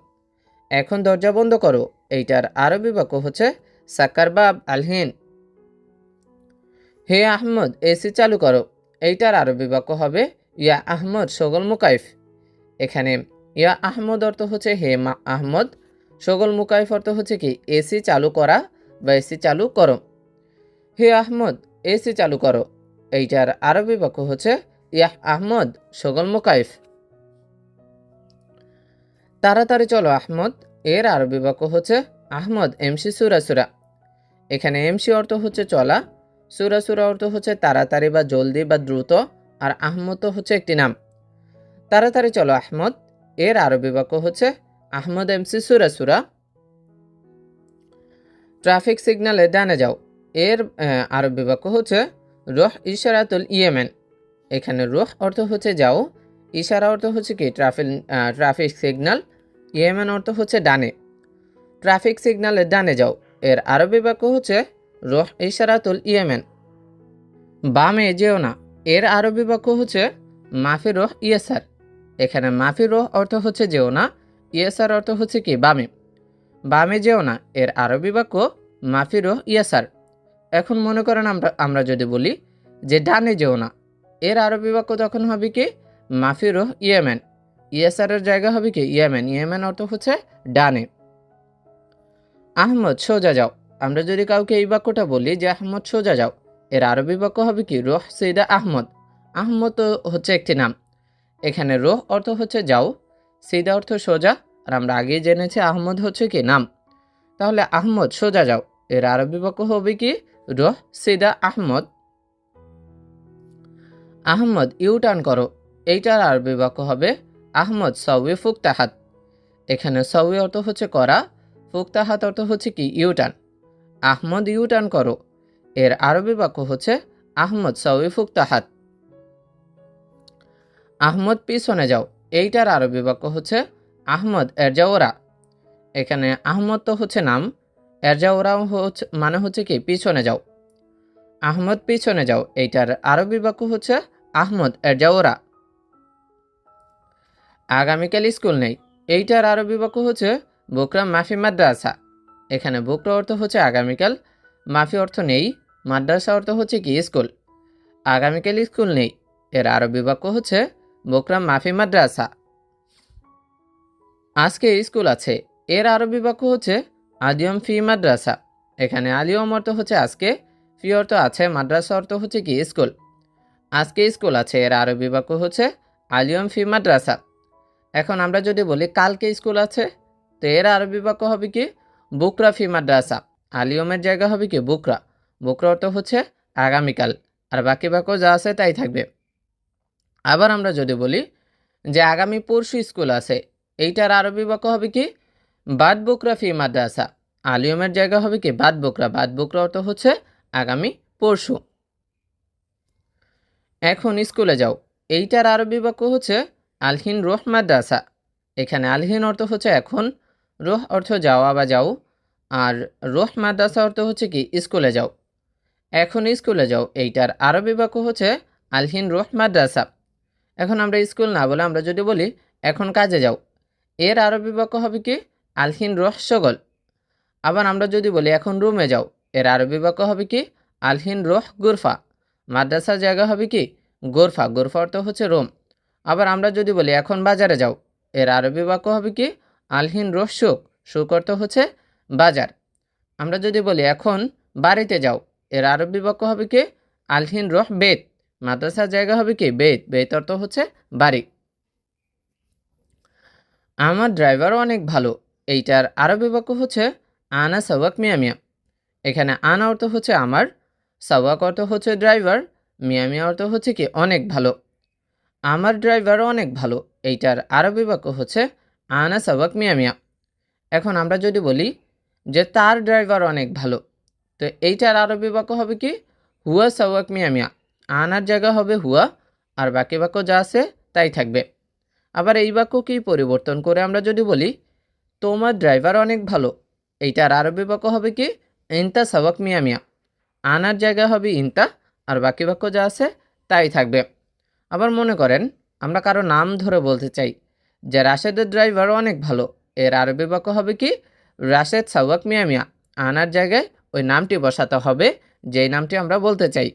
এখন দরজা বন্ধ করো, এইটার আরবি বাক্য হচ্ছে সাক্কার বাব আলহিন। হে আহমদ এসি চালু করো, এইটার আরবি বাক্য হবে ইয়া আহমদ শগল মুকাইফ। এখানে ইয়া আহমদ অর্থ হচ্ছে হে আহমদ, শগল মুকাইফ অর্থ হচ্ছে কি এসি চালু করা বা এসি চালু করো। হে আহমদ এসি চালু করো, এইটার আরবি বাক্য হচ্ছে ইয়া আহমদ শগল মুকাইফ। তাড়াতাড়ি চলো আহমদ, এর আরবি বাক্য হচ্ছে আহমদ এমসি সুরা সুরা। এখানে এমসি অর্থ হচ্ছে চলা, সুরা সুরা অর্থ হচ্ছে তাড়াতাড়ি বা জলদি বা দ্রুত, আর আহমদ তো হচ্ছে একটি নাম। তাড়াতাড়ি চলো আহমদ, এর আরবি বাক্য হচ্ছে আহমদ এমসি সুরা সুরা। ট্রাফিক সিগন্যালে ডানে যাও, এর আরবি বাক্য হচ্ছে রুহ ইশারাতুল ইয়েমেন। এখানে রুহ অর্থ হচ্ছে যাও, ইশারা অর্থ হচ্ছে কি ট্রাফিক সিগন্যাল, ইয়েমেন অর্থ হচ্ছে ডানে। ট্রাফিক সিগন্যালে ডানে যাও, এর আরবি বাক্য হচ্ছে রুহ ইশারাতুল ইয়েমেন। বামে যেও না, এর আরবি বাক্য হচ্ছে মাফি রুহ ইয়েসার। এখানে মাফি রুহ অর্থ হচ্ছে যেও না, ইয়েসার অর্থ হচ্ছে কি বামে। বামে যেও না, এর আরবি বাক্য মাফি রুহ ইয়েসার। এখন মনে করেন আমরা যদি বলি যে ডানে যেও না, এর আরবি বাক্য তখন হবে কি মাফি রুহ ইয়েমেন। ইয়েসারের জায়গা হবে কি ইয়েমেন, ইয়েমেন অর্থ হচ্ছে ডানে। আহমদ সোজা যাও, আমরা যদি কাউকে এই বাক্যটা বলি যে আহমদ সোজা যাও, এর আরবি বাক্য হবে কি রুহ সৈদা আহমদ। আহমদ তো হচ্ছে একটি নাম, এখানে রুহ অর্থ হচ্ছে যাও, সৈদা অর্থ সোজা, আর আমরা আগেই জেনেছি আহমদ হচ্ছে কি নাম। তাহলে আহমদ সোজা যাও, এর আরবি বাক্য হবে কি রুহ সৈদা আহমদ। আহমদ ইউটার্ন করো, এইটার আরবি বাক্য হবে আহমদ সাউই ফুকতাহাত। এখানে সাউই অর্থ হচ্ছে করা, ফুকতাহাত অর্থ হচ্ছে কি ইউটার্ন। আহমদ ইউটার্ন করো, এর আরবি বাক্য হচ্ছে আহমদ সাউই ফুকতাহাত। আহমদ পিছনে যাও, এইটার আরবি বাক্য হচ্ছে আহমদ এরজাওরা। এখানে আহমদ তো হচ্ছে নাম, এরজাওরা মানে হচ্ছে কি পিছনে যাও। আহমদ পিছনে যাও, এইটার আরবি বাক্য হচ্ছে আহমদ এরজাওরা। আগামীকাল স্কুল নেই, এইটার আরবি বাক্য হচ্ছে বুকরা মাফি মাদ্রাসা। এখানে বুকরা অর্থ হচ্ছে আগামীকাল, মাফি অর্থ নেই, মাদ্রাসা অর্থ হচ্ছে কি স্কুল। আগামীকাল স্কুল নেই, এর আরবি বাক্য হচ্ছে বুকরা মাফি মাদ্রাসা। আজকে স্কুল আছে, এর আরবি বাক্য হচ্ছে আলিয়ম ফি মাদ্রাসা। এখানে আলিয়ম অর্থ হচ্ছে আজকে, ফি অর্থ আছে, মাদ্রাসা অর্থ হচ্ছে কি স্কুল। আজকে স্কুল আছে, এর আরবি বাক্য হচ্ছে আলিয়ম ফি মাদ্রাসা। এখন আমরা যদি বলি কালকে স্কুল আছে, তো এর আরবি বাক্য হবে কি বুকরা ফি মাদ্রাসা। আলিয়মের জায়গা হবে কি বুকরা। বুকরা অর্থ হচ্ছে আগামীকাল, আর বাকি বাক্য যা আছে তাই থাকবে। আবার আমরা যদি বলি যে আগামী পরশু স্কুল আছে, এইটার আরবি বাক্য হবে কি বাদ বুকরা ফি মাদ্রাসা। আলিয়মের জায়গা হবে কি বাদ বুকরা। বাদ বুকরা অর্থ হচ্ছে আগামী পরশু। এখন স্কুলে যাও, এইটার আরবি বাক্য হচ্ছে আলহিন রোহ মাদ্রাসা। এখানে আলহিন অর্থ হচ্ছে এখন, রোহ অর্থ যাওয়া বা যাও, আর রোহ মাদ্রাসা অর্থ হচ্ছে কি স্কুলে যাও। এখন স্কুলে যাও, এইটার আরবি বাক্য হচ্ছে আলহিন রোহ মাদ্রাসা। এখন আমরা স্কুল না বলে আমরা যদি বলি এখন কাজে যাও, এর আরবি বাক্য হবে কি আলহিন রোহ শগল। আবার আমরা যদি বলি এখন রুমে যাও, এর আরবি বাক্য হবে কি আলহিন রোহ গুরফা। মাদ্রাসার জায়গা হবে কি গোরফা। গোরফা অর্থ হচ্ছে রোম। আবার আমরা যদি বলি এখন বাজারে যাও, এর আরবি বাক্য হবে কি আলহিন রোহ সুক। সুক অর্থ হচ্ছে বাজার। আমরা যদি বলি এখন বাড়িতে যাও, এর আরবি বাক্য হবে কি আলহিন রোহ বেত। মাদ্রাসার জায়গা হবে কি বেত। বেত অর্থ হচ্ছে বাড়ি। আমার ড্রাইভার অনেক ভালো, এইটার আরবি বাক্য হচ্ছে আনা সাওয়াক মিয়া মিয়া। এখানে আনা অর্থ হচ্ছে আমার, সাওয়াক অর্থ হচ্ছে ড্রাইভার, মিয়া মিয়া অর্থ হচ্ছে কি অনেক ভালো। আমার ড্রাইভার অনেক ভালো, এইটার আরবি বাক্য হচ্ছে আনা সাওয়াক মিয়া মিয়া। এখন আমরা যদি বলি যে তার ড্রাইভার অনেক ভালো, তো এইটার আরবি বাক্য হবে কি হুয়া সাওয়াক মিয়া মিয়া। আনার জায়গা হবে হুয়া, আর বাকি বাক্য যা আছে তাই থাকবে। আবার এই বাক্যকেই পরিবর্তন করে আমরা যদি বলি তোমার ড্রাইভার অনেক ভালো, এইটার আরবি বাক্য হবে কি ইনতা সাওয়াক মিয়া মিয়া। আনার জায়গা হবে ইনতা, আর বাকি বাক্য যা আছে তাই থাকবে। আবার মনে করেন আমরা কারো নাম ধরে বলতে চাই যে রাশেদের ড্রাইভার অনেক ভালো, এর আরবি বাক্য হবে কি রাশেদ সাওয়াক মিয়া মিয়া। আনার জায়গায় ওই নামটি বসাতে হবে যেই নামটি আমরা বলতে চাই।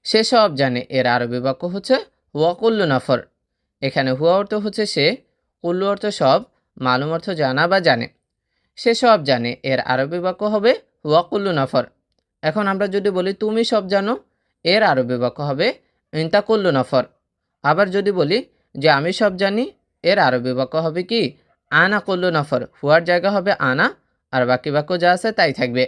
সে সব জানে, এর আরবি বাক্য হচ্ছে হুয়া কুল্লু নফর। এখানে হুয়া অর্থ হচ্ছে সে, কুল্লু অর্থ সব, মালুম অর্থ জানা বা জানে। সে সব জানে, এর আরবি বাক্য হবে হুয়া কুল্লু নফর। এখন আমরা যদি বলি তুমি সব জানো, এর আরবি বাক্য হবে ইনতা কুল্লু নফর। আবার যদি বলি যে আমি সব জানি, এর আরবি বাক্য হবে কি আনা কুল্লু নফর। হুয়ার জায়গা হবে আনা, আর বাকি বাক্য যা আছে তাই থাকবে।